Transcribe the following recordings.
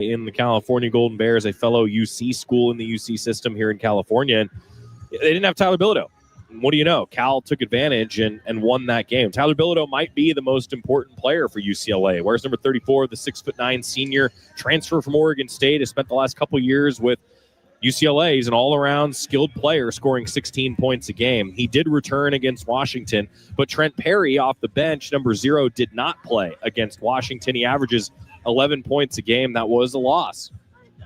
in the California Golden Bears, a fellow UC school in the UC system here in California, and they didn't have Tyler Bilodeau. What do you know? Cal took advantage and won that game. Tyler Bilodeau might be the most important player for UCLA. Where's number 34, the 6'9" senior, transfer from Oregon State, has spent the last couple years with UCLA. He's an all-around skilled player, scoring 16 points a game. He did return against Washington, but Trent Perry off the bench, number 0, did not play against Washington. He averages 11 points a game. That was a loss,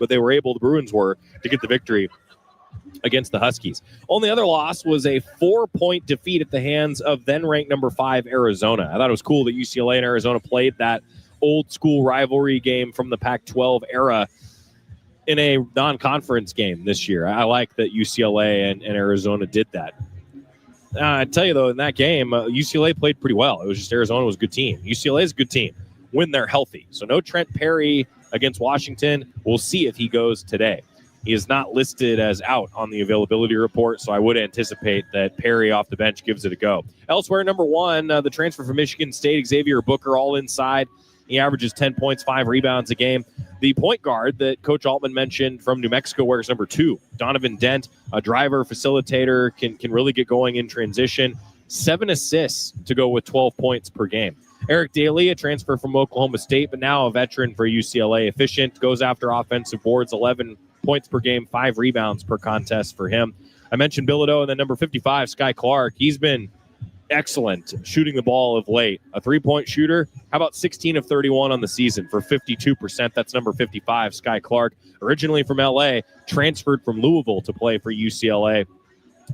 but the Bruins were, to get the victory against the Huskies. Only other loss was a 4-point defeat at the hands of then-ranked number 5 Arizona. I thought it was cool that UCLA and Arizona played that old-school rivalry game from the Pac-12 era in a non-conference game this year. I like that UCLA and Arizona did that. I tell you, though, in that game, UCLA played pretty well. It was just Arizona was a good team. UCLA is a good team when they're healthy. So no Trent Perry against Washington. We'll see if he goes today. He is not listed as out on the availability report, so I would anticipate that Perry off the bench gives it a go. Elsewhere, number 1, the transfer from Michigan State, Xavier Booker, all inside. He averages 10 points, 5 rebounds a game. The point guard that Coach Altman mentioned from New Mexico wears number 2, Donovan Dent, a driver, facilitator, can really get going in transition. 7 assists to go with 12 points per game. Eric Daly, a transfer from Oklahoma State, but now a veteran for UCLA. Efficient, goes after offensive boards, 11 points per game, 5 rebounds per contest for him. I mentioned Bilodeau, and then number 55, Sky Clark. He's been excellent shooting the ball of late. A 3-point shooter. How about 16 of 31 on the season for 52%? That's number 55, Sky Clark. Originally from LA, transferred from Louisville to play for UCLA.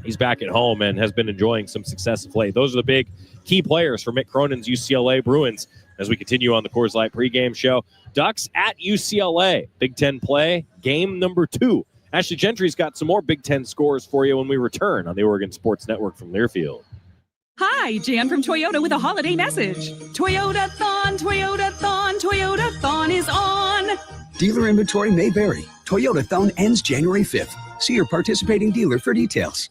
He's back at home and has been enjoying some success of late. Those are the big key players for Mick Cronin's UCLA Bruins as we continue on the Coors Light pregame show. Ducks at UCLA. Big Ten play, game number 2. Ashley Gentry's got some more Big Ten scores for you when we return on the Oregon Sports Network from Learfield. Hi, Jan from Toyota with a holiday message. Toyota-thon, Toyota-thon, Toyota-thon is on. Dealer inventory may vary. Toyota-thon ends January 5th. See your participating dealer for details.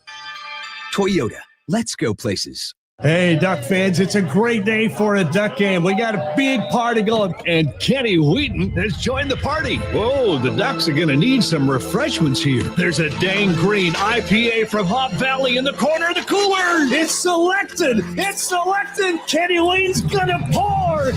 Toyota, let's go places. Hey, Duck fans, it's a great day for a Duck game. We got a big party going, and Kenny Wheaton has joined the party. Whoa, the Ducks are going to need some refreshments here. There's a dang green IPA from Hop Valley in the corner of the cooler. It's selected. Kenny Wheaton's going to pour.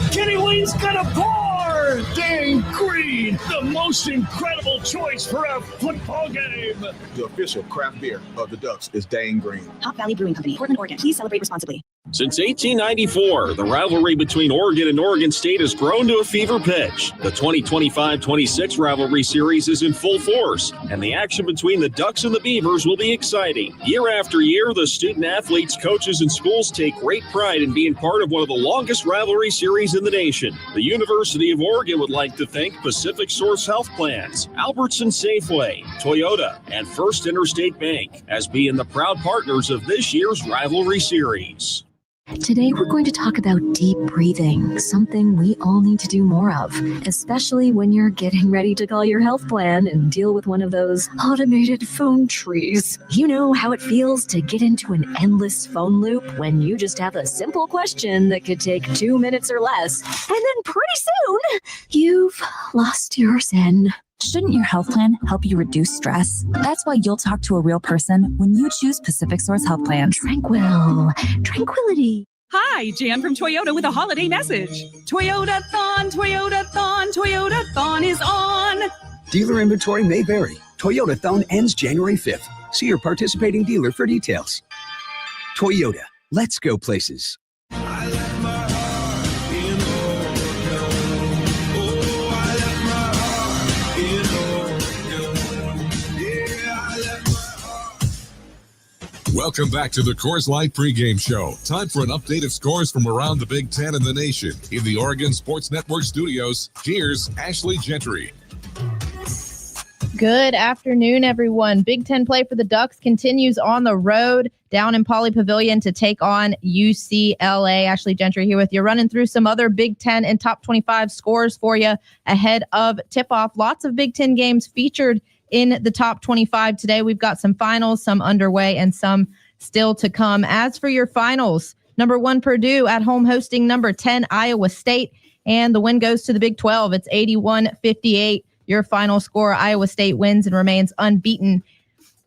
Dang green, the most incredible choice for a football game. The official craft beer of the Ducks is Dang Green. Hop Valley Brewing Company, Portland, Oregon. Please celebrate responsibly. Since 1894, the rivalry between Oregon and Oregon State has grown to a fever pitch. The 2025-26 rivalry series is in full force, and the action between the Ducks and the Beavers will be exciting. Year after year, the student athletes, coaches, and schools take great pride in being part of one of the longest rivalry series in the nation. The University of Oregon would like to thank Pacific Source Health Plans, Albertson Safeway, Toyota, and First Interstate Bank as being the proud partners of this year's rivalry series. Today, we're going to talk about deep breathing, something we all need to do more of, especially when you're getting ready to call your health plan and deal with one of those automated phone trees. You know how it feels to get into an endless phone loop when you just have a simple question that could take 2 minutes or less, and then pretty soon, you've lost your zen. Shouldn't your health plan help you reduce stress? That's why you'll talk to a real person when you choose Pacific Source Health Plans. Tranquility. Hi, Jan from Toyota with a holiday message. Toyota-thon, Toyota-thon, Toyota-thon is on. Dealer inventory may vary. Toyota-thon ends January 5th. See your participating dealer for details. Toyota, let's go places. Welcome back to the Coors Light pregame show. Time for an update of scores from around the Big Ten and the nation. In the Oregon Sports Network studios, here's Ashley Gentry. Good afternoon, everyone. Big Ten play for the Ducks continues on the road down in Pauley Pavilion to take on UCLA. Ashley Gentry here with you, running through some other Big Ten and top 25 scores for you ahead of tip-off. Lots of Big Ten games featured in the top 25 today. We've got some finals, some underway, and some still to come. As for your finals, number 1 Purdue at home hosting number 10 Iowa State, and the win goes to the Big 12. It's 81-58 your final score. Iowa State wins and remains unbeaten.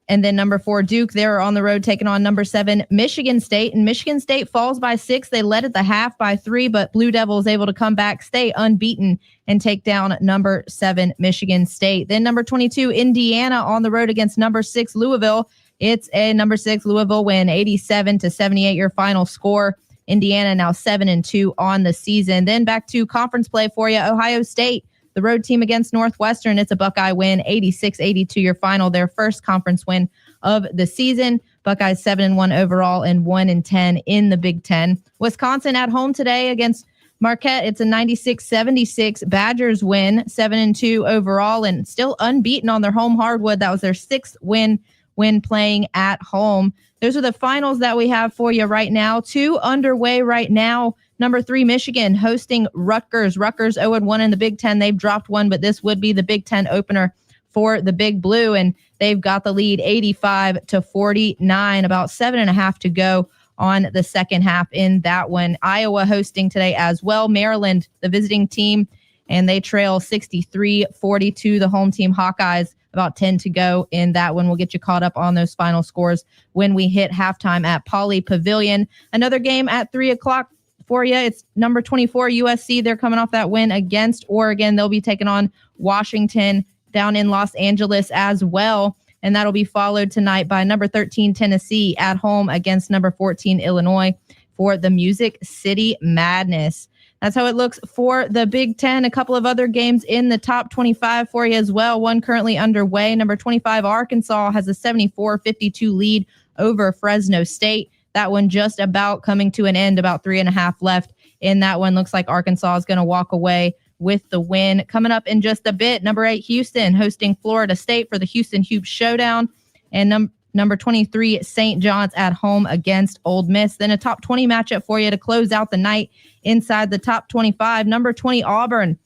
And then number 4, Duke, they're on the road taking on number 7, Michigan State. And Michigan State falls by 6. They led at the half by 3, but Blue Devils able to come back, stay unbeaten, and take down number 7, Michigan State. Then number 22, Indiana on the road against number 6, Louisville. It's a number 6 Louisville win, 87-78, your final score. Indiana now 7-2 on the season. Then back to conference play for you. Ohio State, the road team against Northwestern. It's a Buckeye win, 86-82, your final, their first conference win of the season. Buckeyes 7-1 overall and 1-10 in the Big Ten. Wisconsin at home today against Marquette. It's a 96-76 Badgers win, 7-2 overall, and still unbeaten on their home hardwood. That was their 6th win when playing at home. Those are the finals that we have for you right now. 2 underway right now. Number 3, Michigan hosting Rutgers. Rutgers 0-1 in the Big Ten. They've dropped one, but this would be the Big Ten opener for the Big Blue, and they've got the lead 85-49, about 7.5 to go on the second half in that one. Iowa hosting today as well. Maryland, the visiting team, and they trail 63-42, the home team Hawkeyes. About 10 to go in that one. We'll get you caught up on those final scores when we hit halftime at Pauley Pavilion. Another game at 3 o'clock for you. It's number 24 USC. They're coming off that win against Oregon. They'll be taking on Washington down in Los Angeles as well. And that'll be followed tonight by number 13 Tennessee at home against number 14 Illinois for the Music City Madness. That's how it looks for the Big Ten. A couple of other games in the top 25 for you as well. One currently underway. Number 25, Arkansas has a 74-52 lead over Fresno State. That one just about coming to an end, about 3.5 left in that one. Looks like Arkansas is going to walk away with the win. Coming up in just a bit, number 8, Houston hosting Florida State for the Houston Hoops Showdown. And number 23, St. John's at home against Ole Miss. Then a top 20 matchup for you to close out the night inside the top 25. Number 20, Auburn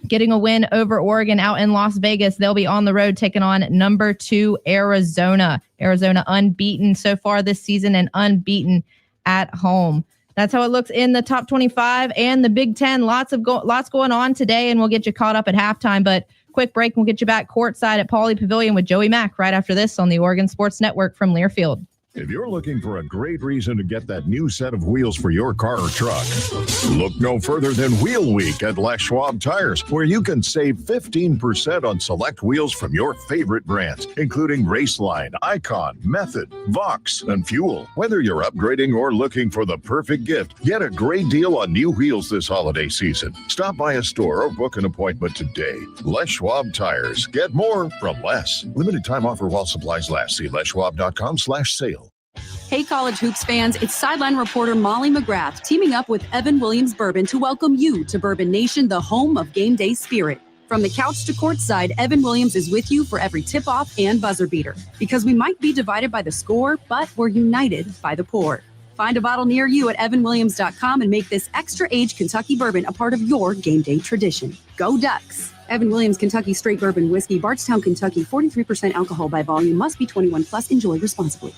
getting a win over Oregon out in Las Vegas. They'll be on the road taking on number 2, Arizona. Arizona unbeaten so far this season and unbeaten at home. That's how it looks in the top 25 and the Big Ten. Lots going on today, and we'll get you caught up at halftime. But quick break, and we'll get you back courtside at Pauley Pavilion with Joey Mack right after this on the Oregon Sports Network from Learfield. If you're looking for a great reason to get that new set of wheels for your car or truck, look no further than Wheel Week at Les Schwab Tires, where you can save 15% on select wheels from your favorite brands, including Raceline, Icon, Method, Vox, and Fuel. Whether you're upgrading or looking for the perfect gift, get a great deal on new wheels this holiday season. Stop by a store or book an appointment today. Les Schwab Tires. Get more from less. Limited time offer while supplies last. See leschwab.com/sale. Hey, college hoops fans, it's sideline reporter Molly McGrath teaming up with Evan Williams Bourbon to welcome you to Bourbon Nation, the home of game day spirit. From the couch to courtside, Evan Williams is with you for every tip-off and buzzer beater. Because we might be divided by the score, but we're united by the pour. Find a bottle near you at evanwilliams.com and make this extra-aged Kentucky bourbon a part of your game day tradition. Go Ducks! Evan Williams Kentucky Straight Bourbon Whiskey, Bardstown, Kentucky, 43% alcohol by volume, must be 21 plus. Enjoy responsibly.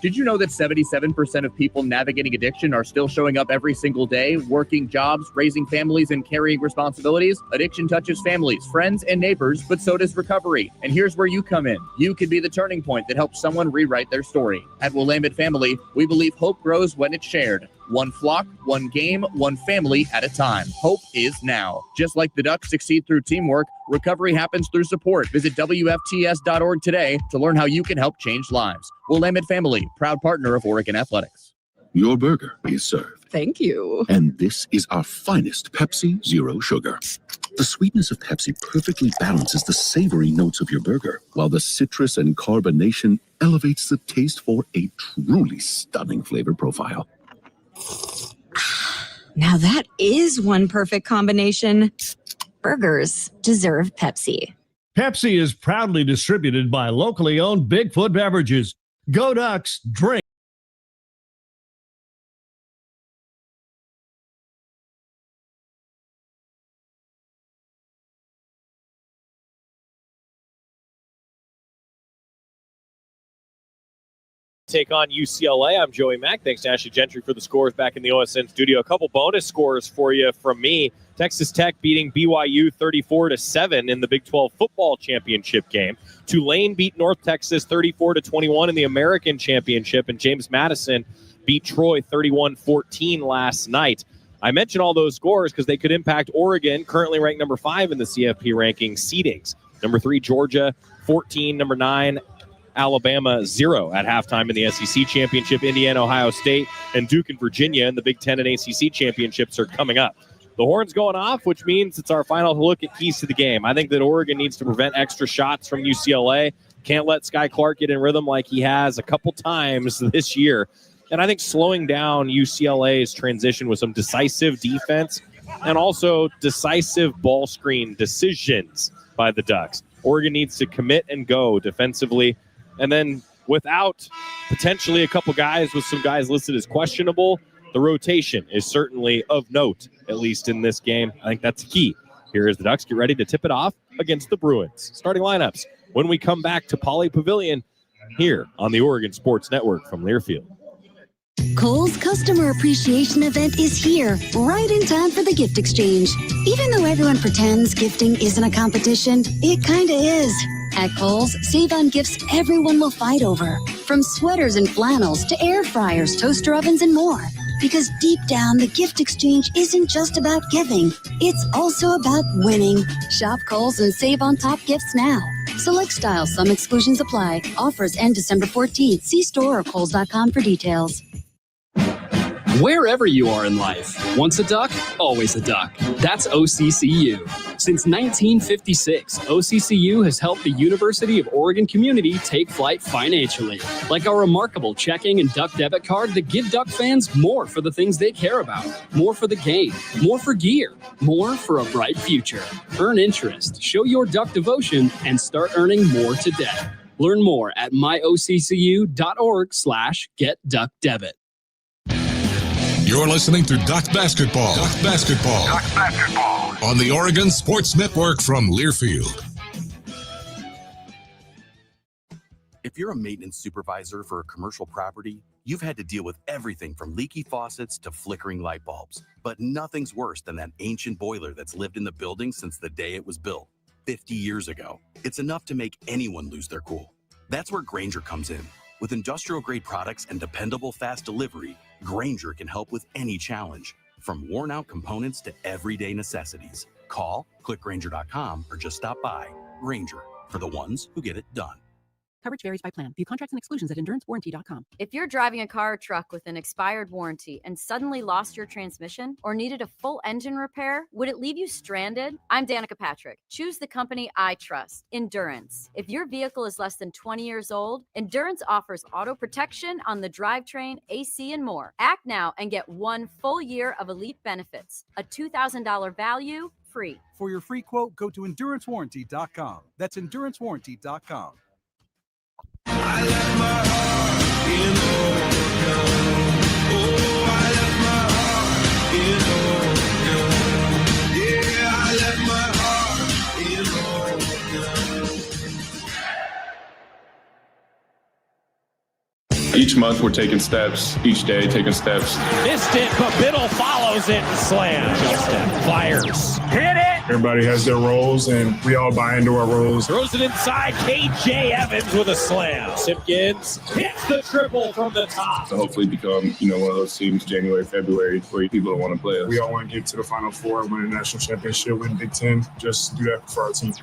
Did you know that 77% of people navigating addiction are still showing up every single day, working jobs, raising families, and carrying responsibilities? Addiction touches families, friends, and neighbors, but so does recovery. And here's where you come in. You can be the turning point that helps someone rewrite their story. At Willamette Family, we believe hope grows when it's shared. One flock, one game, one family at a time. Hope is now. Just like the Ducks succeed through teamwork, recovery happens through support. Visit WFTS.org today to learn how you can help change lives. Willamette Family, proud partner of Oregon Athletics. Your burger is served. Thank you. And this is our finest Pepsi Zero Sugar. The sweetness of Pepsi perfectly balances the savory notes of your burger, while the citrus and carbonation elevates the taste for a truly stunning flavor profile. Now that is one perfect combination. Burgers deserve Pepsi. Pepsi is proudly distributed by locally owned Bigfoot Beverages. Go Ducks, drink. Take on UCLA. I'm Joey Mack. Thanks to Ashley Gentry for the scores back in the OSN studio. A couple bonus scores for you from me Texas Tech beating BYU 34-7 in the Big 12 football championship game. Tulane beat North Texas 34-21 in the American Championship, and James Madison beat Troy 31-14 last night. I mention all those scores because they could impact Oregon, currently ranked number 5 in the CFP ranking seedings. Number 3, Georgia, 14. Number 9, Alabama, 0 at halftime in the SEC Championship. Indiana, Ohio State, and Duke and Virginia in the Big 10 and ACC Championships are coming up. The horn's going off, which means it's our final look at keys to the game. I think that Oregon needs to prevent extra shots from UCLA. Can't let Sky Clark get in rhythm like he has a couple times this year. And I think slowing down UCLA's transition with some decisive defense and also decisive ball screen decisions by the Ducks. Oregon needs to commit and go defensively. And then without potentially a couple guys with some guys listed as questionable, the rotation is certainly of note, at least in this game. I think that's key. Here as the Ducks get ready to tip it off against the Bruins. Starting lineups when we come back to Poly Pavilion here on the Oregon Sports Network from Learfield. Kohl's Customer Appreciation Event is here, right in time for the gift exchange. Even though everyone pretends gifting isn't a competition, it kinda is. At Kohl's, save on gifts everyone will fight over. From sweaters and flannels to air fryers, toaster ovens, and more. Because deep down, the gift exchange isn't just about giving. It's also about winning. Shop Kohl's and save on top gifts now. Select styles, some exclusions apply. Offers end December 14th. See store or kohls.com for details. Wherever you are in life, once a duck, always a duck. That's OCCU. Since 1956, OCCU has helped the University of Oregon community take flight financially, like our remarkable checking and duck debit card that give duck fans more for the things they care about, more for the game, more for gear, more for a bright future. Earn interest, show your duck devotion, and start earning more today. Learn more at myoccu.org/getduckdebit. You're listening to Duck Basketball. Duck Basketball. Duck Basketball. On the Oregon Sports Network from Learfield. If you're a maintenance supervisor for a commercial property, you've had to deal with everything from leaky faucets to flickering light bulbs. But nothing's worse than that ancient boiler that's lived in the building since the day it was built, 50 years ago. It's enough to make anyone lose their cool. That's where Grainger comes in. With industrial-grade products and dependable fast delivery, Grainger can help with any challenge, from worn-out components to everyday necessities. Call, click Grainger.com, or just stop by. Grainger, for the ones who get it done. Coverage varies by plan. View contracts and exclusions at endurancewarranty.com. If you're driving a car or truck with an expired warranty and suddenly lost your transmission or needed a full engine repair, would it leave you stranded? I'm Danica Patrick. Choose the company I trust, Endurance. If your vehicle is less than 20 years old, Endurance offers auto protection on the drivetrain, AC, and more. Act now and get 1 full year of elite benefits, a $2,000 value, free. For your free quote, go to endurancewarranty.com. That's endurancewarranty.com. I left my heart in Oregon. Oh, I left my heart in Oregon. Yeah, I left my heart in Oregon. Each month we're taking steps, each day taking steps. Missed it, but Biddle follows it and slams. Justin fires. Hit it! Everybody has their roles, and we all buy into our roles. Throws it inside. KJ Evans with a slam. Simpkins hits the triple from the top. To hopefully become, one of those teams January, February where people don't want to play us. We all want to get to the Final Four, win a national championship, win Big Ten. Just do that for our team.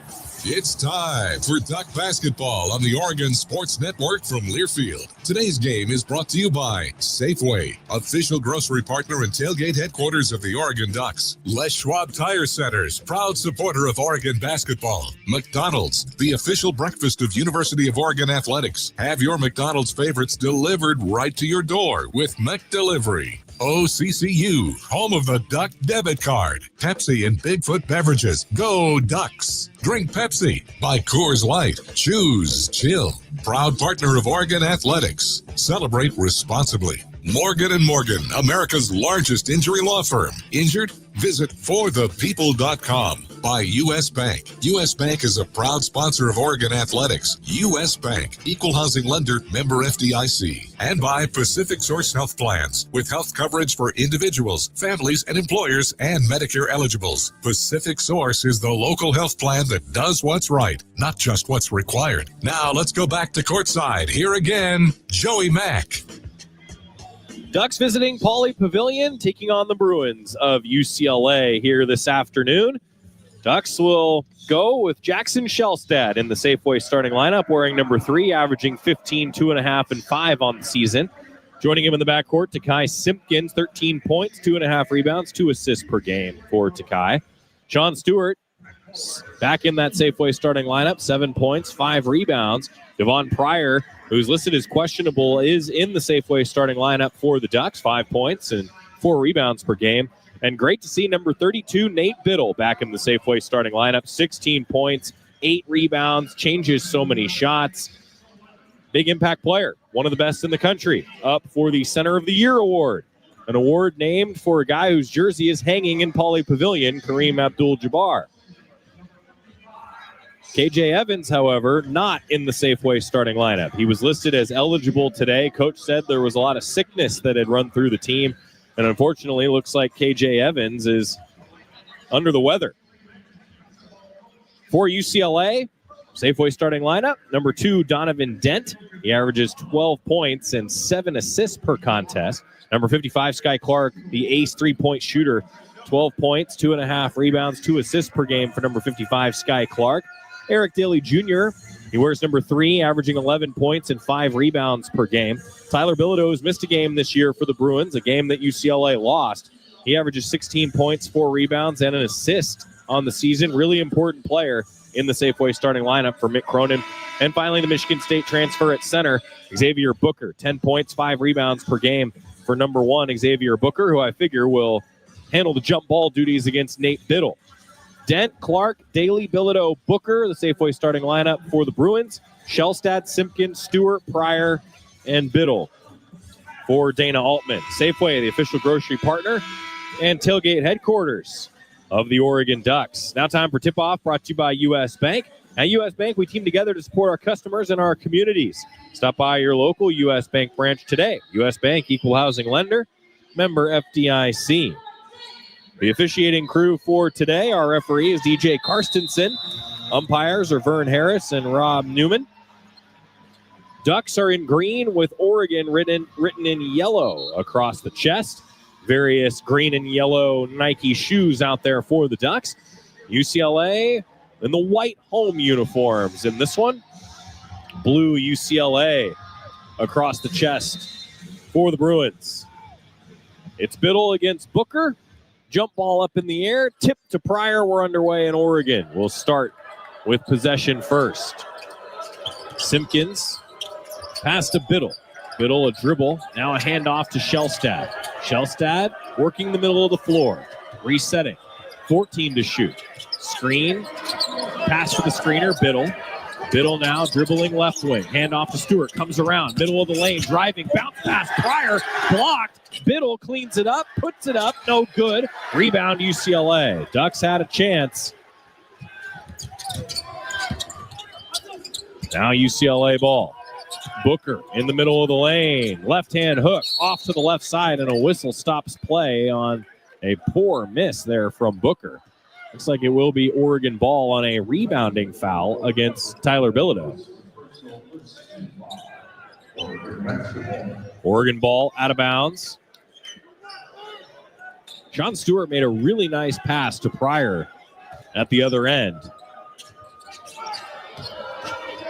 It's time for Duck Basketball on the Oregon Sports Network from Learfield. Today's game is brought to you by Safeway, official grocery partner and tailgate headquarters of the Oregon Ducks. Les Schwab Tire Centers, proud supporter of Oregon basketball. McDonald's, the official breakfast of University of Oregon Athletics. Have your McDonald's favorites delivered right to your door with McDelivery. OCCU, home of the Duck Debit Card. Pepsi and Bigfoot Beverages. Go Ducks. Drink Pepsi. Buy Coors Light. Choose chill. Proud partner of Oregon Athletics. Celebrate responsibly. Morgan & Morgan, America's largest injury law firm. Injured? Visit forthepeople.com. by U.S. Bank. U.S. Bank is a proud sponsor of Oregon Athletics. U.S. Bank, equal housing lender, member FDIC. And by Pacific Source Health Plans, with health coverage for individuals, families, and employers, and Medicare eligibles. Pacific Source is the local health plan that does what's right, not just what's required. Now let's go back to courtside. Here again, Joey Mack. Ducks visiting Pauley Pavilion, taking on the Bruins of UCLA here this afternoon. Ducks will go with Jackson Shellstad in the Safeway starting lineup, wearing number 3, averaging 15, 2.5, and 5 on the season. Joining him in the backcourt, Takai Simpkins, 13 points, 2.5 rebounds, 2 assists per game for Takai. Sean Stewart, back in that Safeway starting lineup, 7 points, 5 rebounds. Devon Pryor, who's listed as questionable, is in the Safeway starting lineup for the Ducks, 5 points and 4 rebounds per game. And great to see number 32, Nate Biddle, back in the Safeway starting lineup, 16 points, 8 rebounds, changes so many shots. Big impact player, one of the best in the country, up for the Center of the Year award, an award named for a guy whose jersey is hanging in Pauley Pavilion, Kareem Abdul-Jabbar. KJ Evans, however, not in the Safeway starting lineup. He was listed as eligible today. Coach said there was a lot of sickness that had run through the team, and unfortunately, looks like KJ Evans is under the weather. For UCLA, Safeway starting lineup, number 2, Donovan Dent. He averages 12 points and 7 assists per contest. Number 55, Sky Clark, the ace three-point shooter, 12 points, 2.5 rebounds, 2 assists per game for number 55, Sky Clark. Eric Daly Jr., he wears number 3, averaging 11 points and 5 rebounds per game. Tyler Bilodeau has missed a game this year for the Bruins, a game that UCLA lost. He averages 16 points, 4 rebounds, and an assist on the season. Really important player in the Safeway starting lineup for Mick Cronin. And finally, the Michigan State transfer at center, Xavier Booker, 10 points, 5 rebounds per game for number 1, Xavier Booker, who I figure will handle the jump ball duties against Nate Biddle. Dent, Clark, Daly, Bilodeau, Booker, the Safeway starting lineup for the Bruins. Shellstad, Simpkins, Stewart, Pryor, and Biddle for Dana Altman. Safeway, the official grocery partner and tailgate headquarters of the Oregon Ducks. Now time for tip-off, brought to you by U.S. Bank. At U.S. Bank, we team together to support our customers and our communities. Stop by your local U.S. Bank branch today. U.S. Bank, equal housing lender, member FDIC. The officiating crew for today, our referee is DJ Karstensen. Umpires are Vern Harris and Rob Newman. Ducks are in green with Oregon written in yellow across the chest. Various green and yellow Nike shoes out there for the Ducks. UCLA in the white home uniforms. In this one, blue UCLA across the chest for the Bruins. It's Biddle against Booker. Jump ball up in the air. Tip to Pryor. We're underway in Oregon. We'll start with possession first. Simpkins. Pass to Biddle. Biddle a dribble. Now a handoff to Shellstad. Shellstad working the middle of the floor. Resetting. 14 to shoot. Screen. Pass for the screener. Biddle. Biddle now dribbling left wing. Handoff to Stewart. Comes around. Middle of the lane. Driving. Bounce pass. Pryor. Blocked. Biddle cleans it up. Puts it up. No good. Rebound UCLA. Ducks had a chance. Now UCLA ball. Booker in the middle of the lane. Left-hand hook off to the left side, and a whistle stops play on a poor miss there from Booker. Looks like it will be Oregon ball on a rebounding foul against Tyler Bilodeau. Oregon ball out of bounds. Sean Stewart made a really nice pass to Pryor at the other end.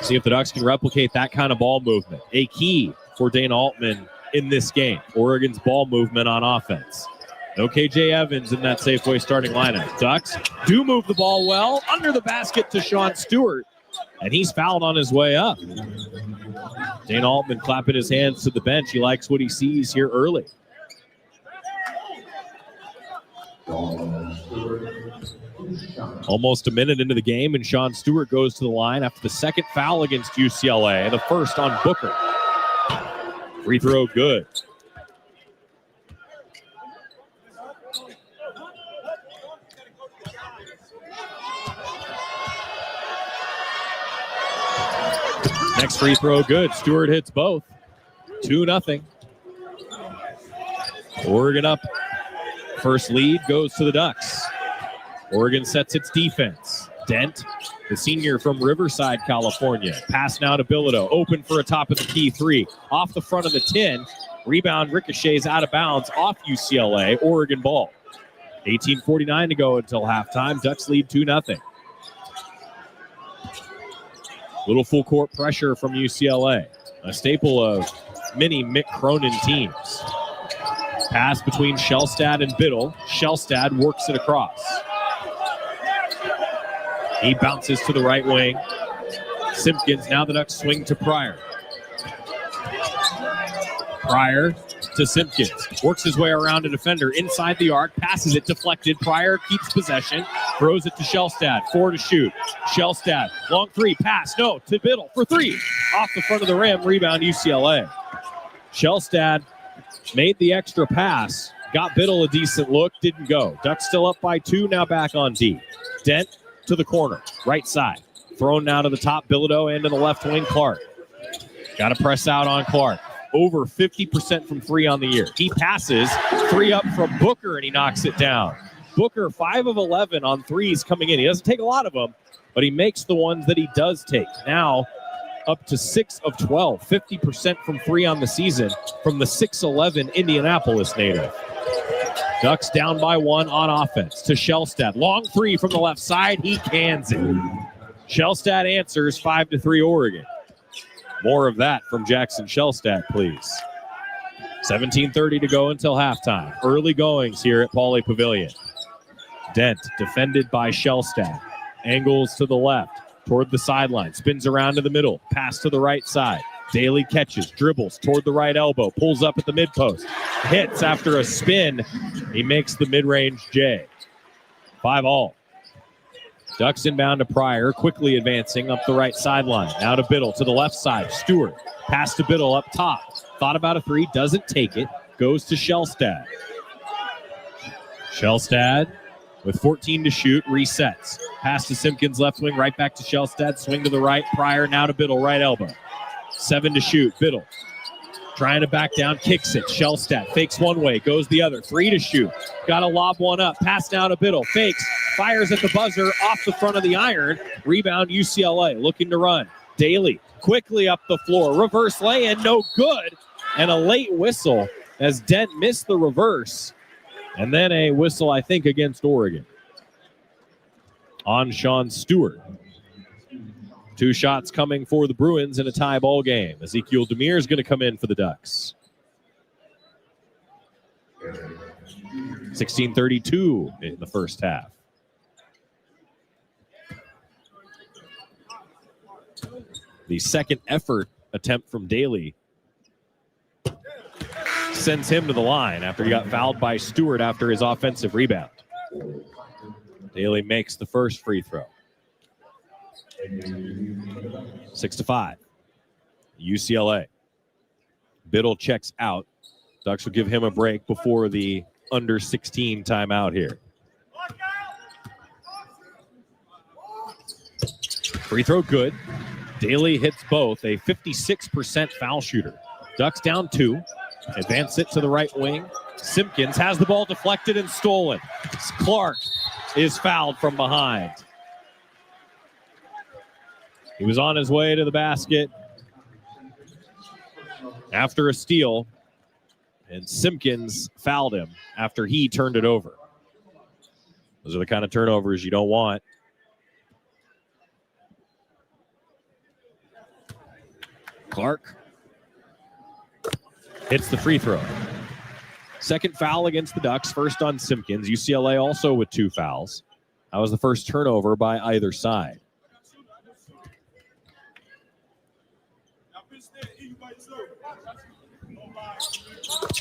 See if the Ducks can replicate that kind of ball movement. A key for Dana Altman in this game. Oregon's ball movement on offense. No KJ Evans in that Safeway starting lineup. Ducks do move the ball well. Under the basket to Sean Stewart. And he's fouled on his way up. Dana Altman clapping his hands to the bench. He likes what he sees here early. Almost a minute into the game, and Sean Stewart goes to the line after the second foul against UCLA, and the first on Booker. Free throw good. Next free throw, good. Stewart hits both. 2-0. Oregon up. First lead goes to the Ducks. Oregon sets its defense. Dent, the senior from Riverside, California. Pass now to Bilodeau. Open for a top of the key three. Off the front of the 10. Rebound ricochets out of bounds off UCLA. Oregon ball. 18:49 to go until halftime. Ducks lead 2-0. Little full court pressure from UCLA. A staple of many Mick Cronin teams. Pass between Shellstad and Biddle. Shellstad works it across. He bounces to the right wing. Simpkins, now the Ducks swing to Pryor. Pryor to Simpkins. Works his way around a defender inside the arc. Passes it deflected. Pryor keeps possession. Throws it to Shellstad. 4 to shoot. Shellstad. Long three. Pass. No. To Biddle for 3. Off the front of the rim. Rebound UCLA. Shellstad made the extra pass. Got Biddle a decent look. Didn't go. Ducks still up by 2. Now back on D. Dent to the corner. Right side. Thrown now to the top. Bilodeau and to the left wing. Clark. Got to press out on Clark. Over 50% from 3 on the year. He passes. 3 up from Booker, and he knocks it down. Booker, 5 of 11 on threes coming in. He doesn't take a lot of them, but he makes the ones that he does take. Now up to 6 of 12. 50% from 3 on the season from the 6'11 Indianapolis native. Ducks down by 1 on offense to Shellstad. Long 3 from the left side. He cans it. Shellstad answers 5-3 Oregon. More of that from Jackson Shellstad, please. 17:30 to go until halftime. Early goings here at Pauley Pavilion. Dent defended by Shellstad. Angles to the left toward the sideline. Spins around to the middle. Pass to the right side. Daly catches, dribbles toward the right elbow. Pulls up at the mid post. Hits after a spin. He makes the mid-range J. 5-all. Ducks inbound to Pryor, quickly advancing up the right sideline. Now to Biddle, to the left side. Stewart, pass to Biddle up top. Thought about a 3, doesn't take it. Goes to Shellstad. Shellstad with 14 to shoot, resets. Pass to Simpkins, left wing, right back to Shellstad. Swing to the right, Pryor, now to Biddle, right elbow. 7 to shoot, Biddle. Trying to back down, kicks it. Shellstad fakes one way, goes the other. 3 to shoot. Got to lob one up. Pass now to Biddle. Fakes. Fires at the buzzer off the front of the iron. Rebound UCLA looking to run. Daly quickly up the floor. Reverse lay-in, no good. And a late whistle as Dent missed the reverse. And then a whistle, I think, against Oregon. On Sean Stewart. 2 shots coming for the Bruins in a tie ball game. Ezekiel Demir is going to come in for the Ducks. 16:32 in the first half. The second effort attempt from Daly sends him to the line after he got fouled by Stewart after his offensive rebound. Daly makes the first free throw. 6-5. UCLA. Biddle checks out. Ducks will give him a break before the under 16 timeout here. Free throw good. Daly hits both. A 56% foul shooter. Ducks down 2. Advance it to the right wing. Simpkins has the ball deflected and stolen. Clark is fouled from behind. He was on his way to the basket after a steal, and Simpkins fouled him after he turned it over. Those are the kind of turnovers you don't want. Clark hits the free throw. Second foul against the Ducks, first on Simpkins. UCLA also with 2 fouls. That was the first turnover by either side.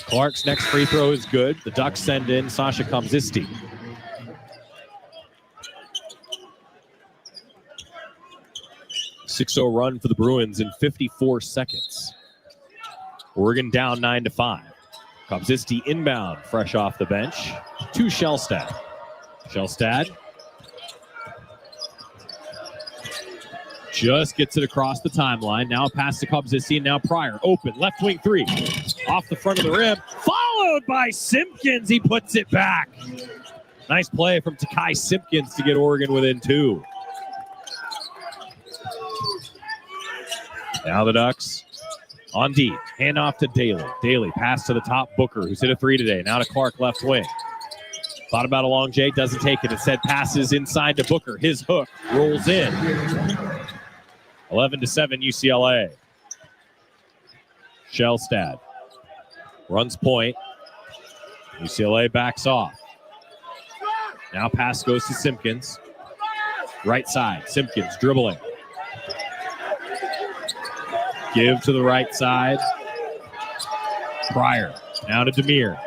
Clark's next free throw is good. The Ducks send in Sasha Komzisti. .60 run for the Bruins in 54 seconds. Oregon down 9-5. Komzisti inbound, fresh off the bench, to Shellstad. Shellstad Just gets it across the timeline. Now pass to Kobzisi, and now Pryor. Open, left wing three. Off the front of the rim. Followed by Simpkins. He puts it back. Nice play from Takai Simpkins to get Oregon within 2. Now the Ducks on D. Hand off to Daly. Daly pass to the top. Booker, who's hit a 3 today. Now to Clark, left wing. Thought about a long J, doesn't take it. Instead passes inside to Booker. His hook rolls in. 11-7 UCLA. Shellstad runs point. UCLA backs off. Now pass goes to Simpkins. Right side, Simpkins dribbling. Give to the right side. Pryor. Now to Demir.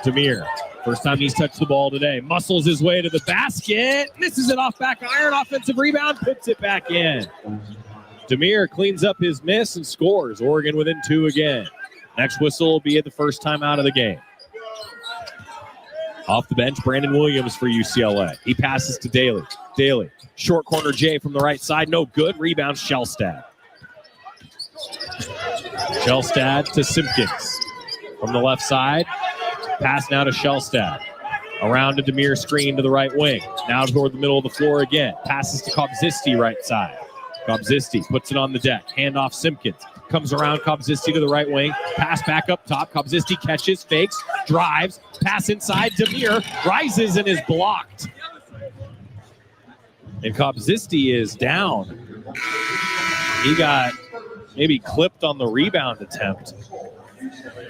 Demir. First time he's touched the ball today. Muscles his way to the basket. Misses it off back iron. Offensive rebound. Puts it back in. Demir cleans up his miss and scores. Oregon within 2 again. Next whistle will be at the first time out of the game. Off the bench, Brandon Williams for UCLA. He passes to Daly. Daly. Short corner J from the right side. No good. Rebound Shellstad. Shellstad to Simpkins. From the left side. Pass now to Shellstad. Around to Demir screen to the right wing. Now toward the middle of the floor again. Passes to Kobzisi right side. Kobzisi puts it on the deck. Hand off Simpkins. Comes around Kobzisi to the right wing. Pass back up top. Kobzisi catches, fakes, drives. Pass inside. Demir rises and is blocked. And Kobzisi is down. He got maybe clipped on the rebound attempt.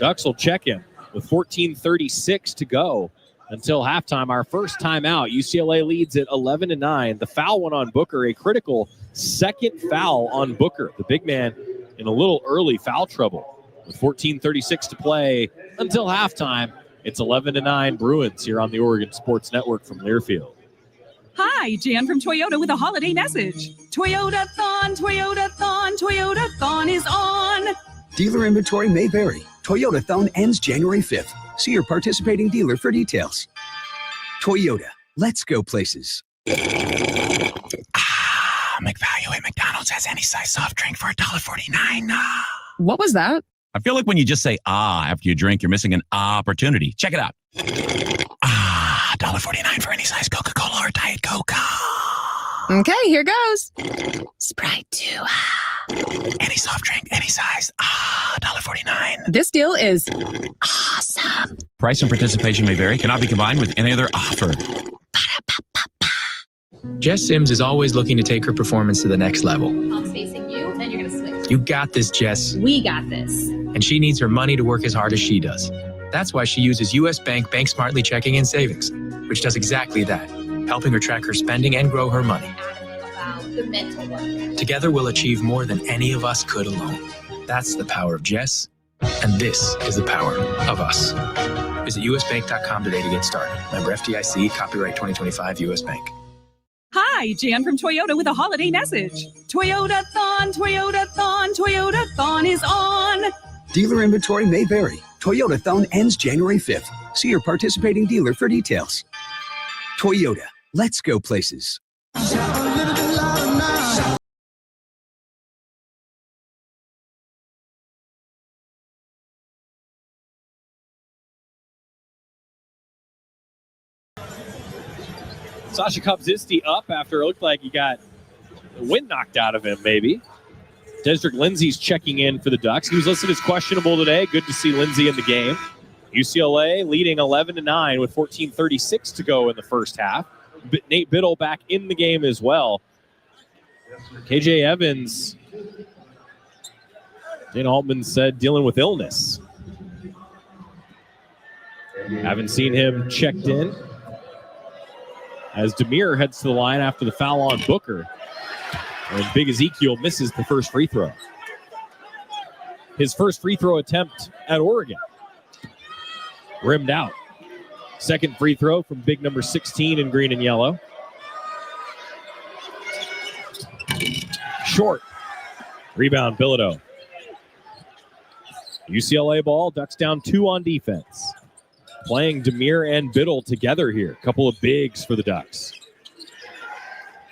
Ducks will check him with 14:36 to go until halftime. Our first timeout. UCLA leads at 11-9. The foul went on Booker, a critical second foul on Booker. The big man in a little early foul trouble. With 14:36 to play until halftime, it's 11-9 Bruins here on the Oregon Sports Network from Learfield. Hi, Jan from Toyota with a holiday message. Toyota-thon, Toyota-thon, Toyota-thon is on. Dealer inventory may vary. Toyota-thon ends January 5th. See your participating dealer for details. Toyota, let's go places. McValue at McDonald's has any size soft drink for $1.49. What was that? I feel like when you just say after you drink, you're missing an opportunity. Check it out. $1.49 for any size Coca-Cola or Diet Coke. Okay, here goes. Sprite too. Any soft drink, any size. $1.49. This deal is awesome. Price and participation may vary. Cannot be combined with any other offer. Jess Sims is always looking to take her performance to the next level. I'm facing you, and you're going to switch. You got this, Jess. We got this. And she needs her money to work as hard as she does. That's why she uses U.S. Bank Smartly Checking and Savings, which does exactly that, helping her track her spending and grow her money. Wow, the mental work. Together we'll achieve more than any of us could alone. That's the power of Jess, and this is the power of us. Visit usbank.com today to get started. Member FDIC, copyright 2025 U.S. Bank. Hi, Jan from Toyota with a holiday message. Toyota-thon, Toyota-thon, Toyota-thon is on. Dealer inventory may vary. Toyota-thon ends January 5th. See your participating dealer for details. Toyota, let's go places. Sasha Kobzisi up after it looked like he got the wind knocked out of him, maybe. Desrick Lindsay's checking in for the Ducks. He was listed as questionable today. Good to see Lindsay in the game. UCLA leading 11-9 with 14:36 to go in the first half. Nate Biddle back in the game as well. KJ Evans, Dana Altman said, dealing with illness. Haven't seen him checked in. As Demir heads to the line after the foul on Booker. And Big Ezekiel misses the first free throw. His first free throw attempt at Oregon. Rimmed out. Second free throw from big number 16 in green and yellow. Short. Rebound, Bilodeau. UCLA ball. Ducks down 2 on defense. Playing Demir and Biddle together here. Couple of bigs for the Ducks.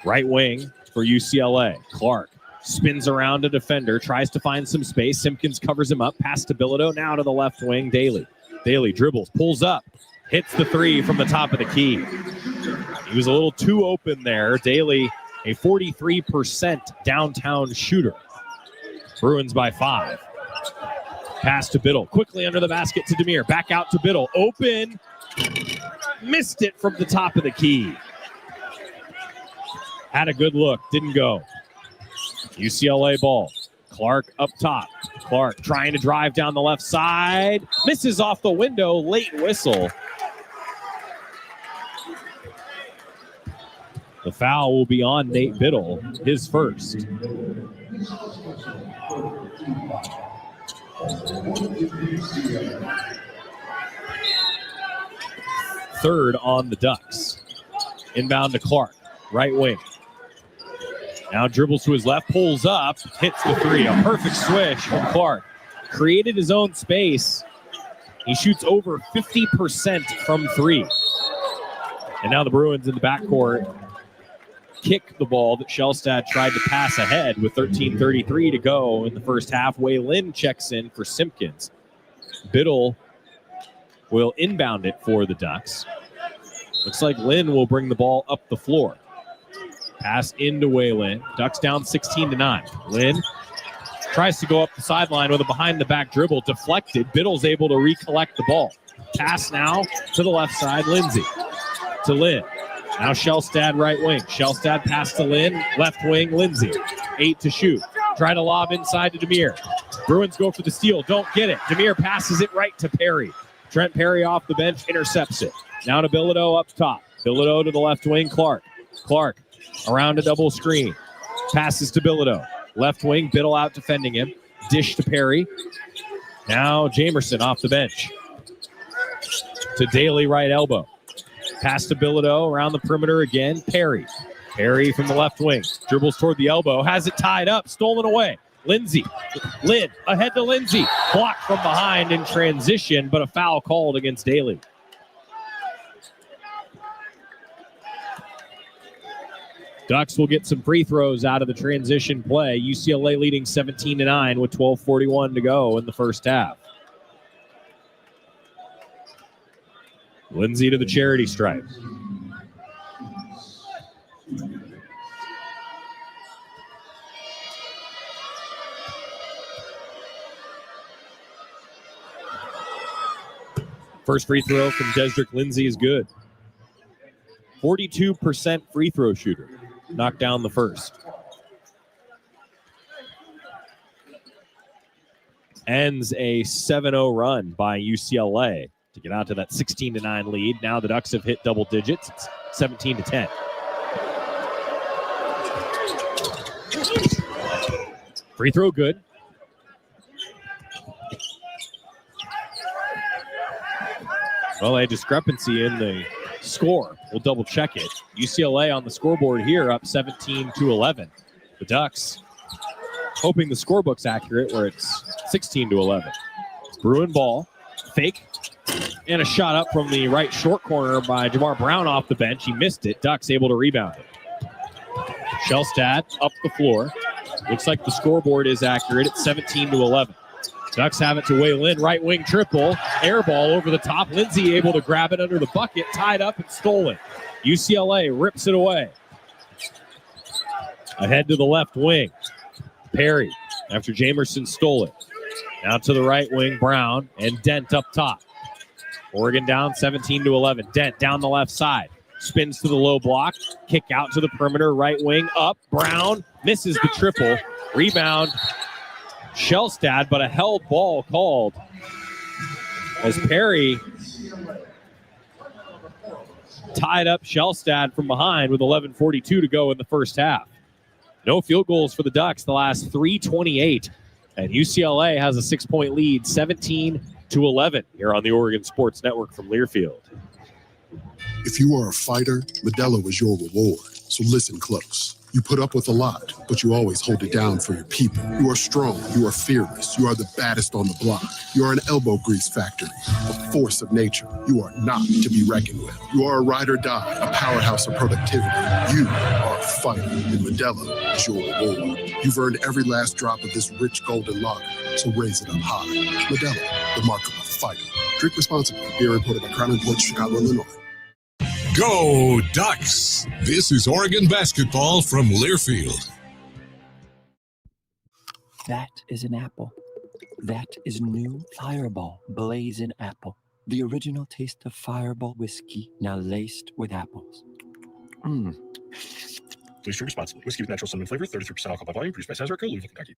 Right wing for UCLA. Clark Spins around a defender, tries to find some space. Simpkins covers him up, pass to Bilodeau, now to the left wing, Daly. Daly dribbles, pulls up, hits the three from the top of the key. He was a little too open there. Daly, a 43% downtown shooter. Bruins by 5. Pass to Biddle, quickly under the basket to Demir. Back out to Biddle, open. Missed it from the top of the key. Had a good look, didn't go. UCLA ball. Clark up top. Clark trying to drive down the left side. Misses off the window. Late whistle. The foul will be on Nate Biddle, his first. Third on the Ducks. Inbound to Clark, right wing. Now dribbles to his left, pulls up, hits the three. A perfect swish from Clark. Created his own space. He shoots over 50% from three. And now the Bruins in the backcourt kick the ball that Shellstad tried to pass ahead with 13:33 to go in the first half. Wei Lin checks in for Simpkins. Biddle will inbound it for the Ducks. Looks like Lin will bring the ball up the floor. Pass into Wei Lin. Ducks down 16-9. Lin tries to go up the sideline with a behind-the-back dribble. Deflected. Biddle's able to recollect the ball. Pass now to the left side. Lindsay to Lin. Now Shellstad right wing. Shellstad pass to Lin. Left wing, Lindsay. 8 to shoot. Try to lob inside to Demir. Bruins go for the steal. Don't get it. Demir passes it right to Perry. Trent Perry off the bench, intercepts it. Now to Bilodeau up top. Bilodeau to the left wing, Clark. Clark around a double screen. Passes to Bilodeau. Left wing, Biddle out defending him. Dish to Perry. Now Jamerson off the bench. To Daly right elbow. Pass to Bilodeau around the perimeter again. Perry. Perry from the left wing. Dribbles toward the elbow. Has it tied up. Stolen away. Lindsay. Lin ahead to Lindsay. Blocked from behind in transition, but a foul called against Daly. Ducks will get some free throws out of the transition play. UCLA leading 17-9 with 12:41 to go in the first half. Lindsay to the charity stripe. First free throw from Desrick Lindsay is good. 42% free throw shooter. Knocked down the first. Ends a 7-0 run by UCLA to get out to that 16-9 lead. Now the Ducks have hit double digits. It's 17-10. Free throw good. Well, a discrepancy in the score. We'll double check it. UCLA on the scoreboard here up 17-11. The Ducks hoping the scorebook's accurate where it's 16-11. Bruin ball, fake, and a shot up from the right short corner by Jamar Brown off the bench. He missed it. Ducks able to rebound it. Shellstad up the floor. Looks like the scoreboard is accurate. It's 17-11. Ducks have it to Wei Lin, right wing triple, air ball over the top. Lindsay able to grab it under the bucket, tied up and stolen. UCLA rips it away. Ahead to the left wing. Perry, after Jamerson stole it. Now to the right wing, Brown, and Dent up top. Oregon down 17-11. Dent down the left side. Spins to the low block. Kick out to the perimeter, right wing, up. Brown misses the triple. Rebound. Shellstad, but a held ball called as Perry tied up Shellstad from behind with 11:42 to go in the first half. No field goals for the Ducks the last 3:28, and UCLA has a 6-point lead, 17-11 here on the Oregon Sports Network from Learfield. If you are a fighter, Modelo is your reward, so listen close. You put up with a lot, but you always hold it down for your people. You are strong. You are fearless. You are the baddest on the block. You are an elbow grease factory, a force of nature. You are not to be reckoned with. You are a ride or die, a powerhouse of productivity. You are a fighter. In Modelo is your reward. You've earned every last drop of this rich golden lager, so raise it up high. Modelo, the mark of a fighter. Drink responsibly. Beer imported by Crown Imports, Chicago, Illinois. Go Ducks! This is Oregon basketball from Learfield. That is an apple. That is new Fireball Blazing Apple. The original taste of Fireball whiskey, now laced with apples. Please drink responsibly. Whiskey with natural cinnamon flavor, 33% alcohol by volume, produced by Sazerac, Louisville, Kentucky.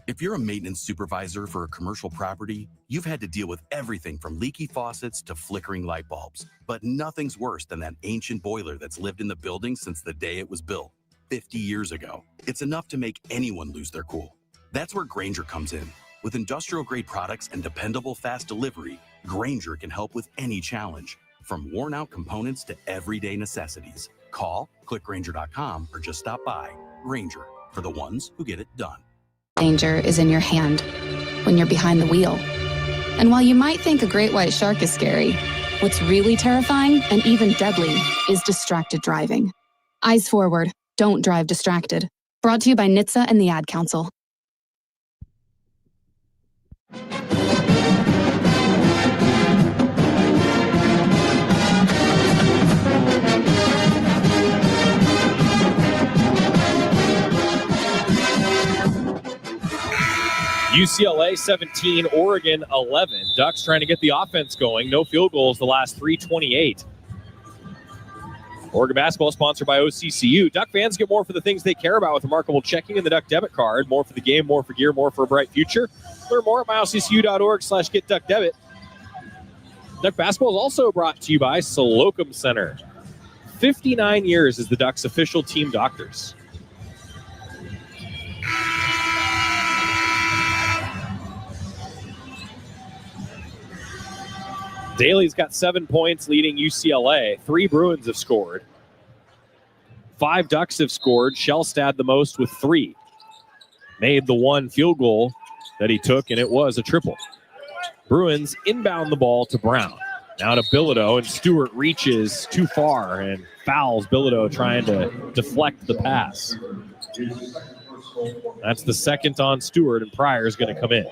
If you're a maintenance supervisor for a commercial property, you've had to deal with everything from leaky faucets to flickering light bulbs. But nothing's worse than that ancient boiler that's lived in the building since the day it was built, 50 years ago. It's enough to make anyone lose their cool. That's where Grainger comes in. With industrial-grade products and dependable fast delivery, Grainger can help with any challenge, from worn-out components to everyday necessities. Call, click Grainger.com, or just stop by. Grainger, for the ones who get it done. Danger is in your hand when you're behind the wheel. And while you might think a great white shark is scary, what's really terrifying and even deadly is distracted driving. Eyes forward, don't drive distracted. Brought to you by NHTSA and the Ad Council. UCLA 17, Oregon 11. Ducks trying to get the offense going. No field goals the last 3:28. Oregon basketball sponsored by OCCU. Duck fans get more for the things they care about with remarkable checking and the Duck debit card. More for the game, more for gear, more for a bright future. Learn more at myoccu.org/getduckdebit. Duck basketball is also brought to you by Slocum Center. 59 years as the Ducks' official team doctors. Daly's got 7 points leading UCLA. 3 Bruins have scored. 5 Ducks have scored. Shellstad the most with 3. Made the 1 field goal that he took, and it was a triple. Bruins inbound the ball to Brown. Now to Bilodeau, and Stewart reaches too far and fouls Bilodeau trying to deflect the pass. That's the second on Stewart, and Pryor's going to come in.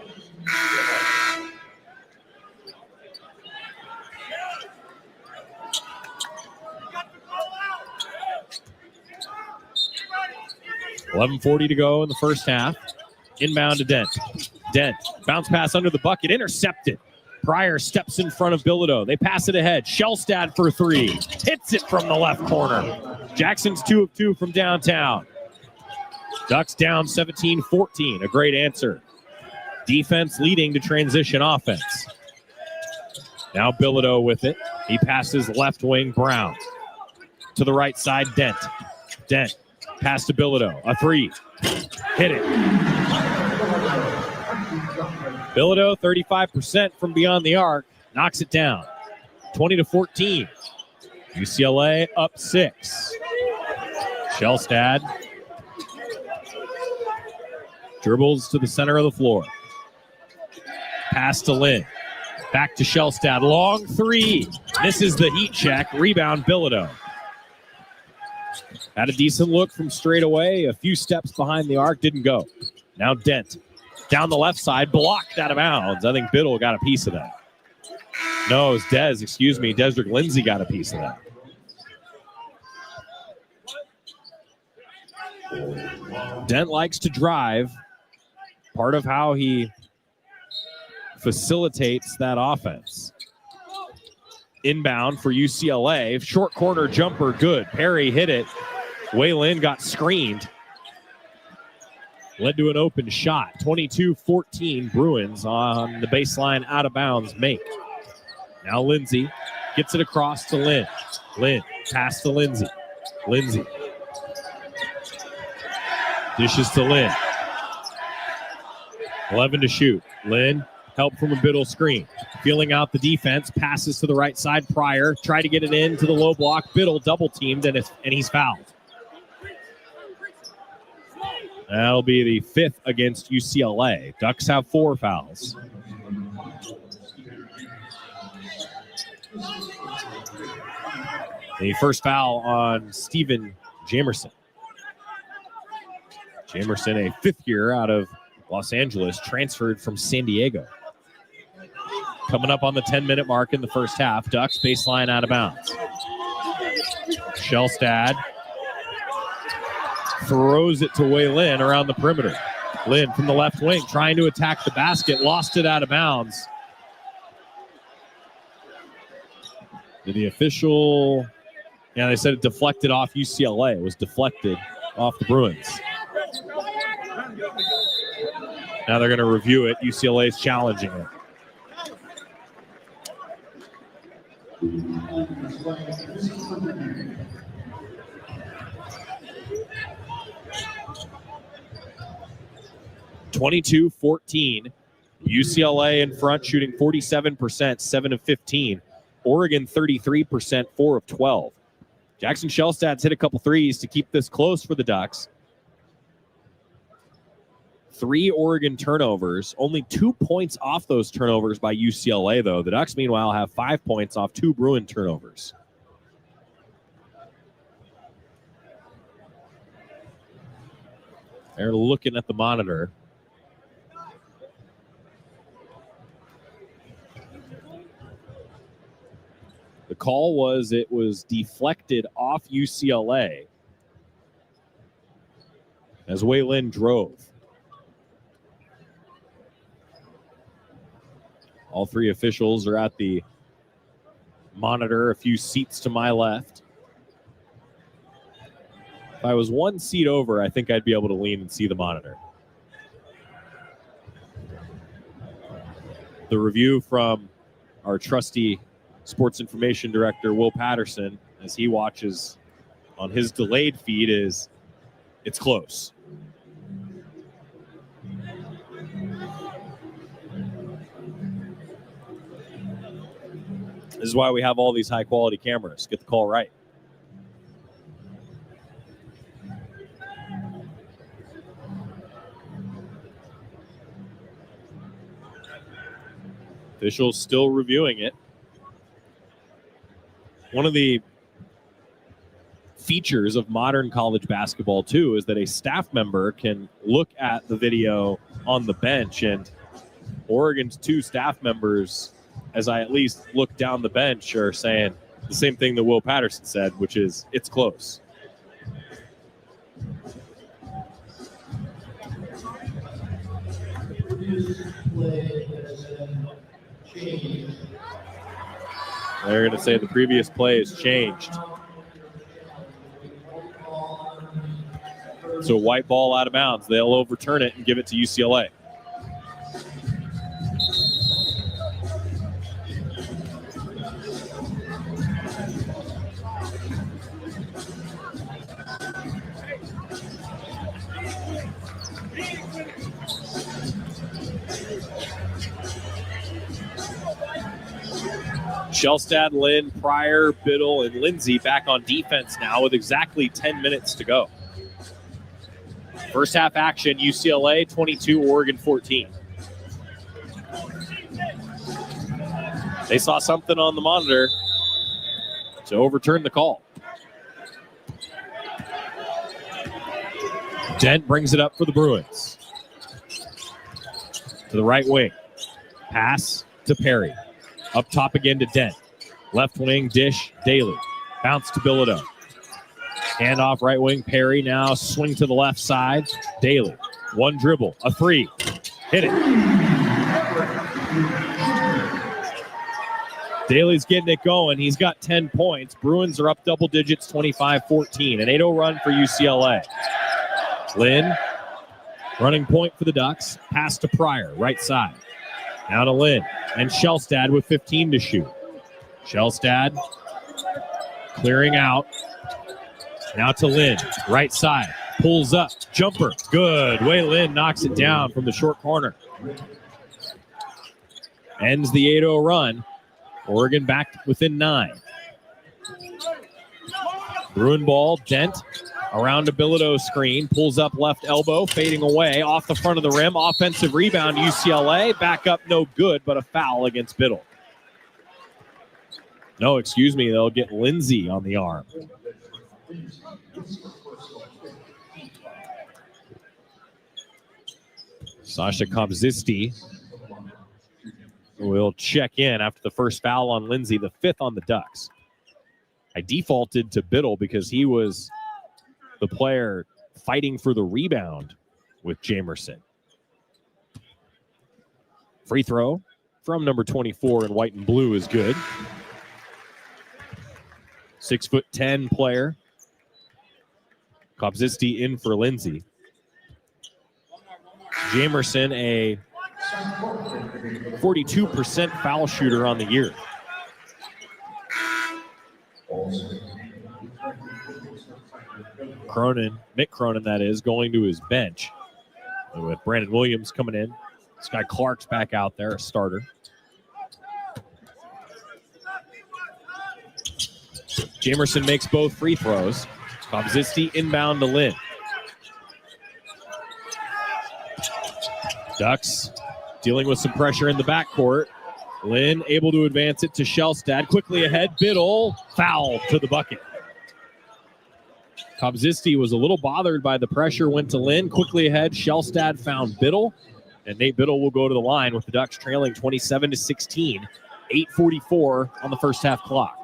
.11:40 to go in the first half. Inbound to Dent. Dent, bounce pass under the bucket, intercepted. Pryor steps in front of Bilodeau. They pass it ahead. Shellstad for 3. Hits it from the left corner. Jackson's 2 of 2 from downtown. Ducks down 17-14. A great answer. Defense leading to transition offense. Now Bilodeau with it. He passes left wing Brown. To the right side, Dent. Dent. Pass to Bilodeau. A 3. Hit it. Bilodeau, 35% from beyond the arc. Knocks it down. 20-14. UCLA up 6. Shellstad dribbles to the center of the floor. Pass to Lynn. Back to Shellstad. Long 3. Misses the heat check. Rebound Bilodeau. Had a decent look from straight away. A few steps behind the arc. Didn't go. Now Dent. Down the left side. Blocked out of bounds. I think Biddle got a piece of that. No, it's Dez. Excuse me. Desrick Lindsay got a piece of that. Dent likes to drive. Part of how he facilitates that offense. Inbound for UCLA. Short corner jumper, good. Perry hit it. Waylon got screened. Led to an open shot. 22-14 Bruins on the baseline out of bounds make. Now Lindsay gets it across to Lynn. Lynn, pass to Lindsay. Lindsay. Dishes to Lynn. 11 to shoot. Lynn, help from a Biddle screen. Feeling out the defense, passes to the right side. Pryor, try to get it in to the low block. Biddle double teamed, and he's fouled. That'll be the 5th against UCLA. Ducks have 4 fouls. The first foul on Steven Jamerson. Jamerson, a 5th year out of Los Angeles, transferred from San Diego. Coming up on the 10-minute mark in the first half. Ducks baseline out of bounds. Shellstad throws it to Wei Lin around the perimeter. Lin from the left wing trying to attack the basket. Lost it out of bounds. Did the official... Yeah, they said it deflected off UCLA. It was deflected off the Bruins. Now they're going to review it. UCLA is challenging it. (22-14). UCLA in front, shooting 47%, 7 of 15. Oregon 33%, 4 of 12. Jackson Shellstad's hit a couple threes to keep this close for the Ducks. 3 Oregon turnovers, only 2 points off those turnovers by UCLA, though. The Ducks, meanwhile, have 5 points off 2 Bruin turnovers. They're looking at the monitor. The call was it was deflected off UCLA as Wei Lin drove. All 3 officials are at the monitor, a few seats to my left. If I was 1 seat over, I think I'd be able to lean and see the monitor. The review from our trusty sports information director, Will Patterson, as he watches on his delayed feed, is it's close. This is why we have all these high-quality cameras. Get the call right. Officials still reviewing it. One of the features of modern college basketball, too, is that a staff member can look at the video on the bench. And Oregon's 2 staff members, as I at least look down the bench, are saying the same thing that Will Patterson said, which is it's close. They're going to say the previous play has changed. So white ball out of bounds. They'll overturn it and give it to UCLA. Shellstad, Lynn, Pryor, Biddle, and Lindsay back on defense now with exactly 10 minutes to go. First half action, UCLA 22, Oregon 14. They saw something on the monitor to overturn the call. Dent brings it up for the Bruins. To the right wing. Pass to Perry. Up top again to Dent. Left wing, dish, Daly. Bounce to Bilodeau. Handoff right wing, Perry. Now swing to the left side. Daly. 1 dribble, a 3. Hit it. Daly's getting it going. He's got 10 points. Bruins are up double digits, 25-14. An 8-0 run for UCLA. Lynn, running point for the Ducks. Pass to Pryor, right side. Now to Lynn. And Shellstad with 15 to shoot. Shellstad clearing out. Now to Lynn, right side. Pulls up, jumper, good. Wei Lin knocks it down from the short corner. Ends the 8-0 run. Oregon back within 9. Bruin ball, Dent Around to Bilodeau's screen, pulls up left elbow, fading away, off the front of the rim. Offensive rebound, UCLA. Back up, no good, but a foul against Biddle. No, excuse me, they'll get Lindsay on the arm. Sasha Kobzisti will check in after the first foul on Lindsay, the 5th on the Ducks. I defaulted to Biddle because he was the player fighting for the rebound with Jamerson. Free throw from number 24 in white and blue is good. 6'10" player. Kobzisti in for Lindsay. Jamerson, a 42% foul shooter on the year. Mick Cronin, that is, going to his bench. With Brandon Williams coming in. Sky Clark's back out there, a starter. Jamerson makes both free throws. Kobzisti inbound to Lynn. Ducks dealing with some pressure in the backcourt. Lynn able to advance it to Shellstad. Quickly ahead, Biddle, foul to the bucket. Kobzisti was a little bothered by the pressure, went to Lynn. Quickly ahead, Shellstad found Biddle. And Nate Biddle will go to the line with the Ducks trailing 27-16. 8:44 on the first half clock.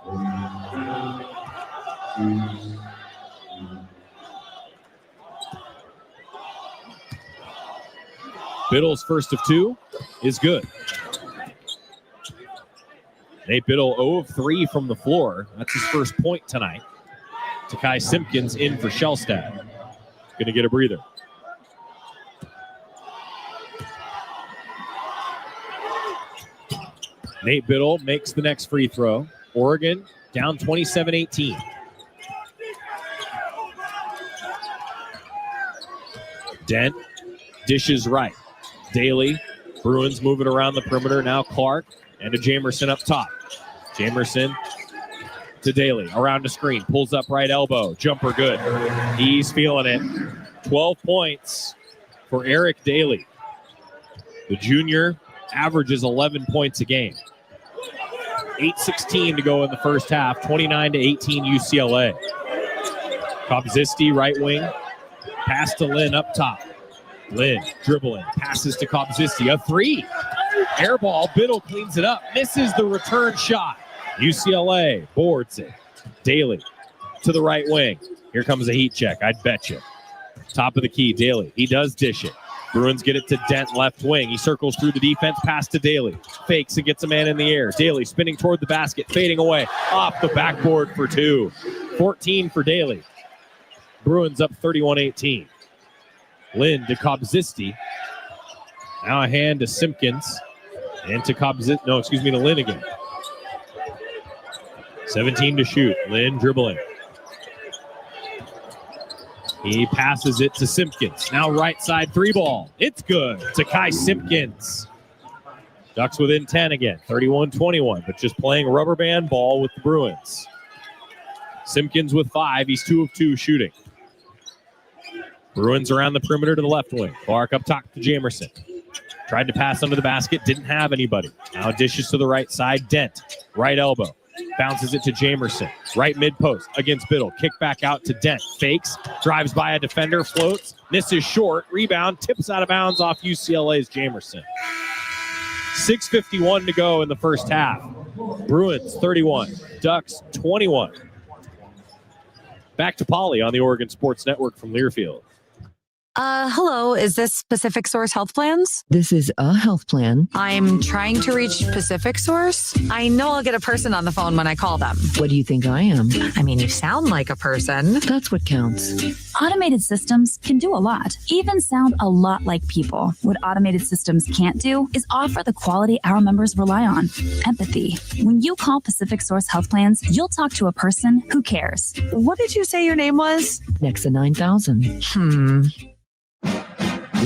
Biddle's first of 2 is good. Nate Biddle 0 of 3 from the floor. That's his first point tonight. Takai Simpkins in for Shellstad. Going to get a breather. Nate Biddle makes the next free throw. Oregon down 27-18. Dent dishes right. Daly, Bruins moving around the perimeter. Now Clark and to Jamerson up top. Jamerson to Daly. Around the screen. Pulls up right elbow. Jumper good. He's feeling it. 12 points for Eric Daly. The junior averages 11 points a game. 8:16 to go in the first half. 29-18 UCLA. Kobzisti, right wing. Pass to Lynn up top. Lynn dribbling. Passes to Kobzisti. A 3. Air ball. Biddle cleans it up. Misses the return shot. UCLA boards it. Daly to the right wing. Here comes a heat check. I'd bet you. Top of the key. Daly. He does dish it. Bruins get it to Dent, left wing. He circles through the defense, pass to Daly. Fakes and gets a man in the air. Daly spinning toward the basket, fading away. Off the backboard for 2. 14 for Daly. Bruins up 31-18. Lynn to Kobzisti. Now a hand to Simpkins. And to to Lynn again. 17 to shoot. Lynn dribbling. He passes it to Simpkins. Now right side 3 ball. It's good. Takai Simpkins. Ducks within 10 again. 31-21, but just playing rubber band ball with the Bruins. Simpkins with 5. He's 2 of 2 shooting. Bruins around the perimeter to the left wing. Clark up top to Jamerson. Tried to pass under the basket. Didn't have anybody. Now dishes to the right side. Dent. Right elbow. Bounces it to Jamerson. Right mid-post against Biddle. Kick back out to Dent. Fakes. Drives by a defender. Floats. Misses short. Rebound. Tips out of bounds off UCLA's Jamerson. 6:51 to go in the first half. Bruins 31. Ducks 21. Back to Polly on the Oregon Sports Network from Learfield. Hello, is this Pacific Source Health Plans? This is a health plan. I'm trying to reach Pacific Source. I know I'll get a person on the phone when I call them. What do you think I am? I mean, you sound like a person. That's what counts. Automated systems can do a lot, even sound a lot like people. What automated systems can't do is offer the quality our members rely on, empathy. When you call Pacific Source Health Plans, you'll talk to a person who cares. What did you say your name was? Nexa 9000.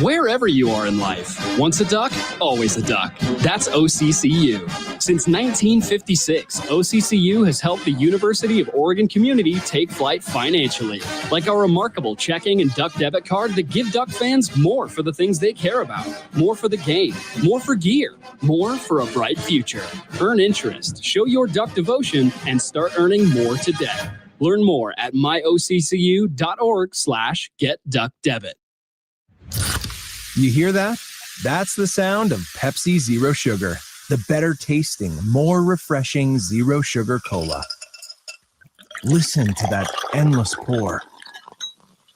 Wherever you are in life, once a duck, always a duck. That's OCCU. Since 1956, OCCU has helped the University of Oregon community take flight financially, like our remarkable checking and duck debit card that give Duck fans more for the things they care about, more for the game, more for gear, more for a bright future. Earn interest, show your Duck devotion, and start earning more today. Learn more at myoccu.org/getduckdebit. You hear that? That's the sound of Pepsi Zero Sugar, the better tasting, more refreshing zero sugar cola. Listen to that endless pour.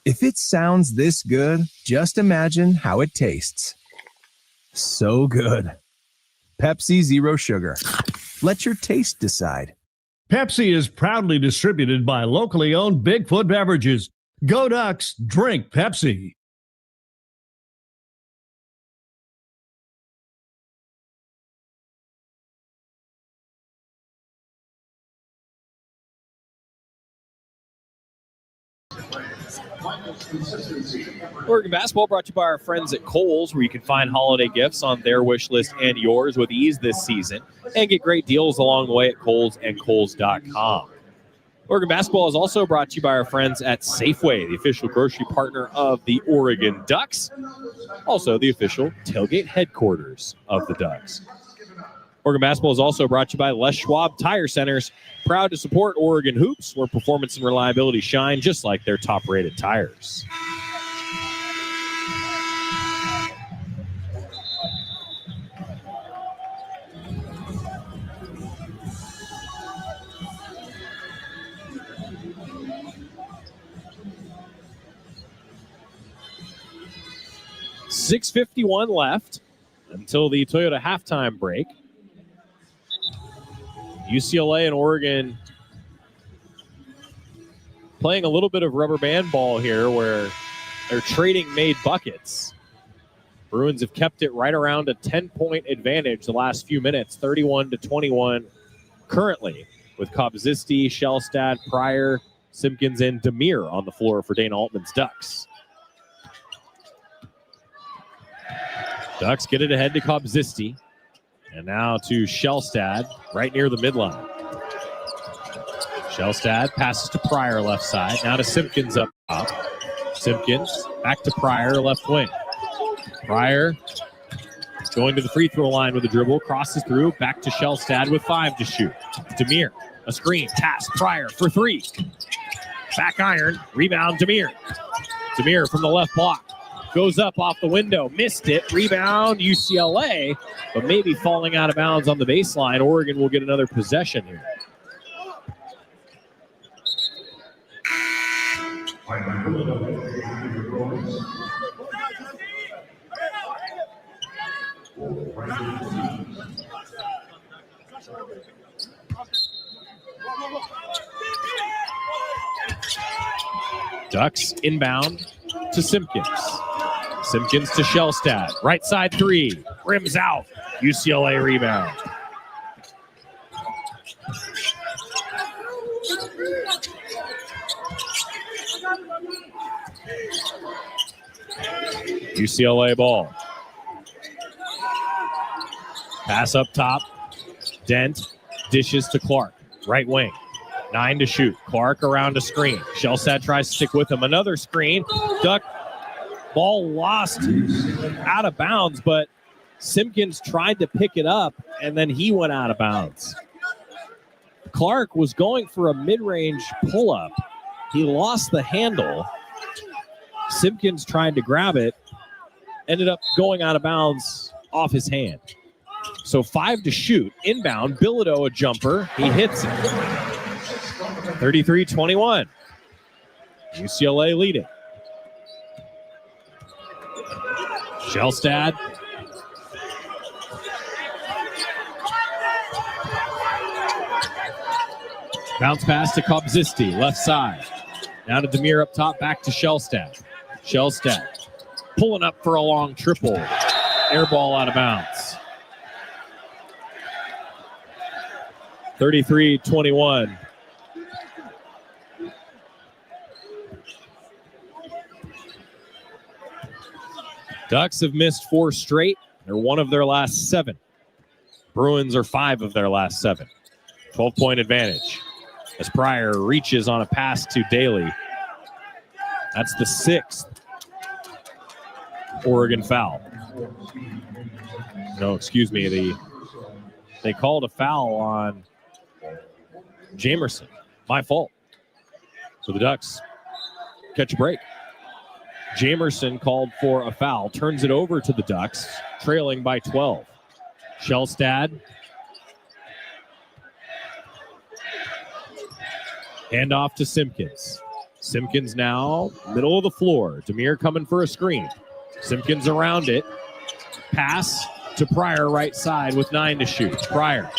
If it sounds this good, just imagine how it tastes. So good. Pepsi Zero Sugar. Let your taste decide. Pepsi is proudly distributed by locally owned Bigfoot Beverages. Go Ducks, drink Pepsi. Oregon basketball brought to you by our friends at Kohl's, where you can find holiday gifts on their wish list and yours with ease this season, and get great deals along the way at Kohl's and Kohl's.com. Oregon basketball is also brought to you by our friends at Safeway, the official grocery partner of the Oregon Ducks, also the official tailgate headquarters of the Ducks. Oregon basketball is also brought to you by Les Schwab Tire Centers, proud to support Oregon hoops, where performance and reliability shine just like their top-rated tires. .651 left until the Toyota halftime break. UCLA and Oregon playing a little bit of rubber band ball here, where they're trading made buckets. Bruins have kept it right around a 10-point advantage the last few minutes, 31-21 currently, with Kobzisti, Shellstad, Pryor, Simpkins, and Demir on the floor for Dana Altman's Ducks. Ducks get it ahead to Kobzisti. And now to Shellstad, right near the midline. Shellstad passes to Pryor left side. Now to Simpkins up top. Simpkins back to Pryor left wing. Pryor going to the free throw line with a dribble. Crosses through. Back to Shellstad with 5 to shoot. Demir, a screen. Pass. Pryor for 3. Back iron. Rebound Demir. Demir from the left block. Goes up off the window, missed it. Rebound, UCLA, but maybe falling out of bounds on the baseline. Oregon will get another possession here. Ducks inbound to Simpkins. Simpkins to Shellstad. Right side 3. Rims out. UCLA rebound. UCLA ball. Pass up top. Dent dishes to Clark. Right wing. 9 to shoot. Clark around a screen. Shellstad tries to stick with him. Another screen. Duck. Ball lost out of bounds, but Simpkins tried to pick it up, and then he went out of bounds. Clark was going for a mid-range pull-up. He lost the handle. Simpkins tried to grab it, ended up going out of bounds off his hand. So 5 to shoot. Inbound, Bilodeau a jumper. He hits it. 33-21. UCLA leading. Shellstad. Bounce pass to Kobzisti, left side. Now to Demir up top, back to Shellstad. Shellstad pulling up for a long triple. Air ball out of bounds. 33-21. Ducks have missed 4 straight. They're 1 of their last 7. Bruins are 5 of their last 7. 12-point advantage as Pryor reaches on a pass to Daly. That's the 6th Oregon foul. No, excuse me. They called a foul on Jamerson. My fault. So the Ducks catch a break. Jamerson called for a foul, turns it over to the Ducks, trailing by 12. Shellstad. Hand off to Simpkins. Simpkins now, middle of the floor. Demir coming for a screen. Simpkins around it. Pass to Pryor, right side with 9 to shoot. Pryor,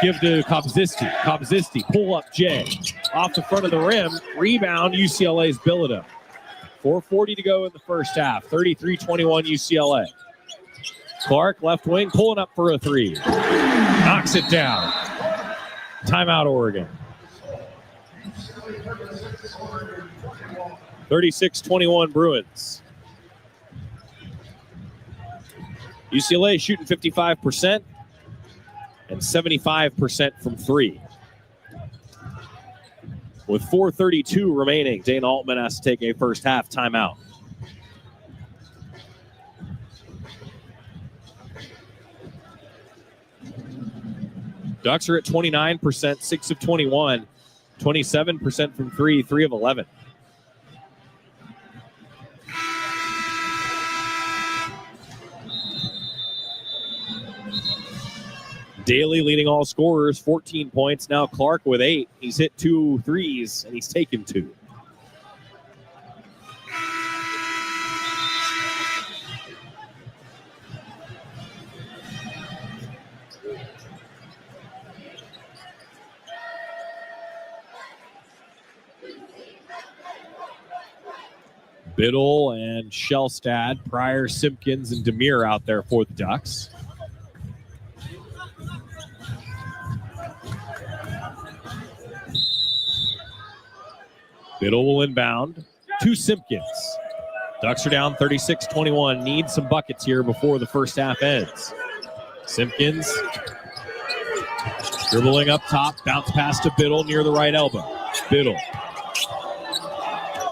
give to Kobzisti. Kobzisti, pull up Jay. Off the front of the rim. Rebound, UCLA's Bilodeau. 4:40 to go in the first half. 33-21 UCLA. Clark, left wing, pulling up for a 3. Knocks it down. Timeout, Oregon. 36-21 Bruins. UCLA shooting 55% and 75% from 3. With 4:32 remaining, Dana Altman has to take a first half timeout. Ducks are at 29%, 6 of 21, 27% from 3, 3 of 11. Daly leading all scorers, 14 points. Now Clark with 8. He's hit 2 threes, and he's taken 2. Biddle and Shellstad, Pryor, Simpkins, and Demir out there for the Ducks. Biddle will inbound to Simpkins. Ducks are down 36-21. Need some buckets here before the first half ends. Simpkins dribbling up top. Bounce pass to Biddle near the right elbow. Biddle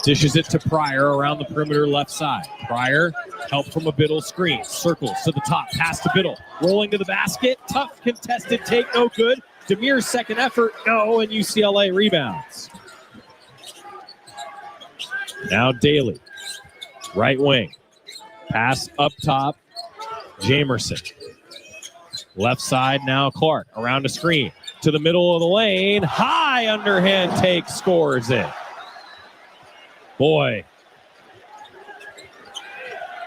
dishes it to Pryor around the perimeter left side. Pryor, help from a Biddle screen. Circles to the top. Pass to Biddle. Rolling to the basket. Tough contested take. No good. Demir's second effort. No, and UCLA rebounds. Now Daly, right wing. Pass up top, Jamerson. Left side now Clark, around a screen. To the middle of the lane, high underhand take, scores it. Boy,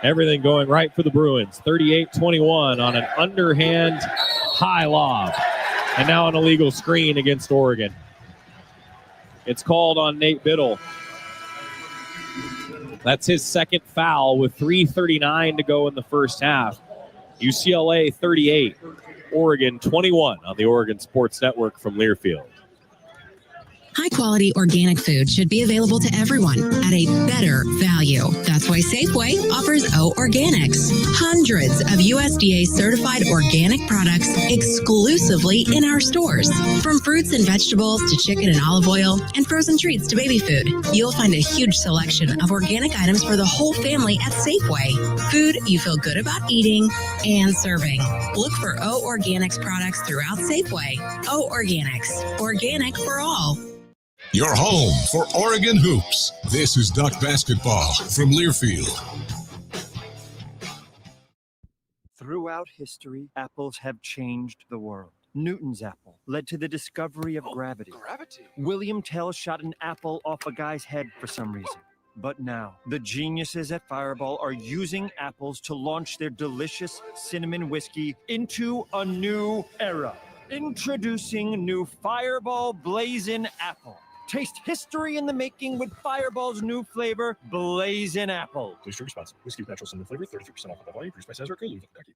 everything going right for the Bruins. 38-21 on an underhand high lob. And now an illegal screen against Oregon. It's called on Nate Biddle. That's his second foul with 3:39 to go in the first half. UCLA 38, Oregon 21 on the Oregon Sports Network from Learfield. High-quality organic food should be available to everyone at a better value. That's why Safeway offers O Organics. Hundreds of USDA-certified organic products exclusively in our stores. From fruits and vegetables to chicken and olive oil and frozen treats to baby food, you'll find a huge selection of organic items for the whole family at Safeway. Food you feel good about eating and serving. Look for O Organics products throughout Safeway. O Organics. Organic for all. Your home for Oregon hoops. This is Duck Basketball from Learfield. Throughout history, apples have changed the world. Newton's apple led to the discovery of gravity. William Tell shot an apple off a guy's head for some reason. But now, the geniuses at Fireball are using apples to launch their delicious cinnamon whiskey into a new era. Introducing new Fireball Blazin' Apple. Taste history in the making with Fireball's new flavor, Blazin' Apple. Please drink responsibly. Whiskey with natural cinnamon flavor, 33% alcohol by volume, produced by Cesar Kentucky.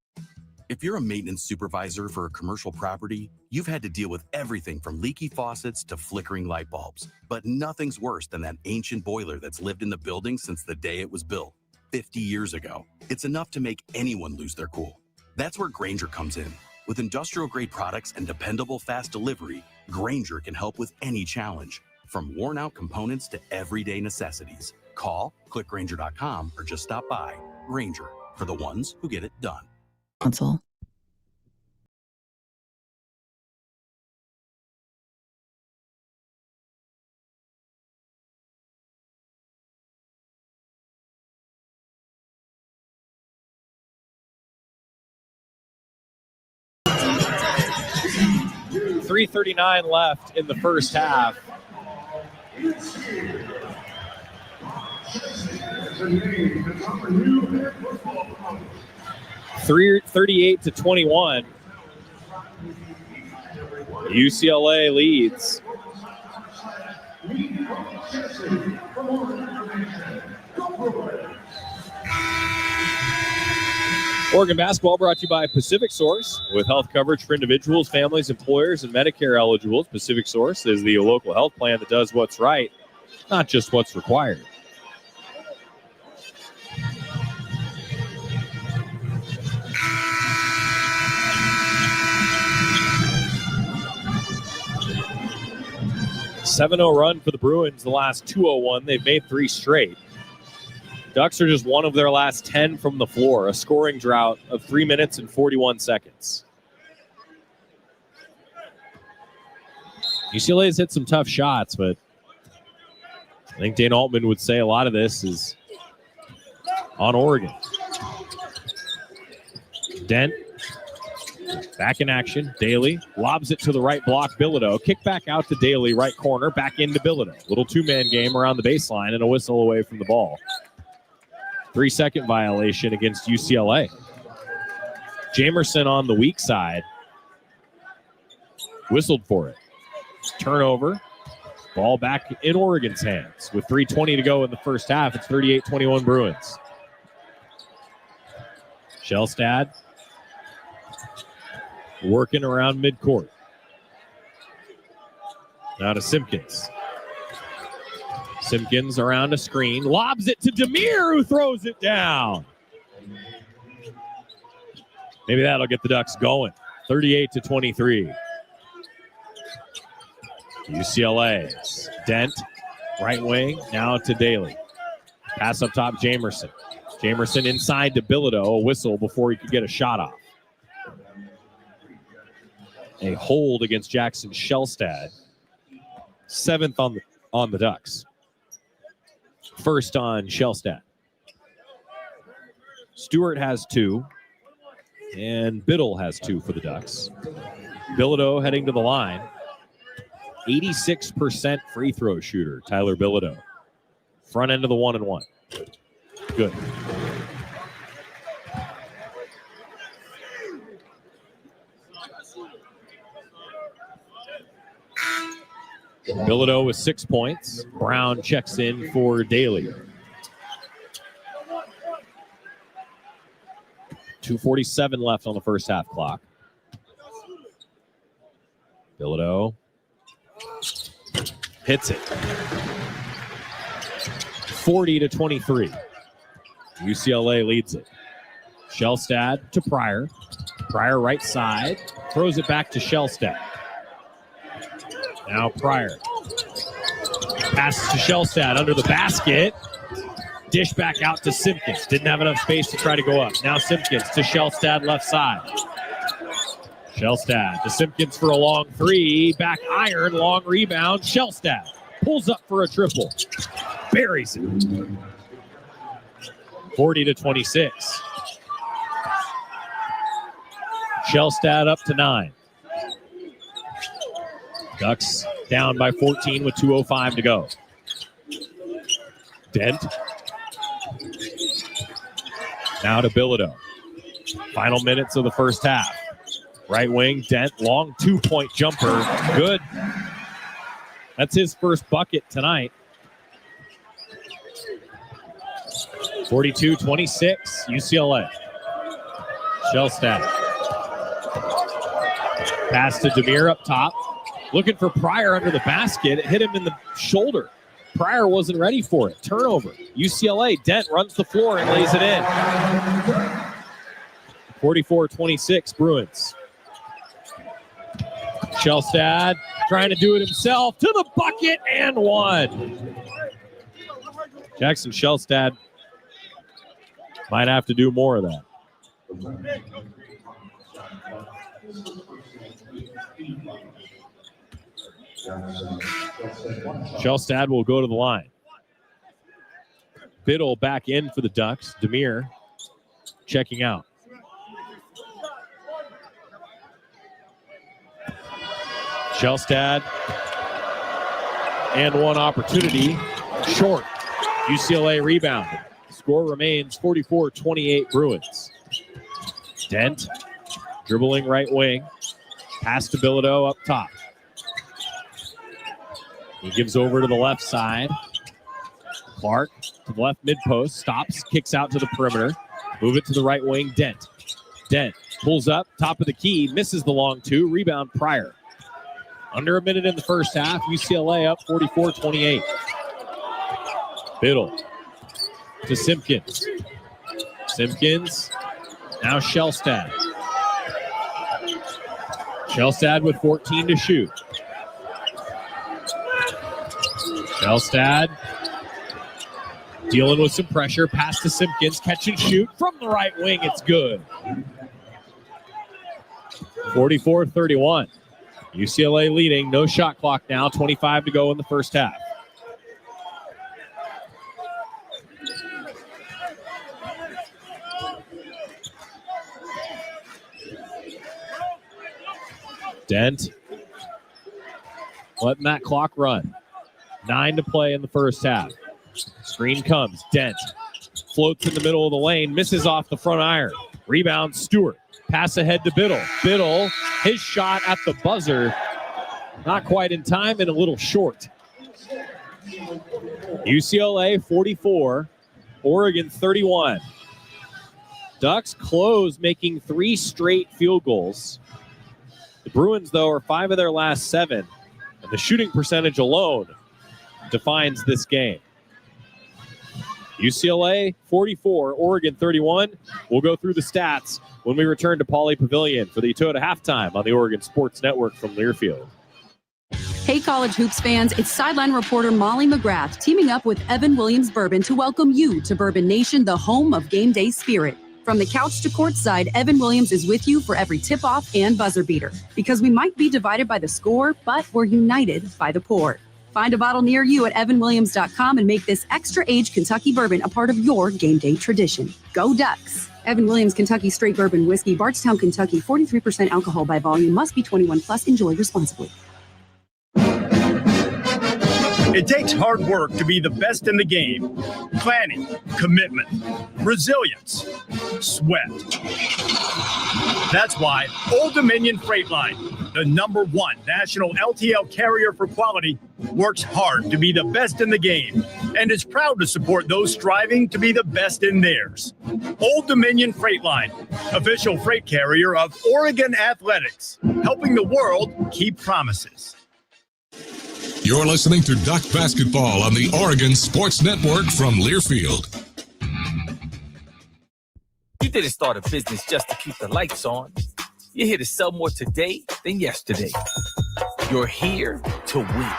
If you're a maintenance supervisor for a commercial property, you've had to deal with everything from leaky faucets to flickering light bulbs. But nothing's worse than that ancient boiler that's lived in the building since the day it was built. 50 years ago. It's enough to make anyone lose their cool. That's where Grainger comes in. With industrial-grade products and dependable fast delivery, Grainger can help with any challenge, from worn-out components to everyday necessities. Call, click Grainger.com, or just stop by. Grainger, for the ones who get it done. Console. .339 left in the first half. .38-21. UCLA leads. Oregon basketball brought to you by Pacific Source. With health coverage for individuals, families, employers, and Medicare eligibles, Pacific Source is the local health plan that does what's right, not just what's required. .7-0 run for the Bruins the last 2-0-1. They've made 3 straight. Ducks are just one of their last 10 from the floor, a scoring drought of 3 minutes and 41 seconds. UCLA has hit some tough shots, but I think Dane Altman would say a lot of this is on Oregon. Dent back in action. Daly lobs it to the right block. Bilodeau kick back out to Daly, right corner, back into Bilodeau. Little two-man game around the baseline and a whistle away from the ball. 3-second violation against UCLA. Jamerson on the weak side whistled for it. Turnover. Ball back in Oregon's hands. With 3:20 to go in the first half, it's 38-21 Bruins. Shellstad working around midcourt. Now to Simpkins. Simpkins around a screen, lobs it to Demir, who throws it down. Maybe that'll get the Ducks going. 38-23. UCLA. Dent, right wing, now to Daly. Pass up top, Jamerson. Jamerson inside to Bilodeau, a whistle before he could get a shot off. A hold against Jackson Shellstad. 7th on the Ducks. First on Shellstad. Stewart has 2. And Biddle has 2 for the Ducks. Bilodeau heading to the line. 86% free throw shooter, Tyler Bilodeau. Front end of the 1-and-1. Good. Bilodeau with 6 points. Brown checks in for Daly. 2:47 left on the first half clock. Bilodeau hits it. 40-23. UCLA leads it. Shellstad to Pryor. Pryor right side. Throws it back to Shellstad. Now Pryor. Passes to Shellstad under the basket. Dish back out to Simpkins. Didn't have enough space to try to go up. Now Simpkins to Shellstad left side. Shellstad to Simpkins for a long 3. Back iron, long rebound. Shellstad pulls up for a triple. Buries it. 40-26. Shellstad up to 9. Ducks down by 14 with 2:05 to go. Dent. Now to Bilodeau. Final minutes of the first half. Right wing, Dent, long 2-point jumper. Good. That's his first bucket tonight. 42-26, UCLA. Shellstad. Pass to Demir up top. Looking for Pryor under the basket. It hit him in the shoulder. Pryor wasn't ready for it. Turnover. UCLA. Dent runs the floor and lays it in. 44-26 Bruins. Shelstad trying to do it himself to the bucket and one. Jackson Shelstad might have to do more of that. Shelstad will go to the line. Biddle back in for the Ducks. Demir checking out. Shelstad and one opportunity. Short. UCLA rebounded. Score remains 44-28 Bruins. Dent dribbling right wing. Pass to Bilodeau up top. He gives over to the left side. Clark to the left mid post. Stops. Kicks out to the perimeter. Move it to the right wing. Dent. Dent pulls up. Top of the key. Misses the long two. Rebound Pryor. Under a minute in the first half. UCLA up 44-28. Biddle to Simpkins. Simpkins. Now Shelstad. Shelstad with 14 to shoot. Shelstad dealing with some pressure. Pass to Simpkins. Catch and shoot from the right wing. It's good. 44-31. UCLA leading. No shot clock now. 25 to go in the first half. Dent letting that clock run. 9 to play in the first half. Screen comes. Dent floats in the middle of the lane. Misses off the front iron. Rebound Stewart. Pass ahead to Biddle. Biddle, his shot at the buzzer. Not quite in time and a little short. UCLA 44. Oregon 31. Ducks close, making 3 straight field goals. The Bruins, though, are 5 of their last 7. And the shooting percentage alone defines this game. UCLA 44, Oregon 31. We'll go through the stats when we return to Pauley Pavilion for the Toyota halftime on the Oregon Sports Network from Learfield. Hey, college hoops fans, it's sideline reporter Molly McGrath teaming up with Evan Williams Bourbon to welcome you to Bourbon Nation, the home of game day spirit. From the couch to courtside, Evan Williams is with you for every tip-off and buzzer beater. Because we might be divided by the score, but we're united by the pour. Find a bottle near you at evanwilliams.com and make this extra-aged Kentucky bourbon a part of your game day tradition. Go Ducks! Evan Williams Kentucky Straight Bourbon Whiskey, Bardstown, Kentucky, 43% alcohol by volume, must be 21 plus. Enjoy responsibly. It takes hard work to be the best in the game. Planning, commitment, resilience, sweat. That's why Old Dominion Freight Line, the #1 national LTL carrier for quality, works hard to be the best in the game and is proud to support those striving to be the best in theirs. Old Dominion Freight Line, official freight carrier of Oregon Athletics, helping the world keep promises. You're listening to Duck Basketball on the Oregon Sports Network from Learfield. You didn't start a business just to keep the lights on. You're here to sell more today than yesterday. You're here to win.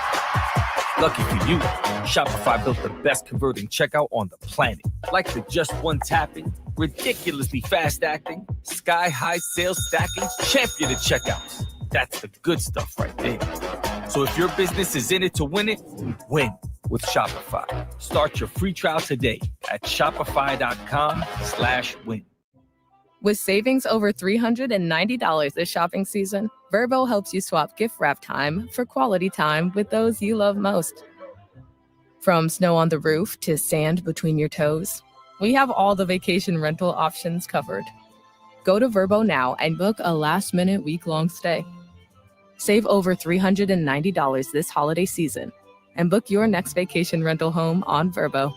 Lucky for you, Shopify built the best converting checkout on the planet. Like the just one tapping, ridiculously fast acting, sky-high sales stacking, champion of checkouts. That's the good stuff right there. So if your business is in it to win it, win with Shopify. Start your free trial today at shopify.com/win. With savings over $390 this shopping season, Vrbo helps you swap gift wrap time for quality time with those you love most. From snow on the roof to sand between your toes, we have all the vacation rental options covered. Go to Vrbo now and book a last-minute week-long stay. Save over $390 this holiday season and book your next vacation rental home on Vrbo.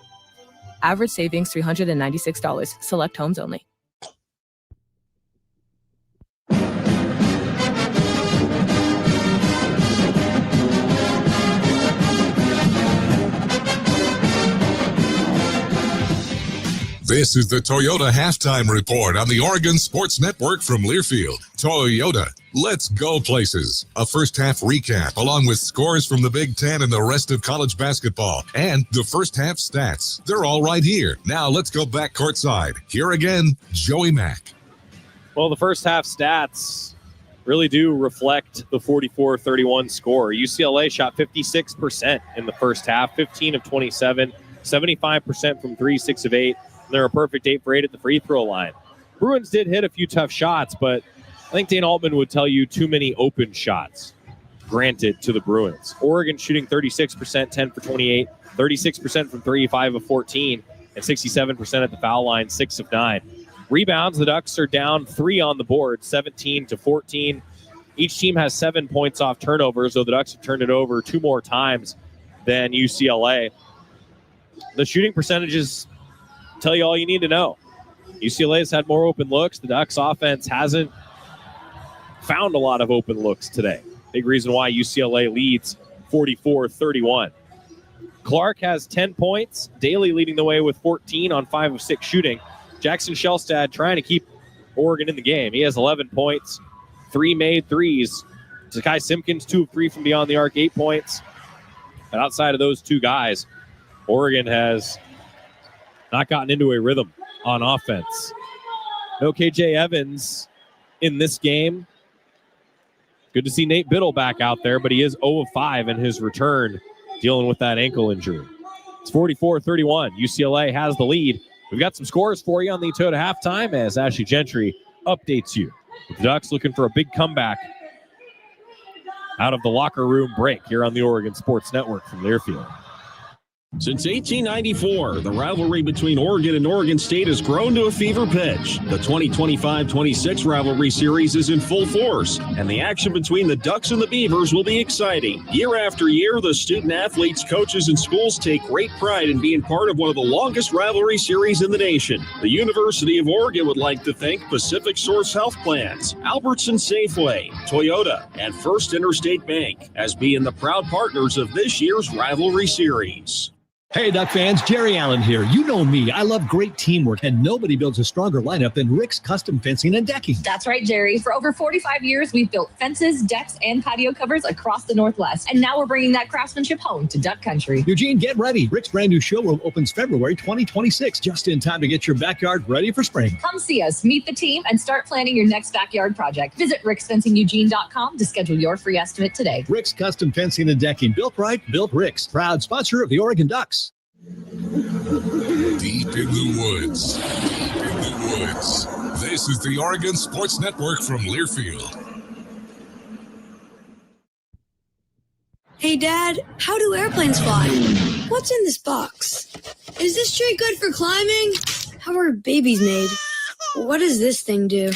Average savings $396. Select homes only. This is the Toyota Halftime Report on the Oregon Sports Network from Learfield. Toyota, let's go places. A first half recap along with scores from the Big Ten and the rest of college basketball. And the first half stats. They're all right here. Now let's go back courtside. Here again, Joey Mack. Well, the first half stats really do reflect the 44-31 score. UCLA shot 56% in the first half, 15 of 27, 75% from 3, 6 of 8. They're a perfect 8 for 8 at the free throw line. Bruins did hit a few tough shots, but I think Dane Altman would tell you too many open shots granted to the Bruins. Oregon shooting 36%, 10 for 28, 36% from 3, 5 of 14, and 67% at the foul line, 6 of 9. Rebounds, the Ducks are down 3 on the board, 17-14. Each team has 7 points off turnovers, though the Ducks have turned it over 2 more times than UCLA. The shooting percentages tell you all you need to know. UCLA has had more open looks. The Ducks offense hasn't found a lot of open looks today. Big reason why UCLA leads 44-31. Clark has 10 points. Daly leading the way with 14 on 5 of 6 shooting. Jackson Shelstad trying to keep Oregon in the game. He has 11 points, 3 made threes. Zakai Simpkins, 2 of 3 from beyond the arc, 8 points. But outside of those 2 guys, Oregon has not gotten into a rhythm on offense. No KJ Evans in this game. Good to see Nate Biddle back out there, but he is 0 of 5 in his return, dealing with that ankle injury. It's 44-31. UCLA has the lead. We've got some scores for you on the Toyota halftime as Ashley Gentry updates you. The Ducks looking for a big comeback out of the locker room break here on the Oregon Sports Network from Learfield. Since 1894, the rivalry between Oregon and Oregon State has grown to a fever pitch. The 2025-26 rivalry series is in full force, and the action between the Ducks and the Beavers will be exciting. Year after year, the student athletes, coaches, and schools take great pride in being part of one of the longest rivalry series in the nation. The University of Oregon would like to thank Pacific Source Health Plans, Albertson Safeway, Toyota, and First Interstate Bank as being the proud partners of this year's rivalry series. Hey, Duck fans, Jerry Allen here. You know me. I love great teamwork, and nobody builds a stronger lineup than Rick's Custom Fencing and Decking. That's right, Jerry. For over 45 years, we've built fences, decks, and patio covers across the Northwest. And now we're bringing that craftsmanship home to Duck Country. Eugene, get ready. Rick's brand new showroom opens February 2026, just in time to get your backyard ready for spring. Come see us, meet the team, and start planning your next backyard project. Visit ricksfencingeugene.com to schedule your free estimate today. Rick's Custom Fencing and Decking. Built right, built Rick's. Proud sponsor of the Oregon Ducks. Deep in the woods. Deep in the woods. This is the Oregon Sports Network from Learfield. Hey, Dad, how do airplanes fly? What's in this box? Is this tree good for climbing? How are babies made? What does this thing do?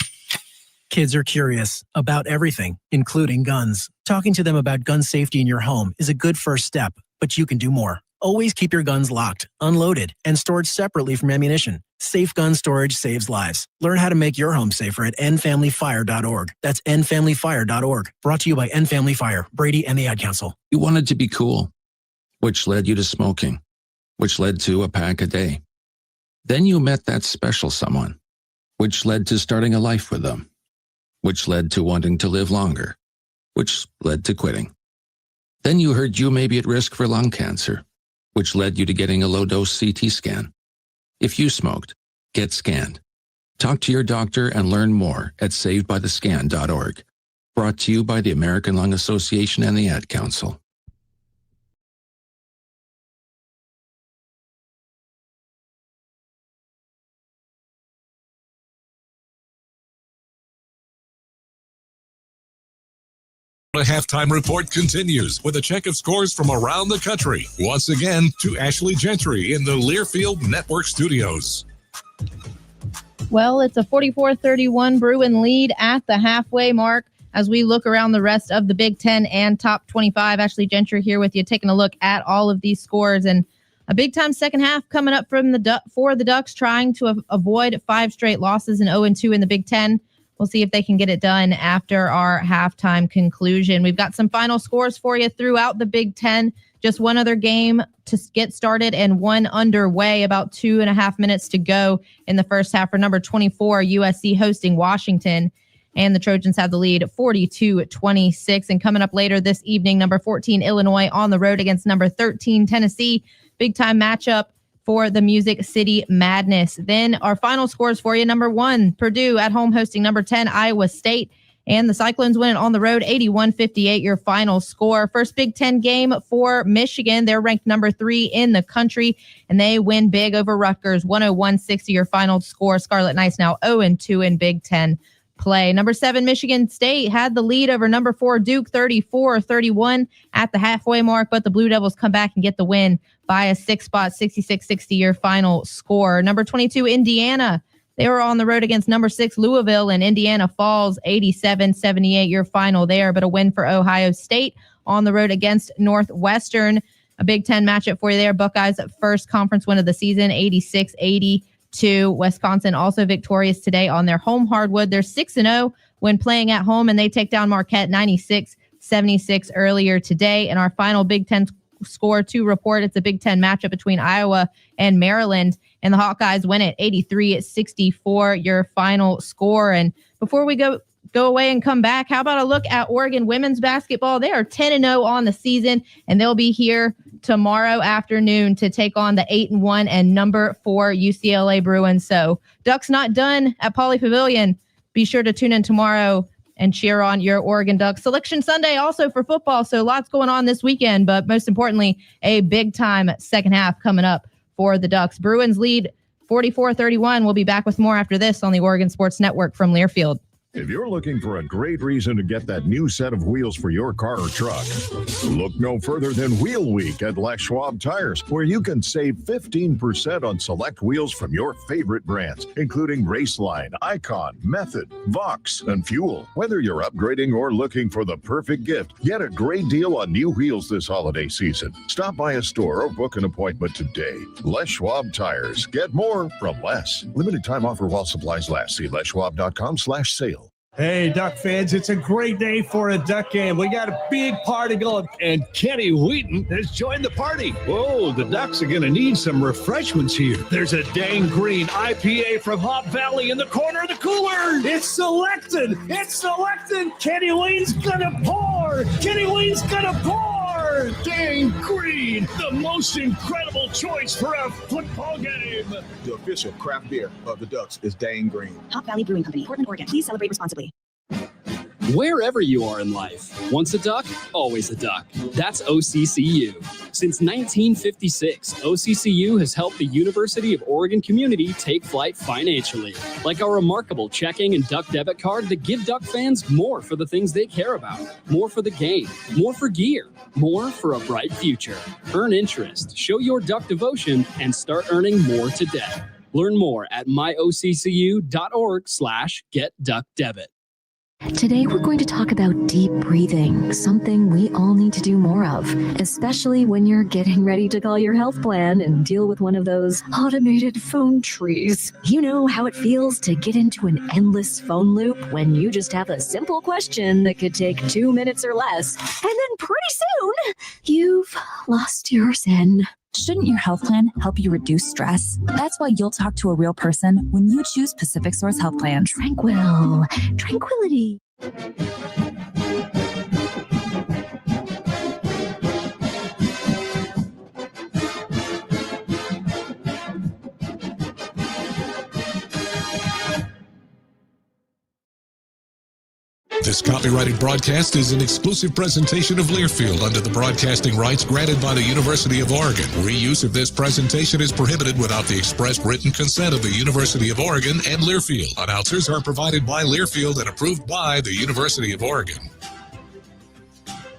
Kids are curious about everything, including guns. Talking to them about gun safety in your home is a good first step, but you can do more. Always keep your guns locked, unloaded, and stored separately from ammunition. Safe gun storage saves lives. Learn how to make your home safer at endfamilyfire.org. That's endfamilyfire.org. Brought to you by End Family Fire, Brady, and the Ad Council. You wanted to be cool, which led you to smoking, which led to a pack a day. Then you met that special someone, which led to starting a life with them, which led to wanting to live longer, which led to quitting. Then you heard you may be at risk for lung cancer, which led you to getting a low-dose CT scan. If you smoked, get scanned. Talk to your doctor and learn more at savedbythescan.org. Brought to you by the American Lung Association and the Ad Council. The halftime report continues with a check of scores from around the country. Once again, to Ashley Gentry in the Learfield Network studios. Well, it's a 44-31 Bruin lead at the halfway mark as we look around the rest of the Big Ten and top 25. Ashley Gentry here with you, taking a look at all of these scores. And a big-time second half coming up from for the Ducks, trying to avoid 5 straight losses and 0-2 in the Big Ten. we'll see if they can get it done after our halftime conclusion. We've got some final scores for you throughout the Big Ten. Just one other game to get started and one underway. About 2.5 minutes to go in the first half. For number 24, USC hosting Washington. And the Trojans have the lead 42-26. And coming up later this evening, number 14, Illinois on the road against number 13, Tennessee. Big time matchup for the Music City Madness. Then our final scores for you. Number 1, Purdue at home hosting number 10, Iowa State. And the Cyclones win it on the road, 81-58, your final score. First Big Ten game for Michigan. They're ranked number 3 in the country, and they win big over Rutgers, 101-60, your final score. Scarlet Knights now 0-2 in Big Ten play. Number 7, Michigan State had the lead over number 4, Duke, 34-31 at the halfway mark, but the Blue Devils come back and get the win by a 6 spot, 66-60, your final score. Number 22, Indiana. They were on the road against number 6, Louisville, and Indiana falls 87-78, your final there, but a win for Ohio State on the road against Northwestern. A Big Ten matchup for you there. Buckeyes first conference win of the season, 86-82. Wisconsin also victorious today on their home hardwood. They're 6-0 when playing at home, and they take down Marquette 96-76 earlier today. And our final Big Ten score to report, it's a Big Ten matchup between Iowa and Maryland, and the Hawkeyes win it 83-64, your final score. And before we go away and come back, how about a look at Oregon women's basketball? They are 10-0 on the season, and they'll be here tomorrow afternoon to take on the 8-1 and number 4 UCLA Bruins. So Ducks not done at Pauley Pavilion. Be sure to tune in tomorrow and cheer on your Oregon Ducks. Selection Sunday also for football, so lots going on this weekend, but most importantly, a big-time second half coming up for the Ducks. Bruins lead 44-31. We'll be back with more after this on the Oregon Sports Network from Learfield. If you're looking for a great reason to get that new set of wheels for your car or truck, look no further than Wheel Week at Les Schwab Tires, where you can save 15% on select wheels from your favorite brands, including Raceline, Icon, Method, Vox, and Fuel. Whether you're upgrading or looking for the perfect gift, get a great deal on new wheels this holiday season. Stop by a store or book an appointment today. Les Schwab Tires. Get more from less. Limited time offer while supplies last. See leschwab.com/sale. Hey, Duck fans, it's a great day for a Duck game. We got a big party going, and Kenny Wheaton has joined the party. Whoa, the Ducks are going to need some refreshments here. There's a Dang Green IPA from Hop Valley in the corner of the cooler. It's selected. Kenny Wheaton's going to pour. Dang Green, the most incredible choice for a football game. The official craft beer of the Ducks is Dang Green. Hop Valley Brewing Company, Portland, Oregon. Please celebrate responsibly. Wherever you are in life, once a duck, always a duck. That's OCCU. Since 1956, OCCU has helped the University of Oregon community take flight financially, like our remarkable checking and duck debit card that give Duck fans more for the things they care about, more for the game, more for gear, more for a bright future. Earn interest, show your Duck devotion, and start earning more today. Learn more at myoccu.org/getduckdebit. Today, we're going to talk about deep breathing, something we all need to do more of, especially when you're getting ready to call your health plan and deal with one of those automated phone trees. You know how it feels to get into an endless phone loop when you just have a simple question that could take 2 minutes or less, and then pretty soon, you've lost your zen. Shouldn't your health plan help you reduce stress? That's why you'll talk to a real person when you choose Pacific Source Health Plan. Tranquility. This copyrighted broadcast is an exclusive presentation of Learfield under the broadcasting rights granted by the University of Oregon. Reuse of this presentation is prohibited without the express written consent of the University of Oregon and Learfield. Announcers are provided by Learfield and approved by the University of Oregon.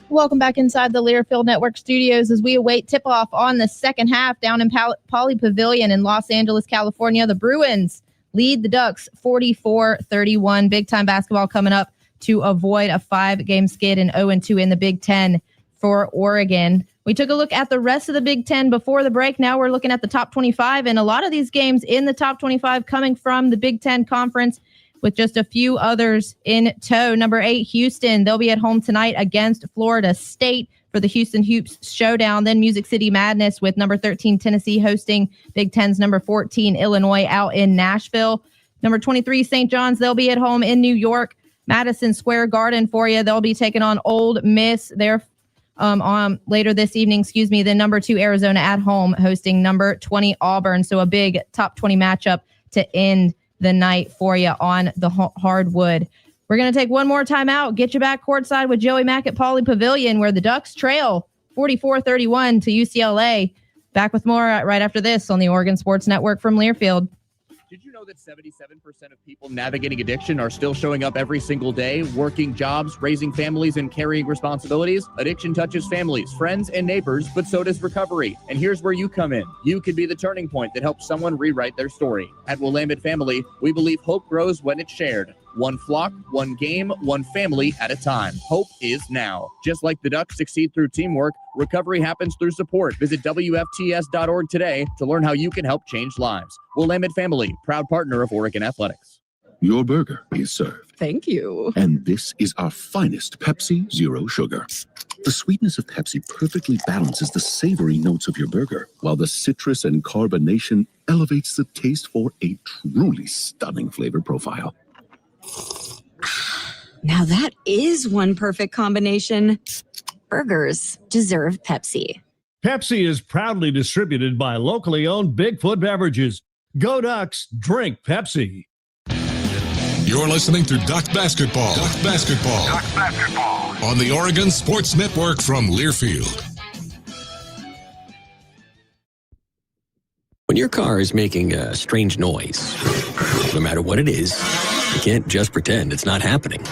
Welcome back inside the Learfield Network studios as we await tip-off on the second half down in Pauley Pavilion in Los Angeles, California. The Bruins lead the Ducks 44-31. Big-time basketball coming up to avoid a 5-game skid and 0-2 in the Big Ten for Oregon. We took a look at the rest of the Big Ten before the break. Now we're looking at the top 25, and a lot of these games in the top 25 coming from the Big Ten Conference with just a few others in tow. Number 8, Houston. They'll be at home tonight against Florida State for the Houston Hoops Showdown. Then Music City Madness with number 13, Tennessee, hosting Big Ten's number 14, Illinois, out in Nashville. Number 23, St. John's. They'll be at home in New York, Madison Square Garden for you. They'll be taking on Ole Miss there on later this evening. Then number 2, Arizona at home, hosting number 20, Auburn. So a big top 20 matchup to end the night for you on the hardwood. We're going to take one more time out, get you back courtside with Joey Mack at Pauley Pavilion, where the Ducks trail 44-31 to UCLA. Back with more right after this on the Oregon Sports Network from Learfield. Did you know that 77% of people navigating addiction are still showing up every single day, working jobs, raising families, and carrying responsibilities? Addiction touches families, friends, and neighbors, but so does recovery. And here's where you come in. You can be the turning point that helps someone rewrite their story. At Willamette Family, we believe hope grows when it's shared. One flock, one game, one family at a time. Hope is now. Just like the Ducks succeed through teamwork, recovery happens through support. Visit WFTS.org today to learn how you can help change lives. Willamette Family, proud partner of Oregon Athletics. Your burger is served. Thank you. And this is our finest Pepsi Zero Sugar. The sweetness of Pepsi perfectly balances the savory notes of your burger, while the citrus and carbonation elevates the taste for a truly stunning flavor profile. Now that is one perfect combination. Burgers deserve Pepsi. Pepsi is proudly distributed by locally owned Bigfoot Beverages. Go Ducks, drink Pepsi. You're listening to Duck Basketball. Duck Basketball. Duck Basketball. On the Oregon Sports Network from Learfield. When your car is making a strange noise, no matter what it is, you can't just pretend it's not happening.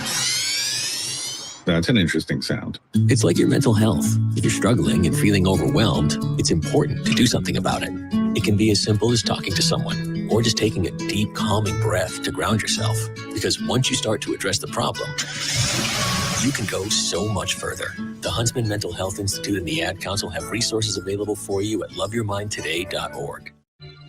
That's an interesting sound. It's like your mental health. If you're struggling and feeling overwhelmed, it's important to do something about it. It can be as simple as talking to someone or just taking a deep, calming breath to ground yourself. Because once you start to address the problem, you can go so much further. The Huntsman Mental Health Institute and the Ad Council have resources available for you at loveyourmindtoday.org.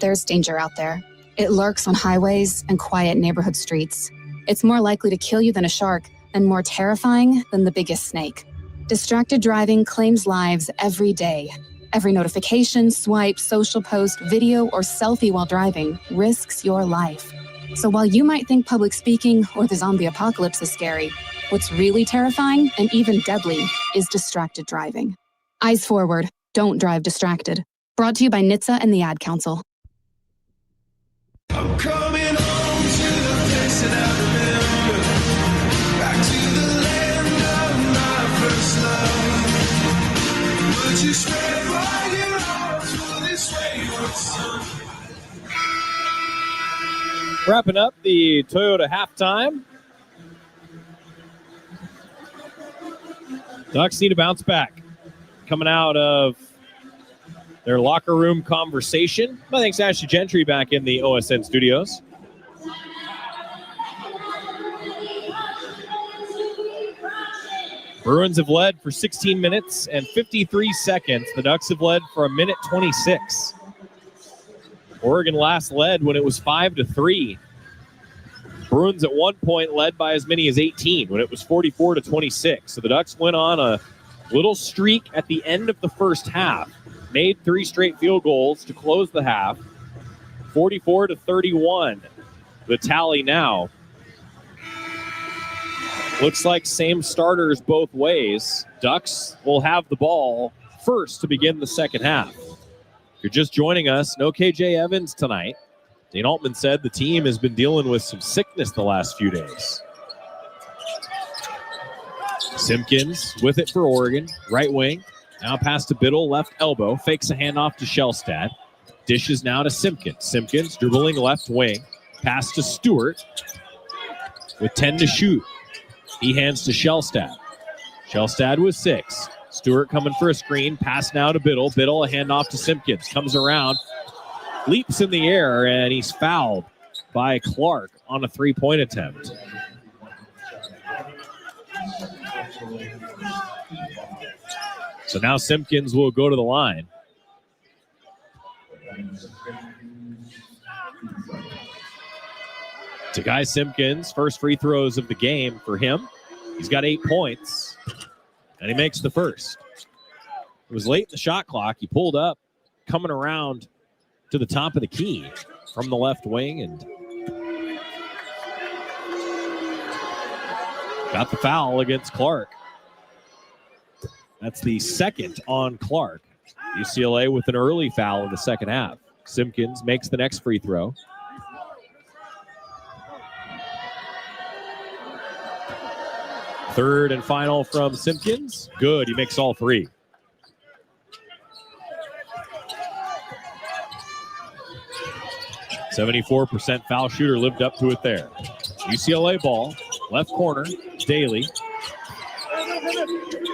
There's danger out there. It lurks on highways and quiet neighborhood streets. It's more likely to kill you than a shark and more terrifying than the biggest snake. Distracted driving claims lives every day. Every notification, swipe, social post, video, or selfie while driving risks your life. So while you might think public speaking or the zombie apocalypse is scary, what's really terrifying and even deadly is distracted driving. Eyes forward, don't drive distracted. Brought to you by NHTSA and the Ad Council. I'm coming home to the place that I remember, back to the land of my first love. Would you spread by your arms for this wayward son? Wrapping up the Toyota halftime. Ducks need to bounce back. Coming out of their locker room conversation. My thanks to Ashley Gentry back in the OSN studios. Bruins have led for 16 minutes and 53 seconds. The Ducks have led for 1:26. Oregon last led when it was 5-3. Bruins at one point led by as many as 18 when it was 44-26. So the Ducks went on a little streak at the end of the first half. Made 3 straight field goals to close the half. 44-31. The tally now. Looks like same starters both ways. Ducks will have the ball first to begin the second half. If you're just joining us, no KJ Evans tonight. Dane Altman said the team has been dealing with some sickness the last few days. Simpkins with it for Oregon, right wing. Now pass to Biddle, left elbow. Fakes a handoff to Shellstad. Dishes now to Simpkins. Simpkins dribbling left wing. Pass to Stewart with 10 to shoot. He hands to Shellstad. Shellstad with 6. Stewart coming for a screen. Pass now to Biddle. Biddle a handoff to Simpkins. Comes around. Leaps in the air, and he's fouled by Clark on a 3-point attempt. So now Simpkins will go to the line. Takai Simpkins, first free throws of the game for him. He's got 8 points, and he makes the first. It was late in the shot clock. He pulled up, coming around to the top of the key from the left wing, and got the foul against Clark. That's the second on Clark. UCLA with an early foul in the second half. Simpkins makes the next free throw. Third and final from Simpkins. Good. He makes all 3. .74% foul shooter, lived up to it there. UCLA ball, left corner, Daly.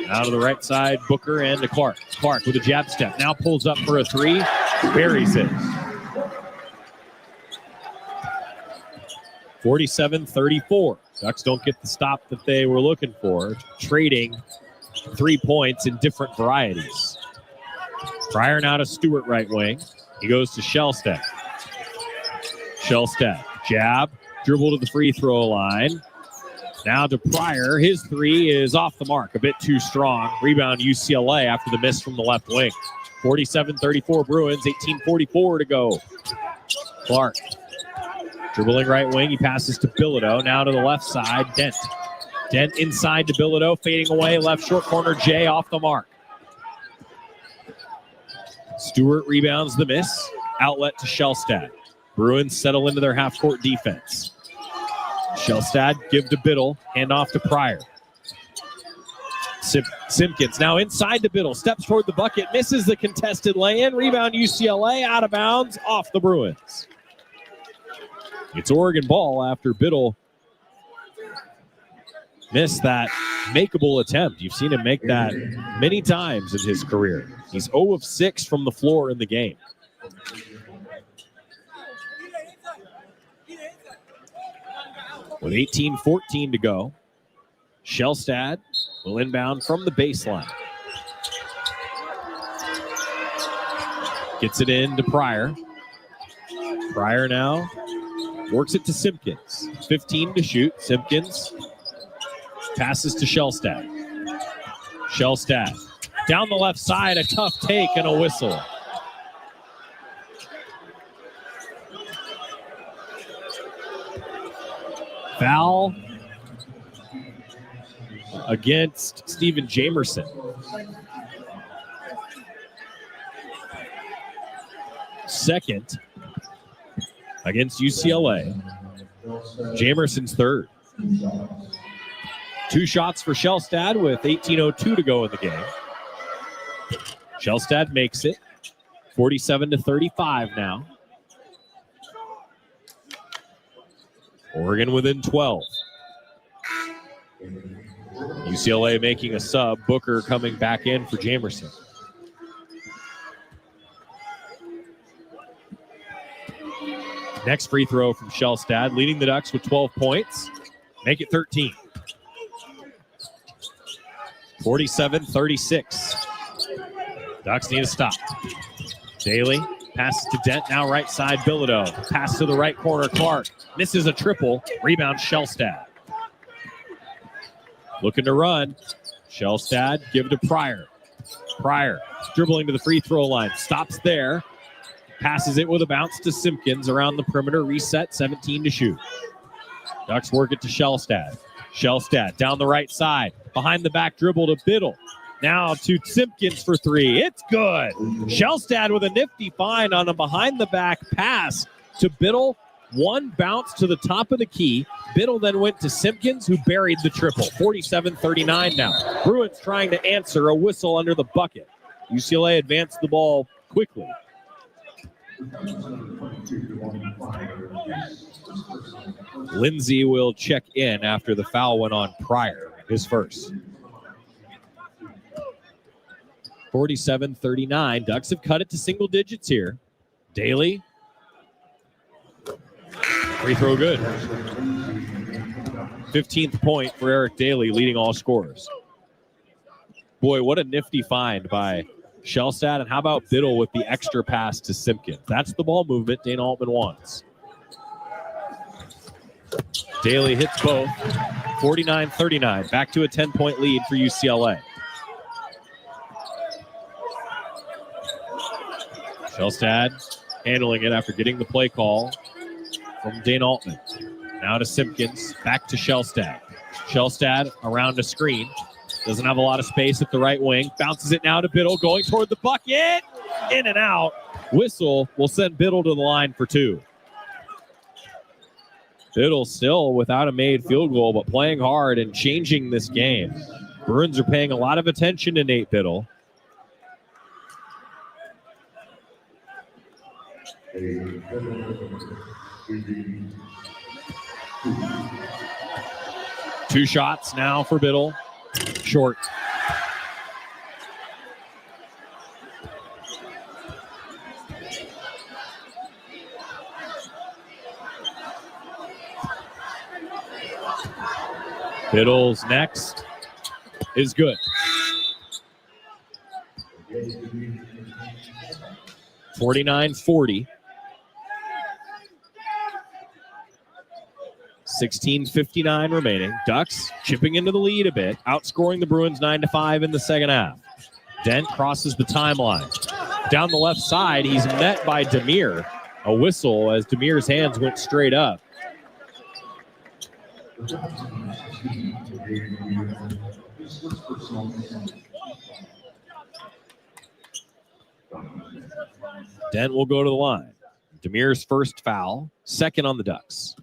Out of the right side, Booker and to Clark. Clark with a jab step. Now pulls up for a 3. Buries it. 47-34. Ducks don't get the stop that they were looking for. Trading 3 points in different varieties. Pryor now to Stewart, right wing. He goes to Shellstead. Shellstead, jab, dribble to the free throw line. Now to Pryor. His 3 is off the mark, a bit too strong. Rebound UCLA after the miss from the left wing. 47-34 Bruins, 18:44 to go. Clark, dribbling right wing. He passes to Bilodeau. Now to the left side, Dent. Dent inside to Bilodeau, fading away. Left short corner, Jay off the mark. Stewart rebounds the miss. Outlet to Shellstad. Bruins settle into their half-court defense. Shellstad give to Biddle, hand off to Pryor. Simpkins now inside to Biddle, steps toward the bucket, misses the contested lay-in. Rebound UCLA, out of bounds, off the Bruins. It's Oregon ball after Biddle missed that makeable attempt. You've seen him make that many times in his career. He's 0 of 6 from the floor in the game. With 18:14 to go, Shellstad will inbound from the baseline. Gets it in to Pryor. Pryor now works it to Simpkins. 15 to shoot. Simpkins passes to Shellstad. Shellstad down the left side, a tough take and a whistle. Foul against Stephen Jamerson. Second against UCLA. Jamerson's third. 2 shots for Shellstad with 18:02 to go in the game. Shellstad makes it. 47-35 now. Oregon within 12. UCLA making a sub. Booker coming back in for Jamerson. Next free throw from Shellstad, leading the Ducks with 12 points. Make it 13. 47-36. Ducks need a stop. Daly passes to Dent, now right side, Bilodeau. Pass to the right corner, Clark. Misses a triple. Rebound, Shellstad. Looking to run. Shellstad, give to Pryor. Pryor dribbling to the free throw line. Stops there. Passes it with a bounce to Simpkins around the perimeter. Reset, 17 to shoot. Ducks work it to Shellstad. Shellstad down the right side. Behind the back dribble to Biddle. Now to Simpkins for 3. It's good. Shellstad with a nifty find on a behind-the-back pass to Biddle. One bounce to the top of the key. Biddle then went to Simpkins, who buried the triple. 47-39 now. Bruins trying to answer a whistle under the bucket. UCLA advanced the ball quickly. Lindsay will check in after the foul went on Pryor, his first. 47-39. Ducks have cut it to single digits here. Daly. Free throw good. 15th point for Eric Daly, leading all scorers. Boy, what a nifty find by Shellstad. And how about Biddle with the extra pass to Simpkins? That's the ball movement Dana Altman wants. Daly hits both. 49-39. Back to a 10-point lead for UCLA. Shelstad handling it after getting the play call from Dane Altman. Now to Simpkins. Back to Shelstad. Shelstad around a screen. Doesn't have a lot of space at the right wing. Bounces it now to Biddle. Going toward the bucket. In and out. Whistle will send Biddle to the line for two. Biddle still without a made field goal, but playing hard and changing this game. Bruins are paying a lot of attention to Nate Biddle. Two shots now for Biddle. Short. Biddle's next is good. 49-40. 16:59 remaining. Ducks chipping into the lead a bit, outscoring the Bruins 9-5 in the second half. Dent crosses the timeline. Down the left side, he's met by Demir. A whistle as Demir's hands went straight up. Dent will go to the line. Demir's first foul, second on the Ducks.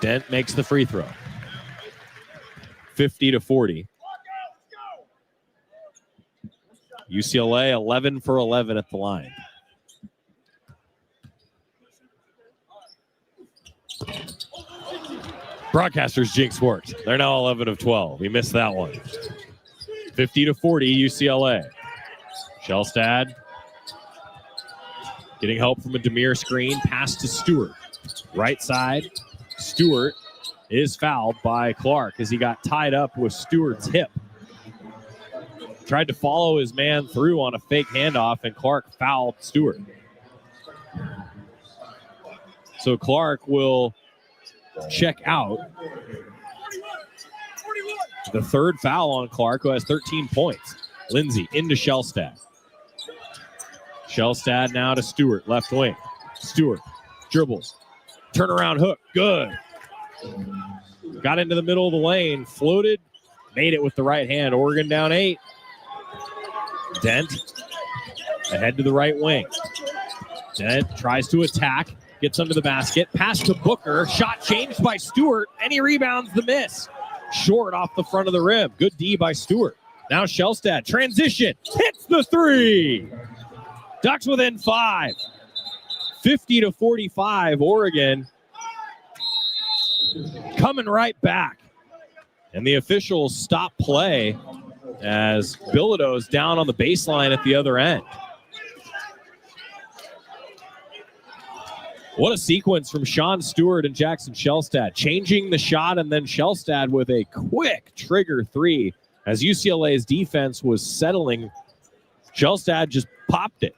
Dent makes the free throw. 50-40. UCLA 11 for 11 at the line. Broadcasters jinx worked. They're now 11 of 12. We missed that one. 50-40 UCLA. Shelstad getting help from a Demir screen. Pass to Stewart. Right side. Stewart is fouled by Clark as he got tied up with Stewart's hip. Tried to follow his man through on a fake handoff, and Clark fouled Stewart. So Clark will check out. The third foul on Clark, who has 13 points. Lindsay into Shelstad. Shelstad now to Stewart, left wing. Stewart dribbles. Turnaround hook, good. Got into the middle of the lane, floated, made it with the right hand. Oregon down 8. Dent ahead to the right wing. Dent tries to attack, gets under the basket, pass to Booker, shot changed by Stewart, and he rebounds the miss. Short off the front of the rim. Good D by Stewart. Now Shelstad, transition, hits the three. Ducks within 5. 50-45, Oregon coming right back. And the officials stop play as Bilodeau's down on the baseline at the other end. What a sequence from Sean Stewart and Jackson Shelstad. Changing the shot, and then Shelstad with a quick trigger three. As UCLA's defense was settling, Shelstad just popped it.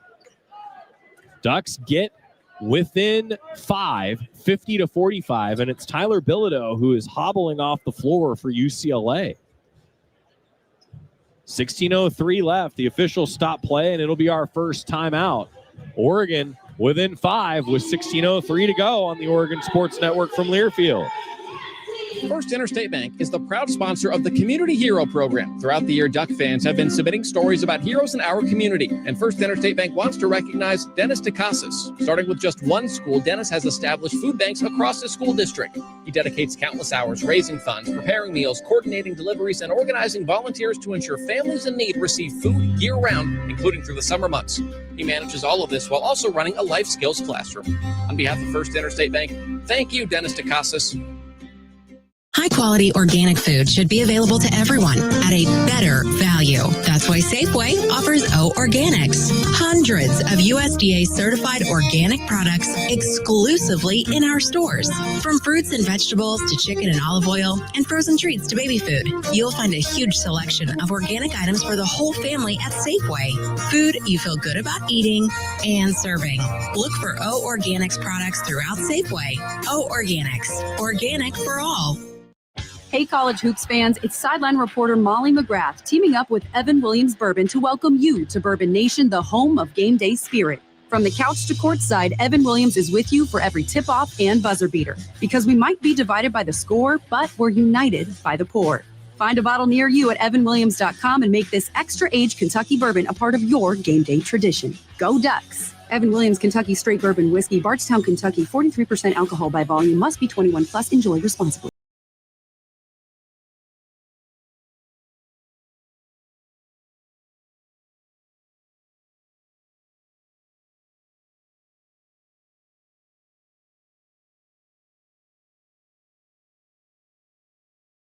Ducks get within 5, 50-45, and it's Tyler Bilodeau who is hobbling off the floor for UCLA. 16:03 left. The officials stop play, and it'll be our first timeout. Oregon within 5 with 16:03 to go on the Oregon Sports Network from Learfield. First Interstate Bank is the proud sponsor of the Community Hero Program. Throughout the year, Duck fans have been submitting stories about heroes in our community. And First Interstate Bank wants to recognize Dennis DeCasas. Starting with just one school, Dennis has established food banks across his school district. He dedicates countless hours raising funds, preparing meals, coordinating deliveries, and organizing volunteers to ensure families in need receive food year-round, including through the summer months. He manages all of this while also running a life skills classroom. On behalf of First Interstate Bank, thank you, Dennis DeCasas. High-quality organic food should be available to everyone at a better value. That's why Safeway offers O Organics. Hundreds of USDA-certified organic products exclusively in our stores. From fruits and vegetables to chicken and olive oil and frozen treats to baby food, you'll find a huge selection of organic items for the whole family at Safeway. Food you feel good about eating and serving. Look for O Organics products throughout Safeway. O Organics. Organic for all. Hey, college hoops fans, it's sideline reporter Molly McGrath teaming up with Evan Williams Bourbon to welcome you to Bourbon Nation, the home of game day spirit. From the couch to courtside, Evan Williams is with you for every tip-off and buzzer beater. Because we might be divided by the score, but we're united by the pour. Find a bottle near you at evanwilliams.com and make this extra-aged Kentucky bourbon a part of your game day tradition. Go Ducks! Evan Williams Kentucky Straight Bourbon Whiskey, Bardstown, Kentucky, 43% alcohol by volume, must be 21 plus. Enjoy responsibly.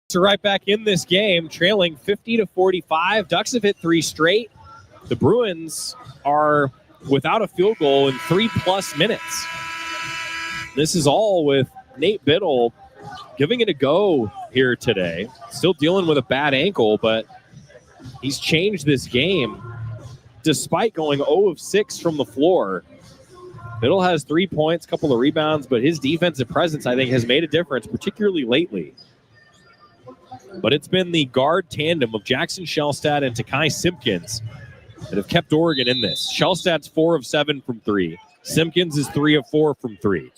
So right back in this game, trailing 50-45. Ducks have hit 3 straight. The Bruins are without a field goal in 3+ minutes. This is all with Nate Biddle giving it a go here today. Still dealing with a bad ankle, but he's changed this game despite going 0 of 6 from the floor. Biddle has 3 points, couple of rebounds, but his defensive presence, I think, has made a difference, particularly lately. But it's been the guard tandem of Jackson Shellstad and Takai Simpkins that have kept Oregon in this. Shellstad's 4 of 7 from 3. Simpkins is 3 of 4 from 3.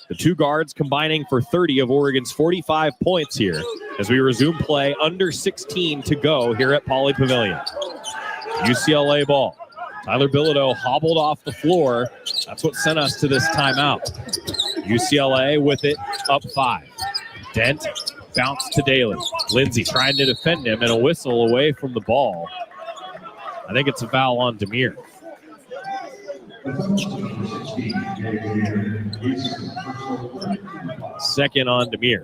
The two guards combining for 30 of Oregon's 45 points here as we resume play, under 16 to go here at Pauley Pavilion. UCLA ball. Tyler Bilodeau hobbled off the floor. That's what sent us to this timeout. UCLA with it, up 5. Dent. Bounce to Daly. Lindsay trying to defend him and a whistle away from the ball. I think it's a foul on Demir. Second on Demir.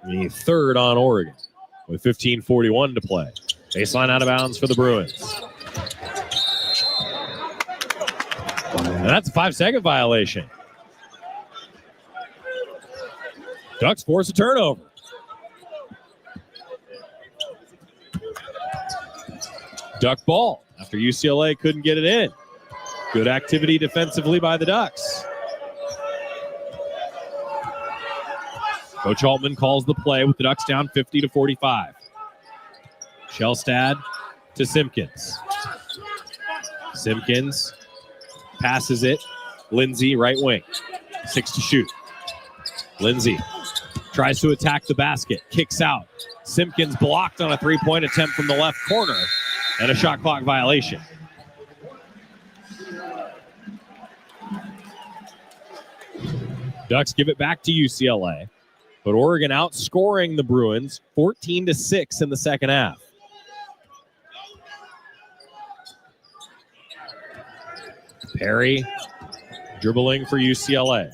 The third on Oregon with 15:41 to play. Baseline out of bounds for the Bruins. And that's a 5-second violation. Ducks force a turnover. Duck ball after UCLA couldn't get it in. Good activity defensively by the Ducks. Coach Altman calls the play with the Ducks down 50-45. Shellstad to Simpkins. Simpkins passes it. Lindsay, right wing. 6 to shoot. Lindsay tries to attack the basket, kicks out. Simpkins blocked on a 3-point attempt from the left corner, and a shot clock violation. Ducks give it back to UCLA, but Oregon outscoring the Bruins 14-6 in the second half. Perry dribbling for UCLA.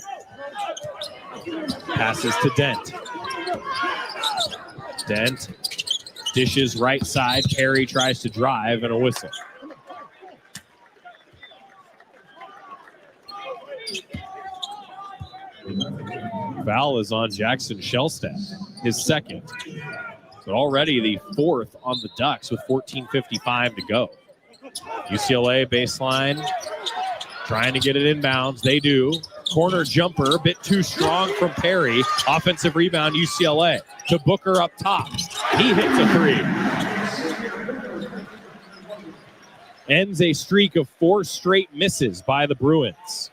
Passes to Dent. Dent dishes right side. Perry tries to drive and a whistle. Foul is on Jackson Shellstad, his second. So already the fourth on the Ducks with 14:55 to go. UCLA baseline, trying to get it inbounds. They do. Corner jumper, a bit too strong from Perry. Offensive rebound, UCLA to Booker up top. He hits a 3. Ends a streak of 4 straight misses by the Bruins.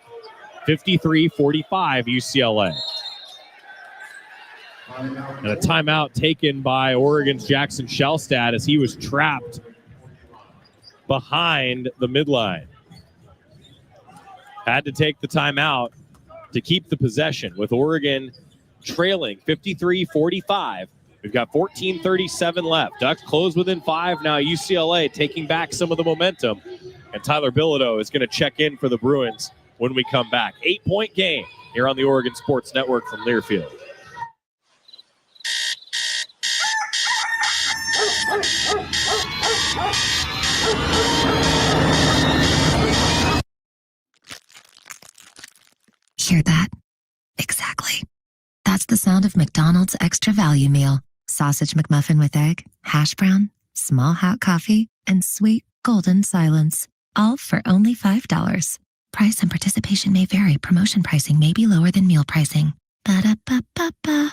53-45 UCLA. And a timeout taken by Oregon's Jackson Shellstad as he was trapped behind the midline. Had to take the timeout to keep the possession with Oregon trailing 53-45. We've got 14:37 left. Ducks close within 5. Now UCLA taking back some of the momentum. And Tyler Bilodeau is going to check in for the Bruins when we come back. 8-point game here on the Oregon Sports Network from Learfield. Hear that? Exactly. That's the sound of McDonald's Extra Value Meal. Sausage McMuffin with egg, hash brown, small hot coffee, and sweet golden silence. All for only $5. Price and participation may vary. Promotion pricing may be lower than meal pricing. Ba-da-ba-ba-ba.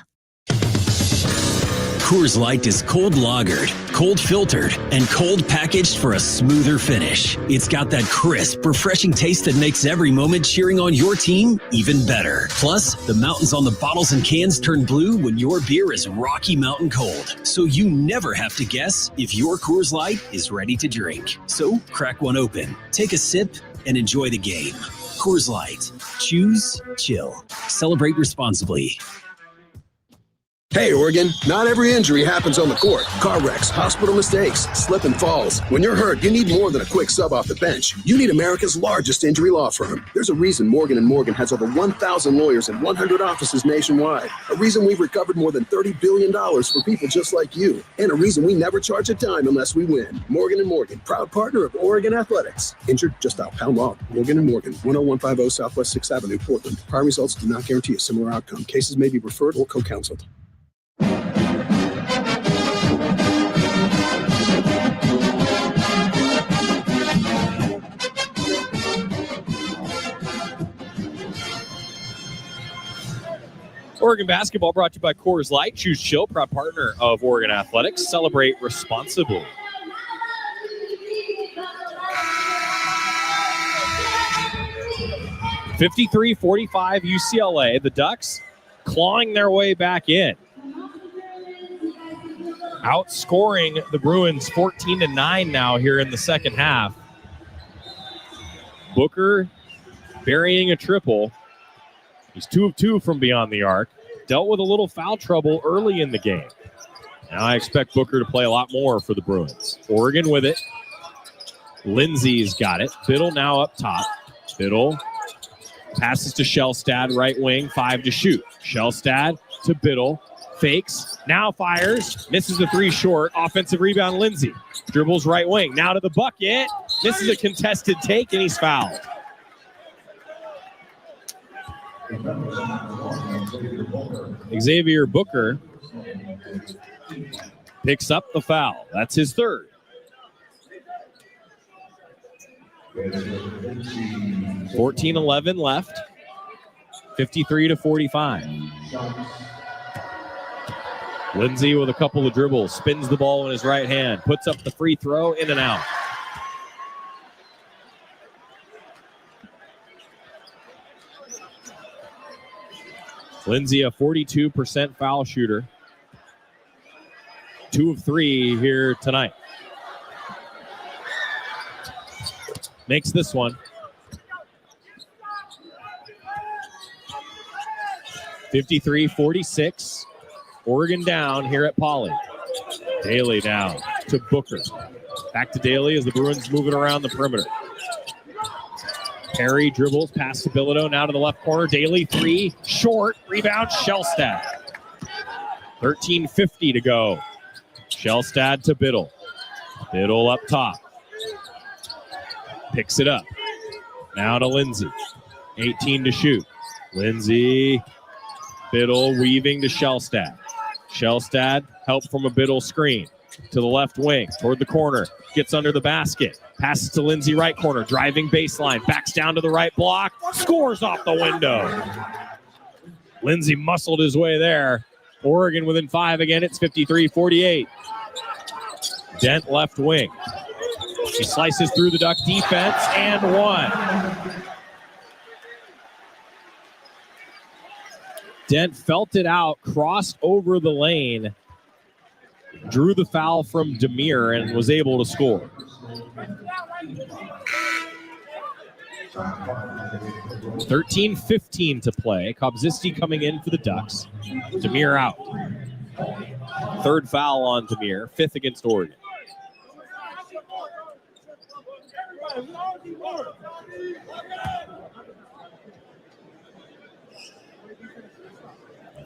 Coors Light is cold lagered, cold filtered, and cold packaged for a smoother finish. It's got that crisp, refreshing taste that makes every moment cheering on your team even better. Plus, the mountains on the bottles and cans turn blue when your beer is Rocky Mountain cold, so you never have to guess if your Coors Light is ready to drink. So, crack one open, take a sip, and enjoy the game. Coors Light. Choose chill. Celebrate responsibly. Hey, Oregon, not every injury happens on the court. Car wrecks, hospital mistakes, slip and falls. When you're hurt, you need more than a quick sub off the bench. You need America's largest injury law firm. There's a reason Morgan & Morgan has over 1,000 lawyers and 100 offices nationwide. A reason we've recovered more than $30 billion for people just like you. And a reason we never charge a dime unless we win. Morgan & Morgan, proud partner of Oregon Athletics. Injured? Just dial pound law. Morgan & Morgan, 10150 Southwest 6th Avenue, Portland. Prior results do not guarantee a similar outcome. Cases may be referred or co-counseled. Oregon basketball brought to you by Coors Light. Choose chill, proud partner of Oregon Athletics. Celebrate responsibly. (53-45) UCLA. The Ducks clawing their way back in. Outscoring the Bruins 14-9 now here in the second half. Booker burying a triple. He's 2 of 2 from beyond the arc. Dealt with a little foul trouble early in the game. Now I expect Booker to play a lot more for the Bruins. Oregon with it. Lindsay's got it. Biddle now up top. Biddle passes to Shellstad, right wing, 5 to shoot. Shellstad to Biddle. Fakes, now fires, misses the 3 short. Offensive rebound, Lindsay. Dribbles right wing, now to the bucket. This is a contested take, and he's fouled. Xavier Booker picks up the foul. That's his third. 14-11 left. 53-45. Lindsay with a couple of dribbles, spins the ball in his right hand, puts up the free throw, in and out. Lindsay, a 42% foul shooter. 2 of 3 here tonight. Makes this one. 53-46. Oregon down here at Pauley. Daly down to Booker. Back to Daly as the Bruins move it around the perimeter. Perry dribbles past to Bilodeau, now to the left corner. Daly 3, short, rebound, Shellstad. 13:50 to go. Shellstad to Biddle. Biddle up top. Picks it up. Now to Lindsay. 18 to shoot. Lindsay, Biddle weaving to Shellstad. Shellstad, help from a Biddle screen. To the left wing, toward the corner. Gets under the basket. Passes to Lindsay, right corner. Driving baseline. Backs down to the right block. Scores off the window. Lindsay muscled his way there. Oregon within 5 again. It's 53-48. Dent left wing. She slices through the Duck defense and one. Dent felt it out, crossed over the lane, drew the foul from Demir, and was able to score. 13:15 to play. Kobziski coming in for the Ducks. Demir out. Third foul on Demir, 5th against Oregon.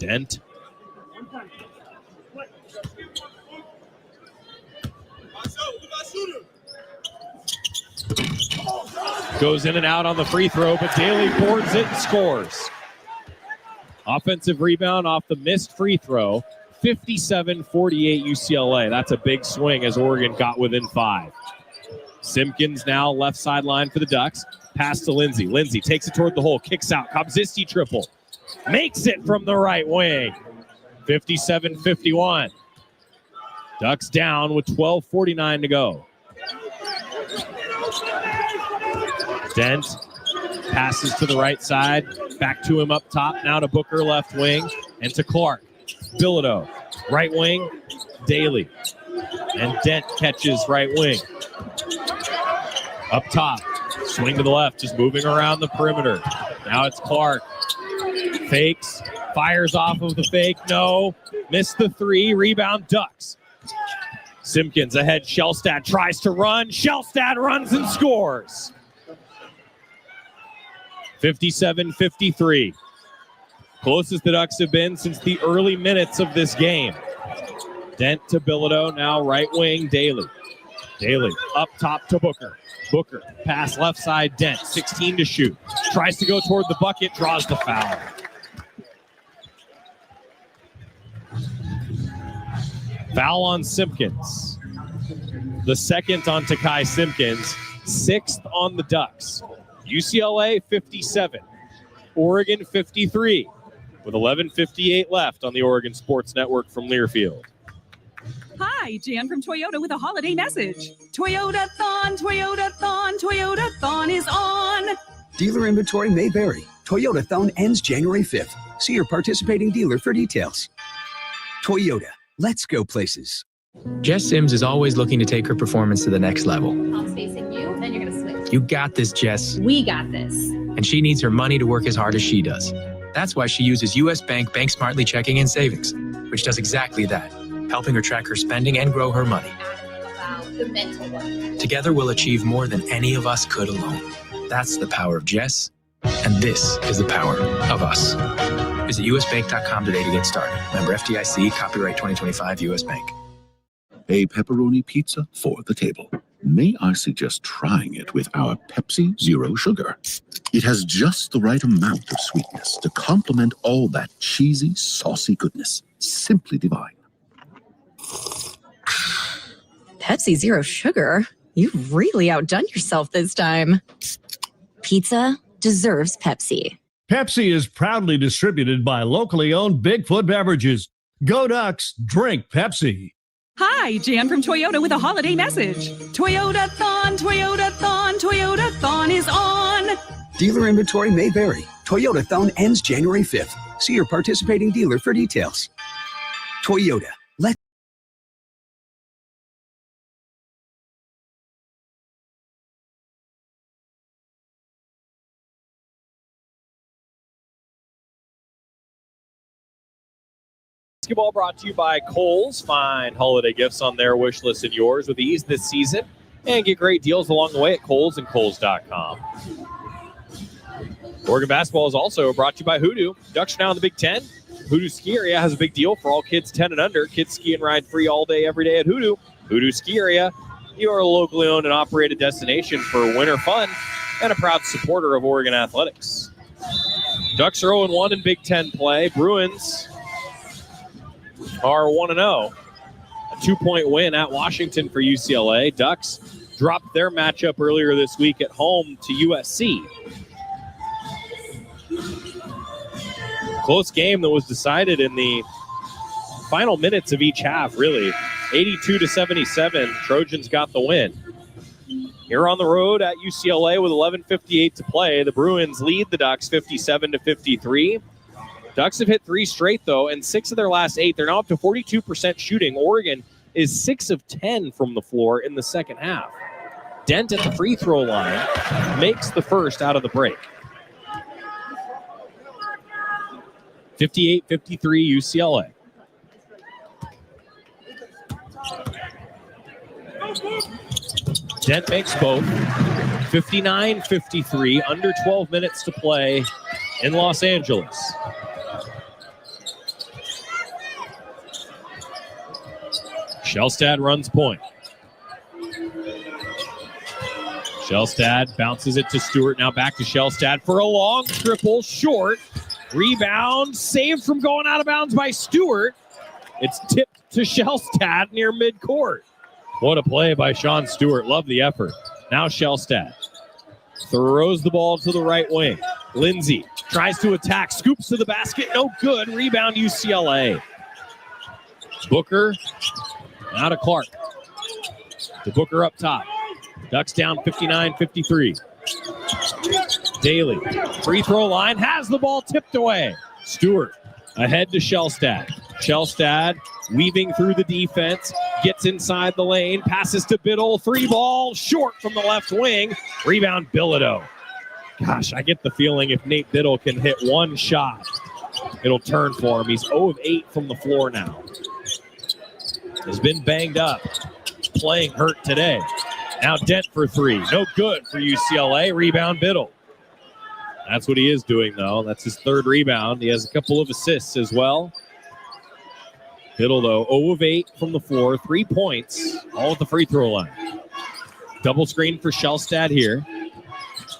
Dent. Goes in and out on the free throw, but Daly boards it and scores. Offensive rebound off the missed free throw. 57-48 UCLA. That's a big swing as Oregon got within 5. Simpkins now left sideline for the Ducks. Pass to Lindsay. Lindsay takes it toward the hole, kicks out. Kobzisti triple. Makes it from the right wing. 57-51. Ducks down with 12:49 to go. Dent passes to the right side. Back to him up top. Now to Booker, left wing. And to Clark. Bilodeau, right wing. Daly. And Dent catches right wing. Up top. Swing to the left. Just moving around the perimeter. Now it's Clark. Fakes. Fires off of the fake. No. Missed the 3. Rebound Ducks. Simpkins ahead. Shellstad tries to run. Shellstad runs and scores. 57-53. Closest the Ducks have been since the early minutes of this game. Dent to Bilodeau, now right wing, Daly. Daly up top to Booker. Booker, pass left side, Dent, 16 to shoot. Tries to go toward the bucket, draws the foul. Foul on Simpkins. The second on Takai Simpkins. 6th on the Ducks. UCLA 57, Oregon 53, with 11:58 left on the Oregon Sports Network from Learfield. Hi, Jan from Toyota with a holiday message. Toyota-thon, Toyota-thon, Toyota-thon is on. Dealer inventory may vary. Toyota-thon ends January 5th. See your participating dealer for details. Toyota, let's go places. Jess Sims is always looking to take her performance to the next level. I'm facing you, then you're going to switch. You got this, Jess. We got this. And she needs her money to work as hard as she does. That's why she uses U.S. Bank Smartly Checking and Savings, which does exactly that, helping her track her spending and grow her money. Wow, the mental one. Together, we'll achieve more than any of us could alone. That's the power of Jess, and this is the power of us. Visit usbank.com today to get started. Member FDIC, copyright 2025 U.S. Bank. A pepperoni pizza for the table. May I suggest trying it with our Pepsi Zero Sugar? It has just the right amount of sweetness to complement all that cheesy, saucy goodness. Simply divine. Pepsi Zero Sugar? You've really outdone yourself this time. Pizza deserves Pepsi. Pepsi is proudly distributed by locally owned Bigfoot Beverages. Go Ducks, drink Pepsi. Hi, Jan from Toyota with a holiday message. Toyota-thon, Toyota-thon, Toyota-thon is on. Dealer inventory may vary. Toyota-thon ends January 5th. See your participating dealer for details. Toyota, let's Basketball brought to you by Kohl's. Find holiday gifts on their wish list and yours with ease this season and get great deals along the way at Kohl's and Kohl's.com. Oregon basketball is also brought to you by Hoodoo. Ducks are now in the Big Ten. Hoodoo Ski Area has a big deal for all kids 10 and under. Kids ski and ride free all day, every day at Hoodoo. Hoodoo Ski Area, you are a locally owned and operated destination for winter fun and a proud supporter of Oregon athletics. Ducks are 0-1 in Big Ten play. Bruins are 1-0. A 2-point win at Washington for UCLA. Ducks dropped their matchup earlier this week at home to USC. Close game that was decided in the final minutes of each half, really. 82-77, Trojans got the win. Here on the road at UCLA with 11:58 to play, the Bruins lead the Ducks 57-53. Ducks have hit 3 straight, though, and 6 of their last 8. They're now up to 42% shooting. Oregon is 6 of 10 from the floor in the second half. Dent at the free throw line makes the first out of the break. 58-53 UCLA. Dent makes both. 59-53, under 12 minutes to play in Los Angeles. Shellstad runs point. Shellstad bounces it to Stewart. Now back to Shellstad for a long triple short. Rebound saved from going out of bounds by Stewart. It's tipped to Shellstad near midcourt. What a play by Sean Stewart. Love the effort. Now Shellstad throws the ball to the right wing. Lindsay tries to attack, scoops to the basket. No good. Rebound UCLA. Booker now to Clark. To Booker up top. Ducks down 59-53. Daly, free throw line, has the ball tipped away. Stewart ahead to Shellstad. Shellstad weaving through the defense, gets inside the lane, passes to Biddle, 3-ball, short from the left wing. Rebound Bilodeau. Gosh, I get the feeling if Nate Biddle can hit one shot, it'll turn for him. He's 0 of 8 from the floor now. Has been banged up, playing hurt today. Now Dent for 3. No good for UCLA. Rebound Biddle. That's what he is doing, though. That's his third rebound. He has a couple of assists as well. Biddle, though, 0 of 8 from the floor. 3 points, all at the free throw line. Double screen for Shellstad here.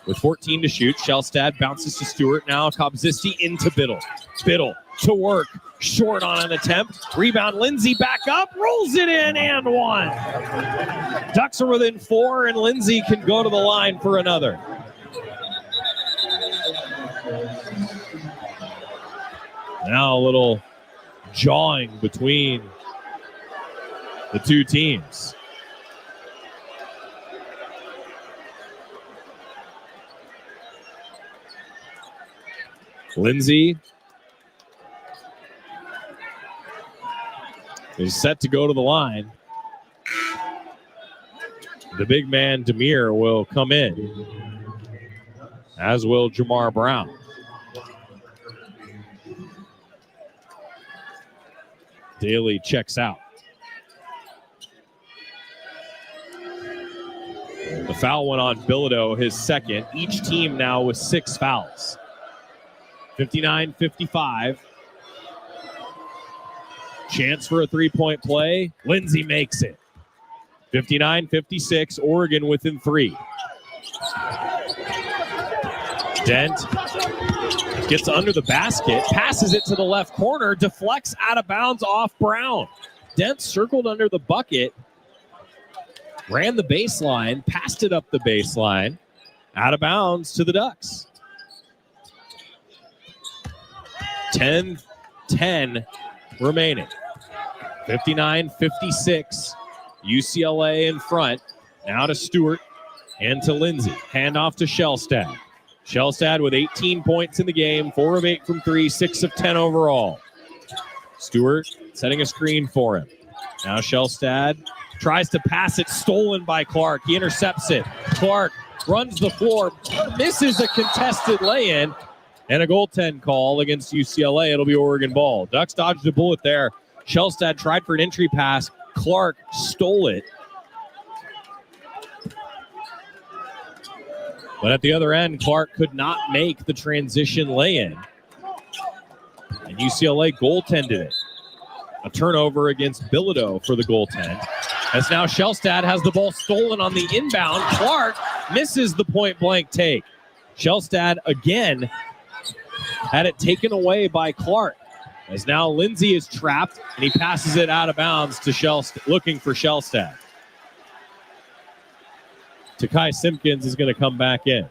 With 14 to shoot, Shellstad bounces to Stewart. Now Kobzisti into Biddle. Biddle to work. Short on an attempt. Rebound, Lindsay back up. Rolls it in and one. Ducks are within 4, and Lindsay can go to the line for another. Now a little jawing between the two teams. Lindsay is set to go to the line. The big man, Demir, will come in, as will Jamar Brown. Daly checks out. The foul went on Bilodeau, his second. Each team now with 6 fouls. 59-55. Chance for a three-point play. Lindsay makes it. 59-56. Oregon within 3. Dent gets under the basket, passes it to the left corner, deflects out of bounds off Brown. Dent circled under the bucket, ran the baseline, passed it up the baseline, out of bounds to the Ducks. 10-10 remaining. 59-56. UCLA in front. Now to Stewart and to Lindsay. Handoff to Shellstad. Shellstad with 18 points in the game, 4 of 8 from 3, 6 of 10 overall. Stewart setting a screen for him. Now Shellstad tries to pass it, stolen by Clark. He intercepts it. Clark runs the floor, misses a contested lay-in, and a goaltend call against UCLA. It'll be Oregon ball. Ducks dodged a bullet there. Shellstad tried for an entry pass. Clark stole it. But at the other end, Clark could not make the transition lay-in. And UCLA goaltended it. A turnover against Bilodeau for the goaltend. As now Shellstad has the ball stolen on the inbound. Clark misses the point-blank take. Shellstad again had it taken away by Clark. As now Lindsay is trapped, and he passes it out of bounds to Shellstad, looking for Shellstad. Takai Simpkins is going to come back in.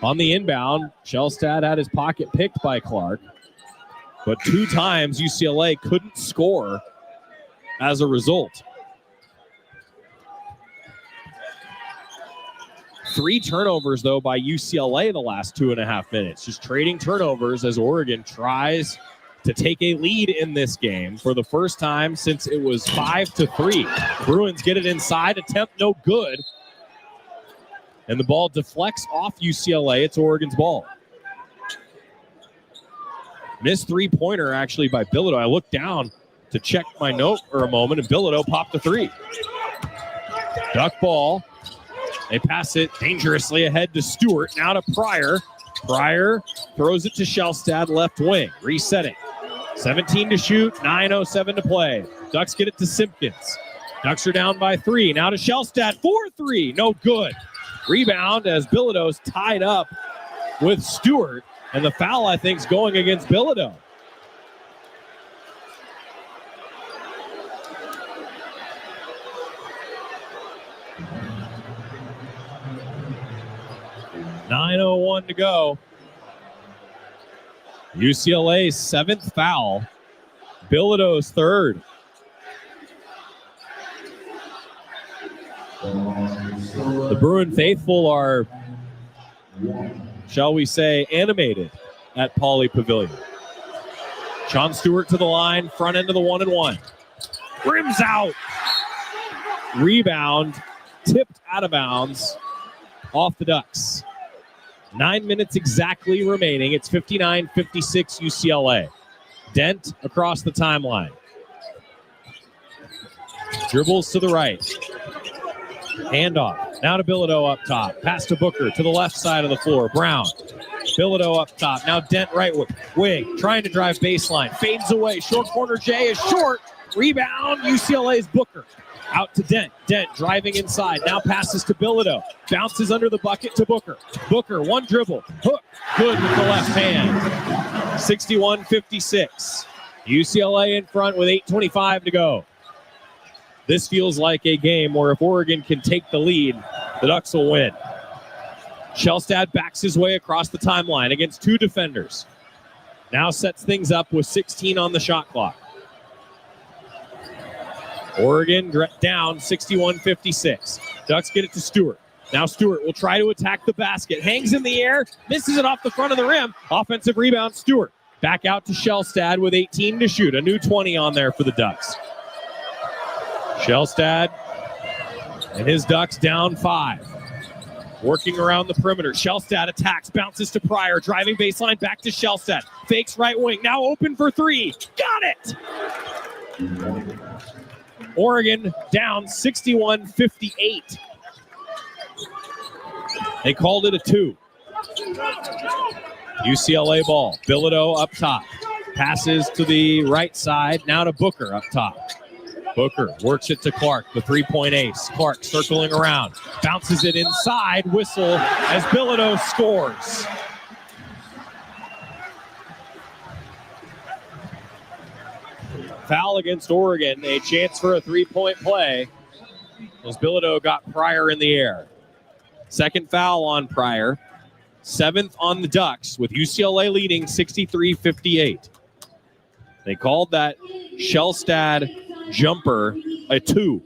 On the inbound, Shellstad had his pocket picked by Clark, but 2 times UCLA couldn't score as a result. 3 turnovers, though, by UCLA the last 2.5 minutes. Just trading turnovers as Oregon tries to take a lead in this game for the first time since it was 5-3. Bruins get it inside, attempt no good. And the ball deflects off UCLA. It's Oregon's ball. Missed 3-pointer actually by Bilodeau. I looked down to check my note for a moment, and Bilodeau popped a 3. Duck ball. They pass it dangerously ahead to Stewart. Now to Pryor. Pryor throws it to Shellstad, left wing. Resetting. 17 to shoot, 9:07 to play. Ducks get it to Simpkins. Ducks are down by 3. Now to Shellstad, 4-3, no good. Rebound as Bilodeau's tied up with Stewart, and the foul, I think, is going against Bilodeau. .9:01 to go. UCLA's 7th foul. Bilodeau's 3rd. The Bruin faithful are, shall we say, animated at Pauley Pavilion. Sean Stewart to the line, front end of the 1-and-1. Rims out. Rebound, tipped out of bounds, off the Ducks. 9 minutes exactly remaining. It's 59-56 UCLA. Dent across the timeline. Dribbles to the right. Handoff. Now to Bilodeau up top. Pass to Booker to the left side of the floor. Brown. Bilodeau up top. Now Dent right wing. Trying to drive baseline. Fades away. Short corner Jay is short. Rebound. UCLA's Booker. Out to Dent. Dent driving inside. Now passes to Bilodeau. Bounces under the bucket to Booker. Booker, one dribble. Hook. Good with the left hand. 61-56. UCLA in front with 8:25 to go. This feels like a game where if Oregon can take the lead, the Ducks will win. Shellstad backs his way across the timeline against 2 defenders. Now sets things up with 16 on the shot clock. Oregon down 61-56. Ducks get it to Stewart. Now Stewart will try to attack the basket. Hangs in the air, misses it off the front of the rim. Offensive rebound, Stewart. Back out to Shellstad with 18 to shoot. A new 20 on there for the Ducks. Shellstad and his Ducks down 5. Working around the perimeter. Shellstad attacks, bounces to Pryor. Driving baseline back to Shellstad. Fakes right wing. Now open for 3. Got it! Oregon down 61-58. They called it a 2. UCLA ball. Bilodeau up top. Passes to the right side. Now to Booker up top. Booker works it to Clark, the 3-point ace. Clark circling around. Bounces it inside. Whistle as Bilodeau scores. Foul against Oregon. A chance for a 3-point play as Bilodeau got Pryor in the air. Second foul on Pryor. 7th on the Ducks with UCLA leading 63-58. They called that Shellstad jumper a 2.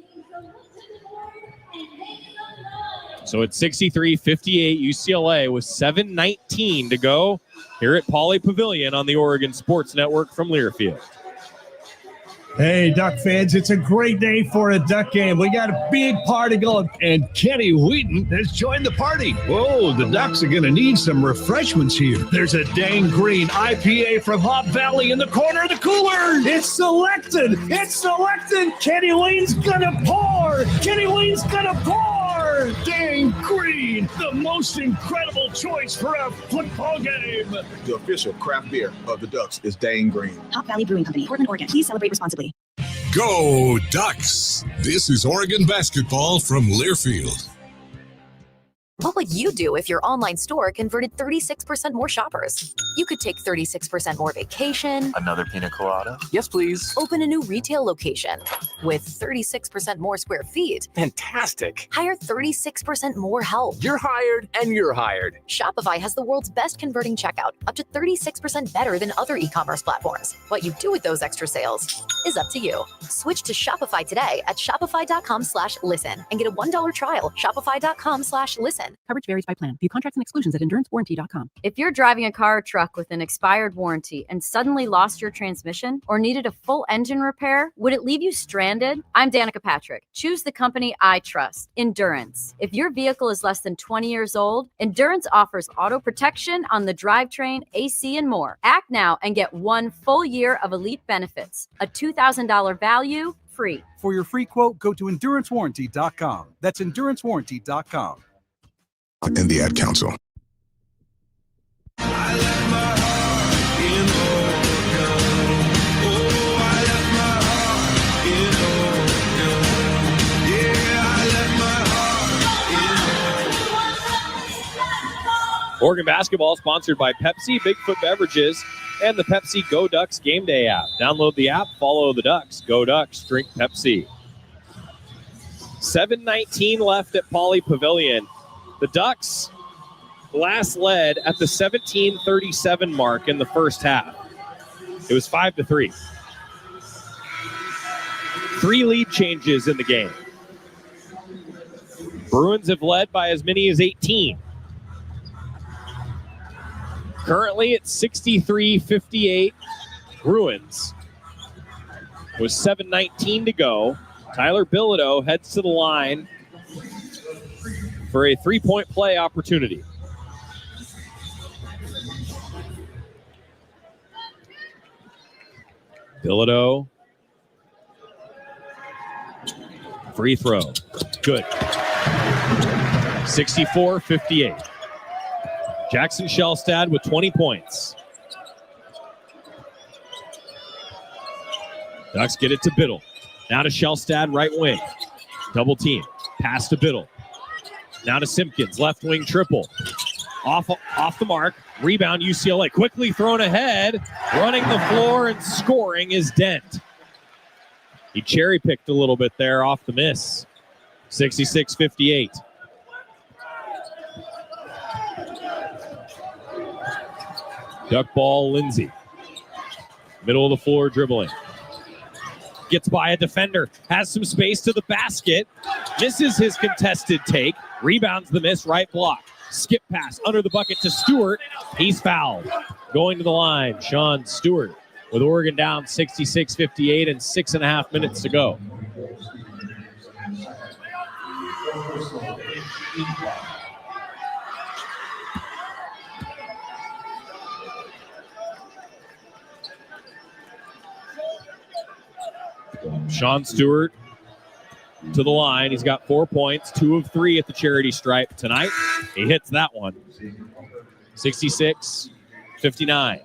So it's 63-58 UCLA with 7:19 to go here at Pauley Pavilion on the Oregon Sports Network from Learfield. Hey, Duck fans, it's a great day for a Duck game. We got a big party going, and Kenny Wheaton has joined the party. Whoa, the Ducks are going to need some refreshments here. There's a dang green IPA from Hop Valley in the corner of the cooler. It's selected. It's selected. Kenny Wheaton's going to pour. Kenny Wheaton's going to pour. Dang green, the most incredible choice for a football game. The official craft beer of the Ducks is Dang Green. Hop Valley Brewing Company, Portland, Oregon. Please celebrate responsibly. Go Ducks! This is Oregon basketball from Learfield. What would you do if your online store converted 36% more shoppers? You could take 36% more vacation. Another pina colada? Yes, please. Open a new retail location with 36% more square feet. Fantastic. Hire 36% more help. You're hired and you're hired. Shopify has the world's best converting checkout, up to 36% better than other e-commerce platforms. What you do with those extra sales is up to you. Switch to Shopify today at shopify.com/listen and get a $1 trial. Shopify.com/listen. Coverage varies by plan. View contracts and exclusions at endurancewarranty.com. If you're driving a car or truck with an expired warranty and suddenly lost your transmission or needed a full engine repair, would it leave you stranded? I'm Danica Patrick. Choose the company I trust, Endurance. If your vehicle is less than 20 years old, Endurance offers auto protection on the drivetrain, AC, and more. Act now and get 1 full year of elite benefits, a $2,000 value, free. For your free quote, go to endurancewarranty.com. That's endurancewarranty.com. And the Ad Council. Oregon basketball sponsored by Pepsi, Bigfoot Beverages, and the Pepsi Go Ducks Game Day app. Download the app, follow the Ducks. Go Ducks, drink Pepsi. 7:19 left at Pauley Pavilion. The Ducks last led at the 17:37 mark in the first half. It was 5-3. 3 lead changes in the game. Bruins have led by as many as 18. Currently it's 63-58 Bruins. With 7:19 to go, Tyler Bilodeau heads to the line for a 3-point play opportunity. Bilodeau. Free throw. Good. 64-58. Jackson Shellstad with 20 points. Ducks get it to Biddle. Now to Shellstad, right wing. Double team. Pass to Biddle. Now to Simpkins, left wing triple. Off the mark. Rebound UCLA. Quickly thrown ahead. Running the floor and scoring is Dent. He cherry-picked a little bit there off the miss. 66-58. Duck ball, Lindsay. Middle of the floor dribbling. Gets by a defender. Has some space to the basket. Misses his contested take. Rebounds the miss, right block. Skip pass under the bucket to Stewart. He's fouled. Going to the line, Sean Stewart. With Oregon down 66-58 and 6.5 minutes to go. Sean Stewart to the line. He's got 4 points, 2 of 3 at the charity stripe tonight. He hits that one. 66-59.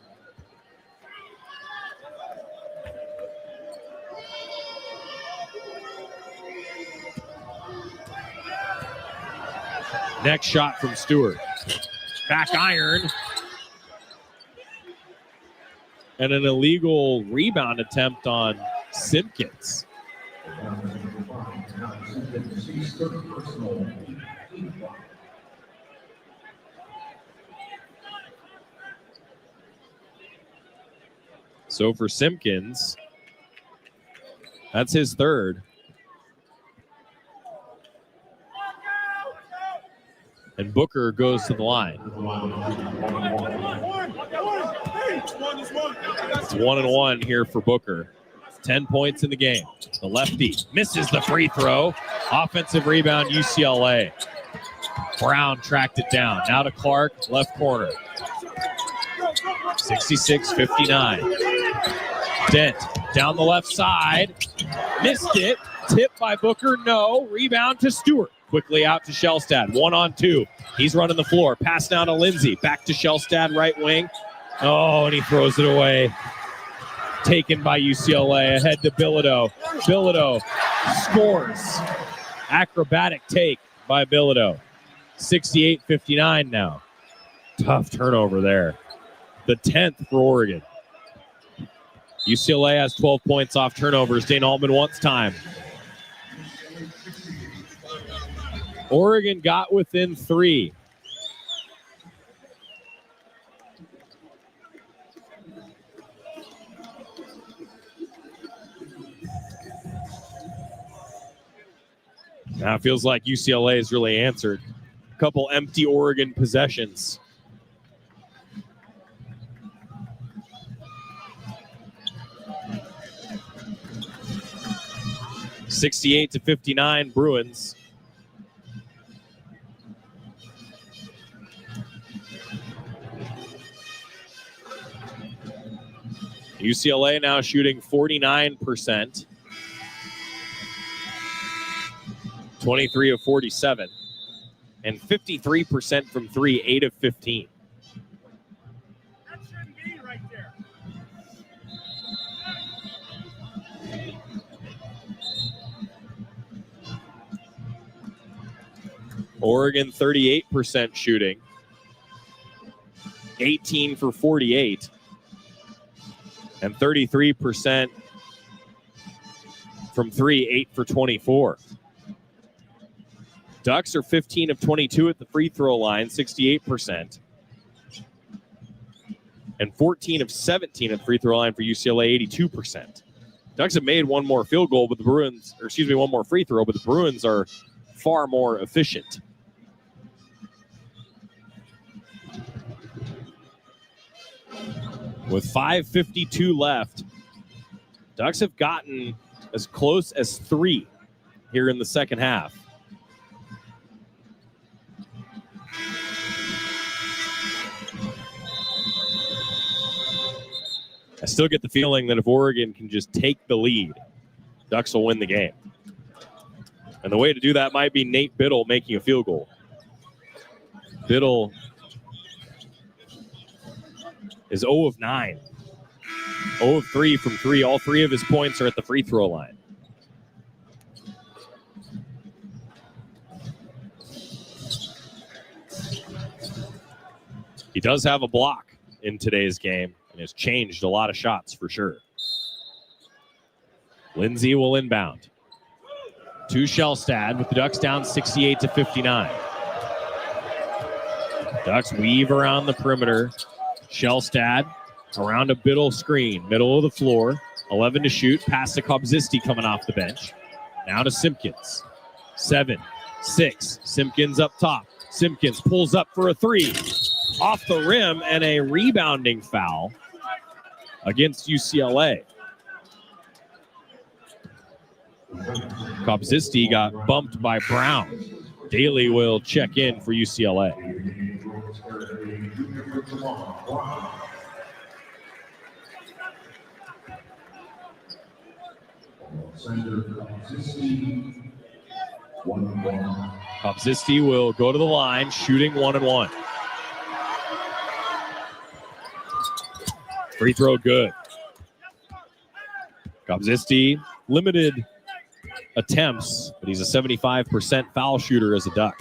Next shot from Stewart. Back iron. And an illegal rebound attempt on Simpkins. So for Simpkins, that's his third. And Booker goes to the line. It's 1-1 here for Booker. 10 points in the game. The lefty misses the free throw. Offensive rebound, UCLA. Brown tracked it down. Now to Clark, left corner. 66-59. Dent down the left side. Missed it. Tipped by Booker. No. Rebound to Stewart. Quickly out to Shellstad. 1-on-2. He's running the floor. Pass down to Lindsay. Back to Shellstad, right wing. Oh, and he throws it away. Taken by UCLA. Ahead to Bilodeau. Bilodeau scores. Acrobatic take by Bilodeau. 68-59 now. Tough turnover there. The 10th for Oregon. UCLA has 12 points off turnovers. Dane Altman wants time. Oregon got within 3. Now it feels like UCLA has really answered. A couple empty Oregon possessions. (68-59) Bruins. UCLA now shooting 49%. 23 of 47. And 53% from 3, 8 of 15. Oregon 38% shooting. 18 for 48. And 33% from 3, 8 for 24. Ducks are 15 of 22 at the free throw line, 68%. And 14 of 17 at the free throw line for UCLA, 82%. Ducks have made one more field goal, but one more free throw, but the Bruins are far more efficient. With 5:52 left, Ducks have gotten as close as 3 here in the second half. I still get the feeling that if Oregon can just take the lead, Ducks will win the game. And the way to do that might be Nate Biddle making a field goal. Biddle is 0 of 9. 0 of 3 from 3. All 3 of his points are at the free throw line. He does have a block in today's game and has changed a lot of shots for sure. Lindsay will inbound to Shellstad with the Ducks down 68-59. Ducks weave around the perimeter. Shellstad around a Biddle screen, middle of the floor, 11 to shoot, pass to Kobzisti coming off the bench. Now to Simpkins, 7, 6, Simpkins up top. Simpkins pulls up for a 3, off the rim, and a rebounding foul against UCLA. Kobzisti got bumped by Brown. Daly will check in for UCLA. Kobzisti will go to the line, shooting 1-1. Free throw good. Kobzisti limited attempts, but he's a 75% foul shooter as a Duck.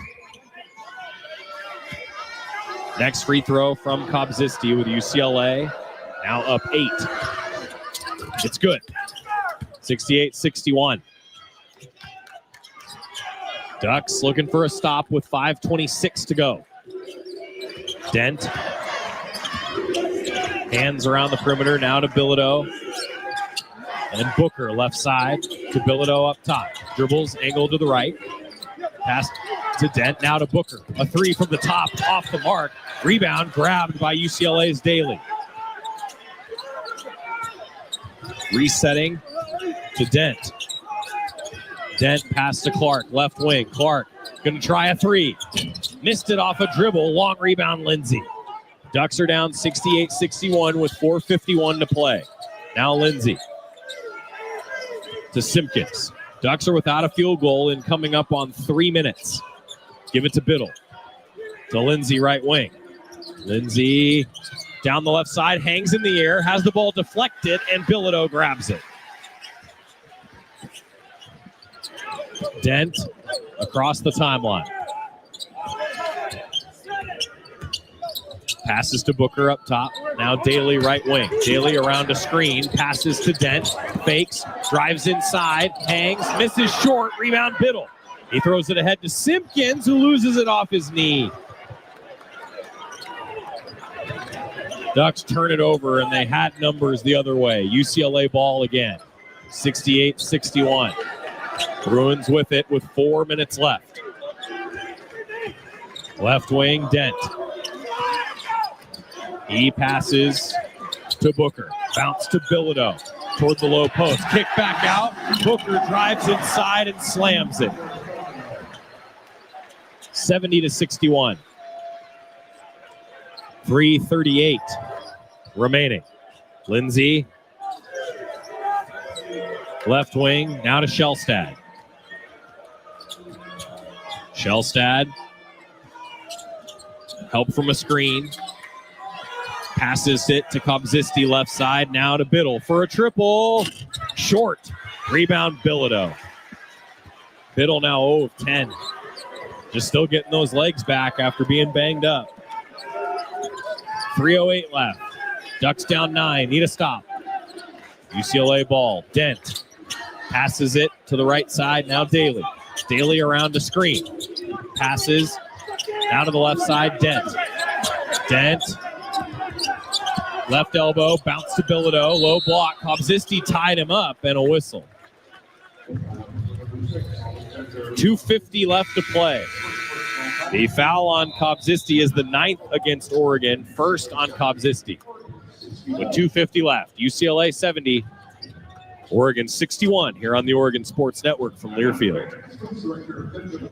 Next free throw from Kobzisti with UCLA, now up 8. It's good. 68-61. Ducks looking for a stop with 5:26 to go. Dent. Hands around the perimeter, now to Bilodeau. And Booker left side to Bilodeau up top. Dribbles, angle to the right. Pass to Dent, now to Booker. A 3 from the top, off the mark. Rebound grabbed by UCLA's Daly. Resetting to Dent. Dent pass to Clark, left wing. Clark going to try a 3. Missed it off a dribble. Long rebound, Lindsay. Ducks are down 68-61 with 4:51 to play. Now Lindsay to Simpkins. Ducks are without a field goal and coming up on 3 minutes. Give it to Biddle. To Lindsay, right wing. Lindsay down the left side, hangs in the air, has the ball deflected, and Bilodeau grabs it. Dent across the timeline. Passes to Booker up top. Now Daly right wing. Daly around a screen. Passes to Dent. Fakes. Drives inside. Hangs. Misses short. Rebound Biddle. He throws it ahead to Simpkins, who loses it off his knee. Ducks turn it over, and they had numbers the other way. UCLA ball again. 68-61. Bruins with it with 4 minutes left. Left wing, Dent. He passes to Booker. Bounce to Bilodeau. Toward the low post. Kick back out. Booker drives inside and slams it. 70-61. 3:38 remaining. Lindsay. Left wing. Now to Shellstad. Shellstad. Help from a screen. Passes it to Kobzisti left side. Now to Biddle for a triple. Short. Rebound Bilodeau. Biddle now 0 of 10. Just still getting those legs back after being banged up. 3:08 left. Ducks down 9. Need a stop. UCLA ball. Dent passes it to the right side. Now Daly. Daly around to screen. Passes now to the left side. Dent. Left elbow. Bounce to Bilodeau. Low block. Kobzisti tied him up and a whistle. 2:50 left to play. The foul on Kobzisti is the 9th against Oregon. First on Kobzisti. With 2:50 left. UCLA 70. Oregon 61 here on the Oregon Sports Network from Learfield.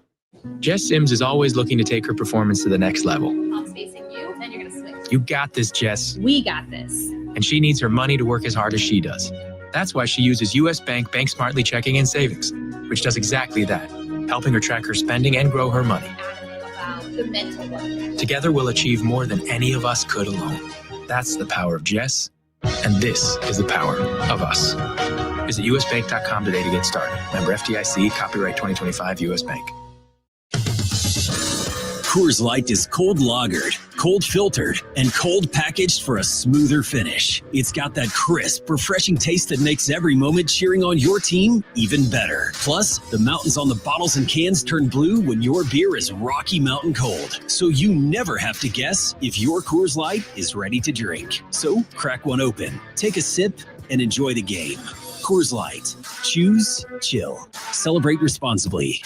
Jess Sims is always looking to take her performance to the next level. I'm spacing you, and you're going to switch. You got this, Jess. We got this. And she needs her money to work as hard as she does. That's why she uses U.S. Bank Smartly Checking and Savings, which does exactly that, helping her track her spending and grow her money. About the mental one. Together we'll achieve more than any of us could alone. That's the power of Jess, and this is the power of us. Visit usbank.com today to get started. Member FDIC, copyright 2025 U.S. Bank. Coors Light is cold lagered, cold filtered, and cold packaged for a smoother finish. It's got that crisp, refreshing taste that makes every moment cheering on your team even better. Plus, the mountains on the bottles and cans turn blue when your beer is Rocky Mountain cold, so you never have to guess if your Coors Light is ready to drink. So crack one open, take a sip, and enjoy the game. Coors Light. Choose chill. Celebrate responsibly.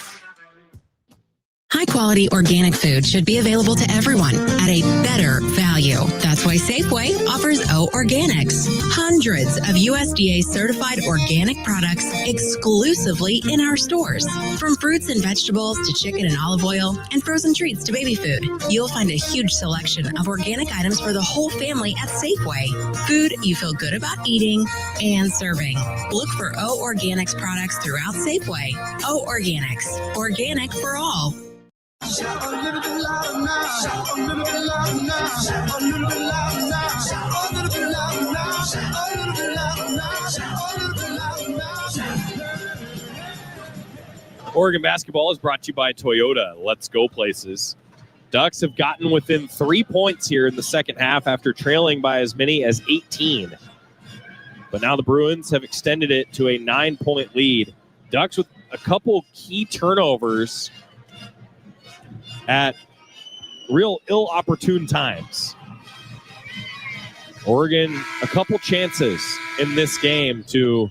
High-quality organic food should be available to everyone at a better value. That's why Safeway offers O Organics. Hundreds of USDA-certified organic products exclusively in our stores. From fruits and vegetables to chicken and olive oil and frozen treats to baby food, you'll find a huge selection of organic items for the whole family at Safeway. Food you feel good about eating and serving. Look for O Organics products throughout Safeway. O Organics. Organic for all. Shout a little bit louder now. Shout a little bit louder now. Shout a little bit louder now. Shout a little bit louder now. Shout a little bit louder now. Shout a little bit louder now. Oregon basketball is brought to you by Toyota. Let's go places. Ducks have gotten within 3 points here in the second half after trailing by as many as 18. But now the Bruins have extended it to a 9-point lead. Ducks with a couple key turnovers at real ill-opportune times. Oregon, a couple chances in this game to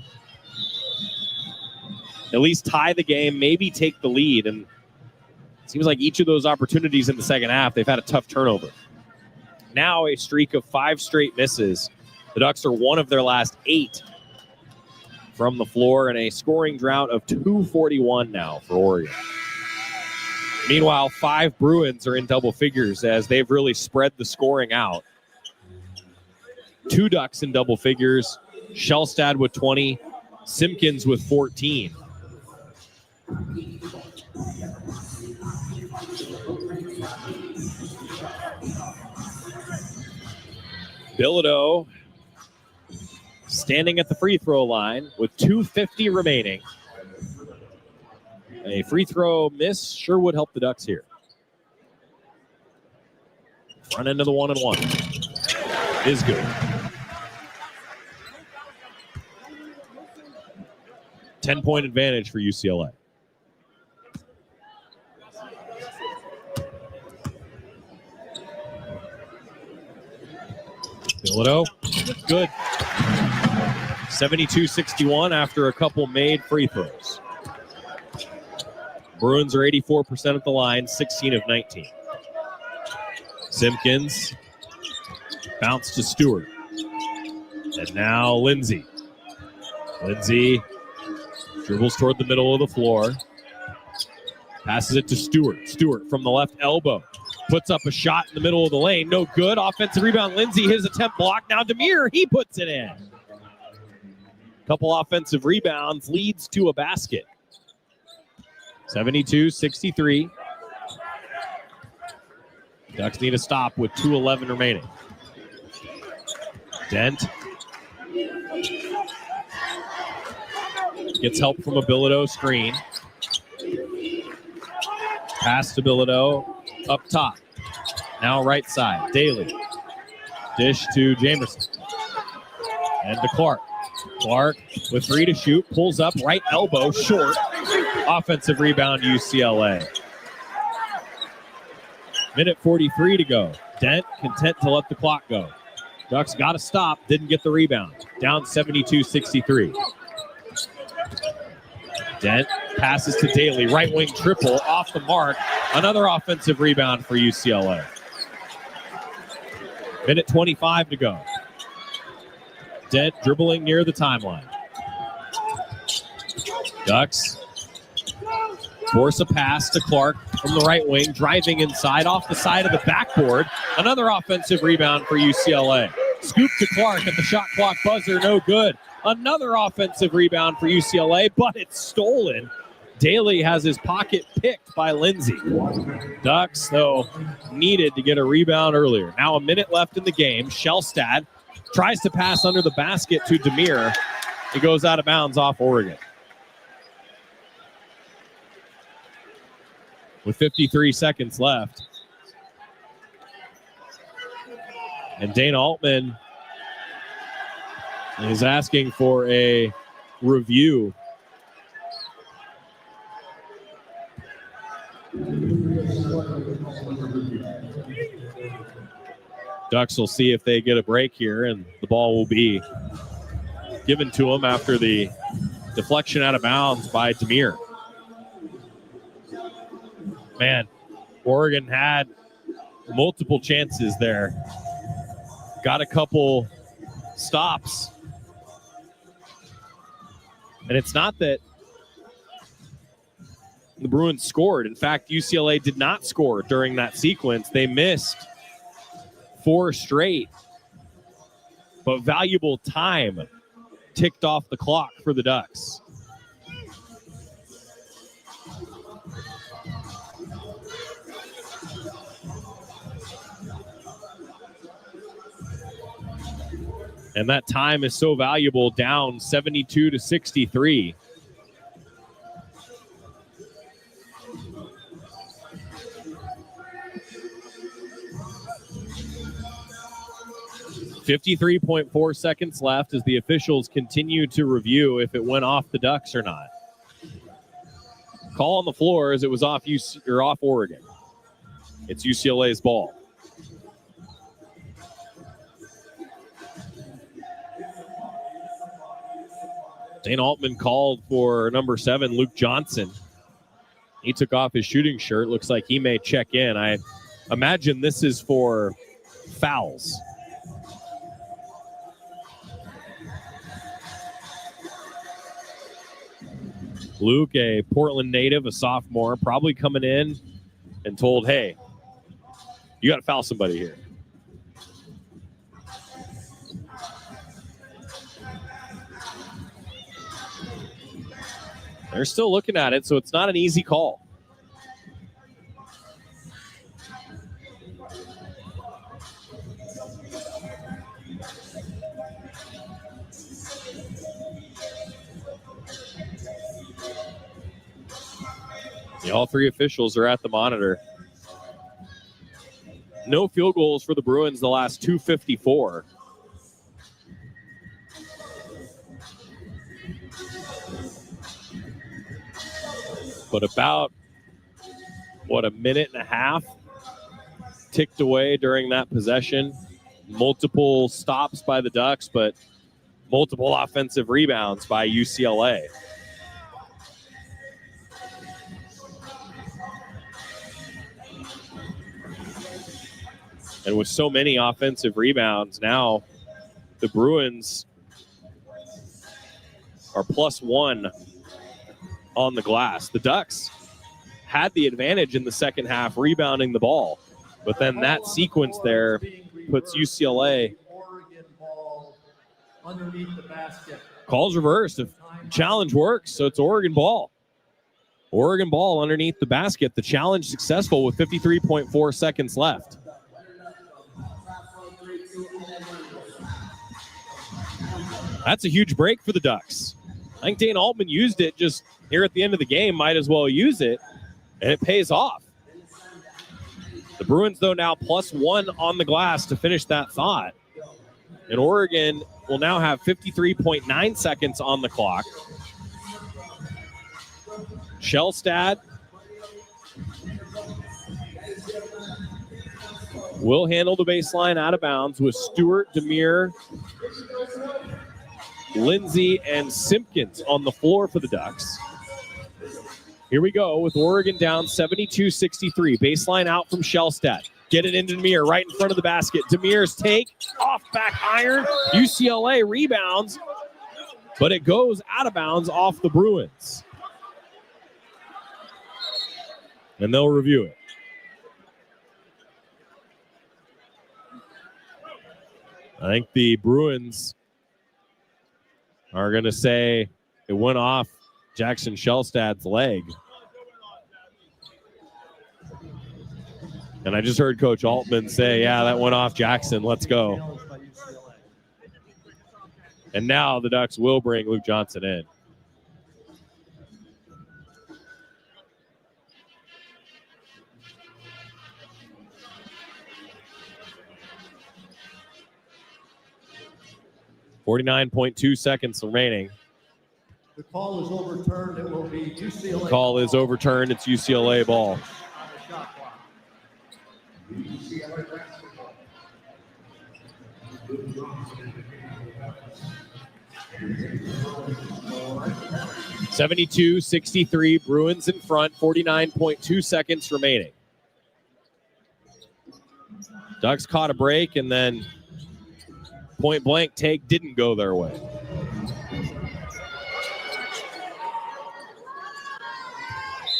at least tie the game, maybe take the lead. And it seems like each of those opportunities in the second half, they've had a tough turnover. Now a streak of 5 straight misses. The Ducks are one of their last 8 from the floor, and a scoring drought of 241 now for Oregon. Meanwhile, 5 Bruins are in double figures as they've really spread the scoring out. 2 Ducks in double figures, Shellstad with 20, Simpkins with 14. Bilodeau standing at the free throw line with 2:50 remaining. A free throw miss sure would help the Ducks here. Front end of the 1-and-1 is good. 10-point advantage for UCLA. Bilodeau, good. 72-61 after a couple made free throws. Bruins are 84% at the line, 16 of 19. Simpkins, bounce to Stewart. And now Lindsay. Lindsay dribbles toward the middle of the floor. Passes it to Stewart. Stewart from the left elbow. Puts up a shot in the middle of the lane. No good. Offensive rebound. Lindsay, his attempt blocked. Now Demir, he puts it in. Couple offensive rebounds leads to a basket. 72-63. Ducks need a stop with 2:11 remaining. Dent gets help from a Bilodeau screen. Pass to Bilodeau up top. Now right side. Daly. Dish to Jamerson. And to Clark. Clark with 3 to shoot. Pulls up, right elbow, short. Offensive rebound, UCLA. Minute 43 to go. Dent content to let the clock go. Ducks got to stop. Didn't get the rebound. Down 72-63. Dent passes to Daly. Right wing triple off the mark. Another offensive rebound for UCLA. Minute 25 to go. Dent dribbling near the timeline. Ducks force a pass to Clark from the right wing, driving inside off the side of the backboard. Another offensive rebound for UCLA. Scoop to Clark at the shot clock buzzer, no good. Another offensive rebound for UCLA, but it's stolen. Daly has his pocket picked by Lindsay. Ducks, though, needed to get a rebound earlier. Now a minute left in the game. Shellstad tries to pass under the basket to Demir. It goes out of bounds off Oregon. With 53 seconds left. And Dana Altman is asking for a review. Ducks will see if they get a break here, and the ball will be given to them after the deflection out of bounds by Demir. Man, Oregon had multiple chances there. Got a couple stops. And it's not that the Bruins scored. In fact, UCLA did not score during that sequence. They missed 4 straight. But valuable time ticked off the clock for the Ducks. And that time is so valuable, down 72-63. .4 seconds left as the officials continue to review if it went off the Ducks or not. Call on the floor as it was off Oregon. It's UCLA's ball. Dana Altman called for number 7, Luke Johnson. He took off his shooting shirt. Looks like he may check in. I imagine this is for fouls. Luke, a Portland native, a sophomore, probably coming in and told, hey, you got to foul somebody here. They're still looking at it, so it's not an easy call. All 3 officials are at the monitor. No field goals for the Bruins the last 2:54. But about, a minute and a half ticked away during that possession. Multiple stops by the Ducks, but multiple offensive rebounds by UCLA. And with so many offensive rebounds, now the Bruins are +1 on the glass. The Ducks had the advantage in the second half, rebounding the ball. But then that sequence there puts UCLA. Calls reversed. If challenge works, so it's Oregon ball. Oregon ball underneath the basket. The challenge successful with 53.4 seconds left. That's a huge break for the Ducks. I think Dana Altman used it just here at the end of the game. Might as well use it, and it pays off. The Bruins, though, now +1 on the glass to finish that thought. And Oregon will now have 53.9 seconds on the clock. Shellstad will handle the baseline out of bounds with Stewart, Demir, Lindsay, and Simpkins on the floor for the Ducks. Here we go with Oregon down 72-63. Baseline out from Shellstad. Get it into Demir right in front of the basket. Demir's take, off back iron. UCLA rebounds, but it goes out of bounds off the Bruins. And they'll review it. I think the Bruins are going to say it went off Jackson Shellstad's leg. And I just heard Coach Altman say, yeah, that went off Jackson. Let's go. And now the Ducks will bring Luke Johnson in. .2 seconds remaining. The call is overturned. It will be UCLA. The call is overturned. It's UCLA ball. 72-63, Bruins in front, 49.2 seconds remaining. Ducks caught a break, and then point blank take didn't go their way.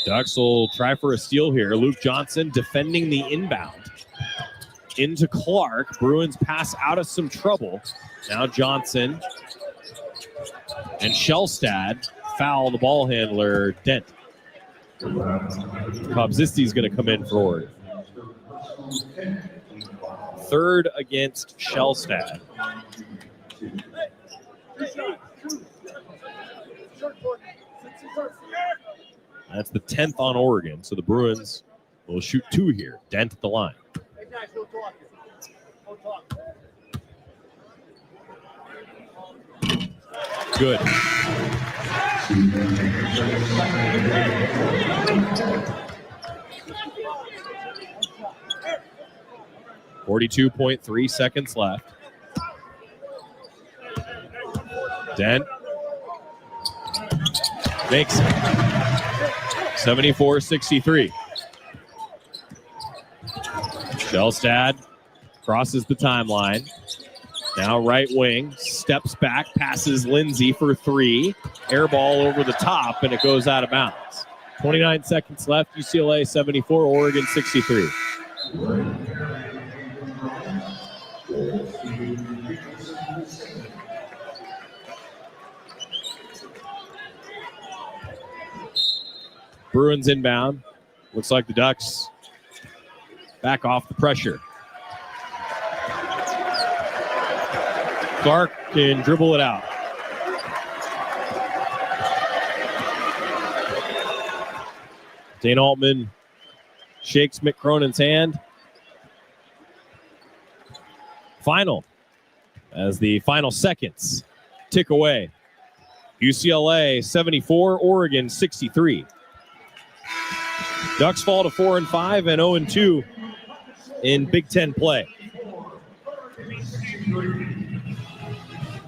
Ducks will try for a steal here. Luke Johnson defending the inbound. Into Clark. Bruins pass out of some trouble. Now Johnson and Shellstad foul the ball handler, Dent. Kobzisti's going to come in forward. Third against Shellstad. That's the 10th on Oregon, so the Bruins will shoot 2 here. Dent at the line. Good. .3 seconds left. Dent makes it. 74-63. Shellstad crosses the timeline. Now right wing, steps back, passes Lindsay for 3. Air ball over the top, and it goes out of bounds. 29 seconds left. UCLA 74, Oregon 63. Bruins inbound. Looks like the Ducks back off the pressure. Clark can dribble it out. Dane Altman shakes Mick Cronin's hand. Final, as the final seconds tick away. UCLA 74, Oregon 63. Ducks fall to 4-5 and 0-2 in Big Ten play.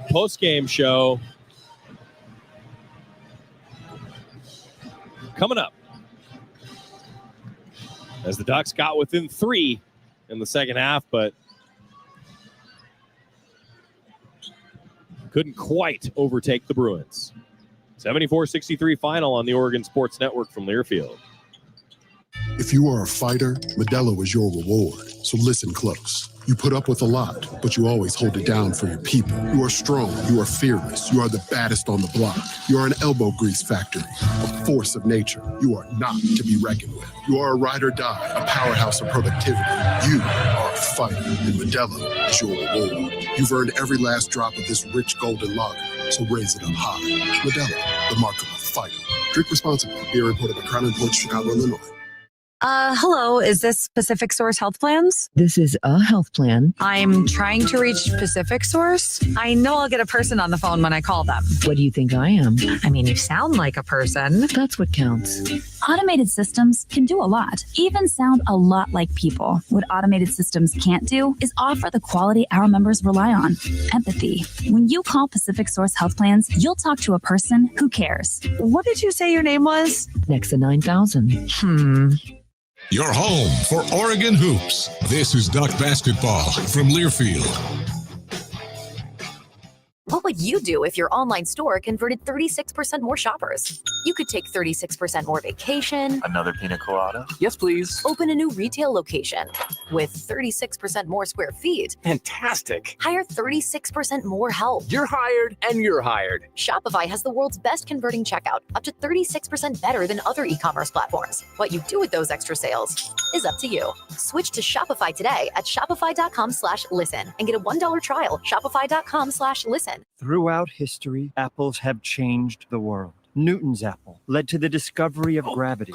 Post-game show coming up as the Ducks got within 3 in the second half, but couldn't quite overtake the Bruins. 74-63 final on the Oregon Sports Network from Learfield. If you are a fighter, Modelo is your reward. So listen close. You put up with a lot, but you always hold it down for your people. You are strong. You are fearless. You are the baddest on the block. You are an elbow grease factory, a force of nature. You are not to be reckoned with. You are a ride or die, a powerhouse of productivity. You are a fighter, and Modelo is your reward. You've earned every last drop of this rich golden lager, so raise it up high. Modelo, the mark of a fighter. Drink responsibly. Beer imported by Crown Imports, Chicago, Illinois. Hello, is this Pacific Source Health Plans? This is a health plan. I'm trying to reach Pacific Source. I know I'll get a person on the phone when I call them. What do you think I am? I mean, you sound like a person. That's what counts. Automated systems can do a lot, even sound a lot like people. What automated systems can't do is offer the quality our members rely on: empathy. When you call Pacific Source Health Plans, you'll talk to a person who cares. What did you say your name was? Nexa 9000. Your home for Oregon hoops. This is Duck Basketball from Learfield. What would you do if your online store converted 36% more shoppers? You could take 36% more vacation. Another pina colada? Yes, please. Open a new retail location with 36% more square feet. Fantastic. Hire 36% more help. You're hired and you're hired. Shopify has the world's best converting checkout, up to 36% better than other e-commerce platforms. What you do with those extra sales is up to you. Switch to Shopify today at shopify.com/listen and get a $1 trial. Shopify.com/listen. Throughout history, apples have changed the world. Newton's apple led to the discovery of gravity.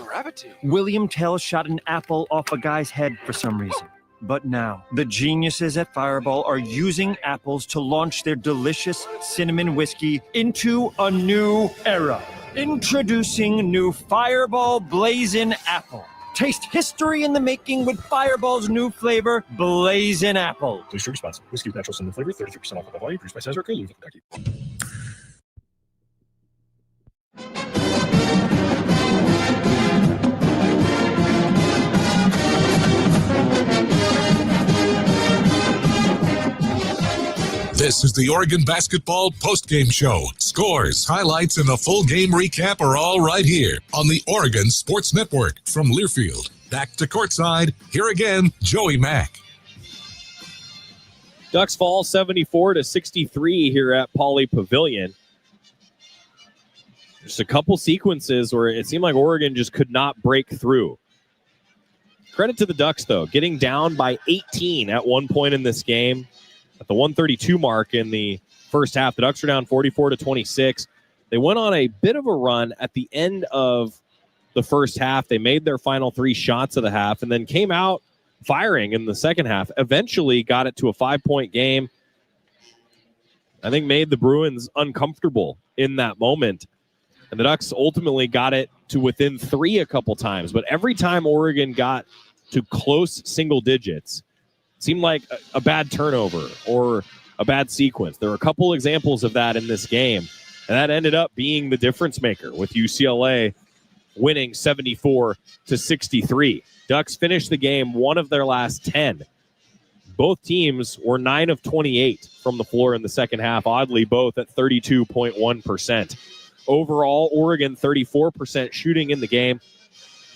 William Tell shot an apple off a guy's head for some reason. But now, the geniuses at Fireball are using apples to launch their delicious cinnamon whiskey into a new era. Introducing new Fireball Blazin' Apple. Taste history in the making with Fireball's new flavor, Blazin' Apple. Please drink responsibly. Whiskey with natural cinnamon flavor, 33% alcohol volume, produced by Cesar Louisville, Kentucky. This is the Oregon Basketball Postgame Show. Scores, highlights, and a full game recap are all right here on the Oregon Sports Network from Learfield. Back to courtside. Here again, Joey Mack. Ducks fall 74-63 here at Pauley Pavilion. Just a couple sequences where it seemed like Oregon just could not break through. Credit to the Ducks, though, getting down by 18 at one point in this game. At the 132 mark in the first half, the Ducks are down 44-26. They went on a bit of a run at the end of the first half. They made their final 3 shots of the half and then came out firing in the second half. Eventually got it to a 5-point game. I think made the Bruins uncomfortable in that moment. And the Ducks ultimately got it to within 3 a couple times. But every time Oregon got to close single digits, seemed like a bad turnover or a bad sequence. There were a couple examples of that in this game, and that ended up being the difference maker with UCLA winning 74-63. Ducks finished the game 1 of their last 10. Both teams were 9 of 28 from the floor in the second half, oddly both at 32.1%. Overall, Oregon 34% shooting in the game,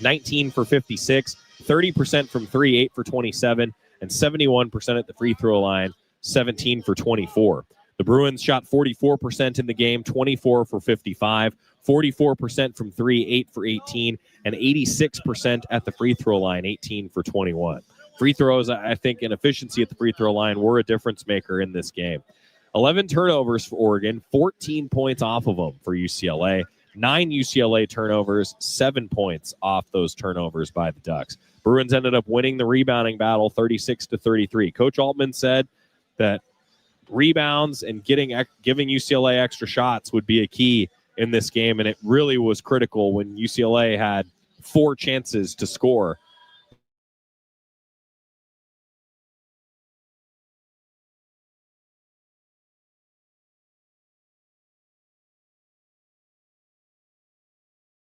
19 for 56, 30% from 3, 8 for 27, and 71% at the free throw line, 17 for 24. The Bruins shot 44% in the game, 24 for 55, 44% from 3, 8 for 18, and 86% at the free throw line, 18 for 21. Free throws, I think, and efficiency at the free throw line were a difference maker in this game. 11 turnovers for Oregon, 14 points off of them for UCLA. 9 UCLA turnovers, 7 points off those turnovers by the Ducks. Bruins ended up winning the rebounding battle 36-33. Coach Altman said that rebounds and giving UCLA extra shots would be a key in this game, and it really was critical when UCLA had 4 chances to score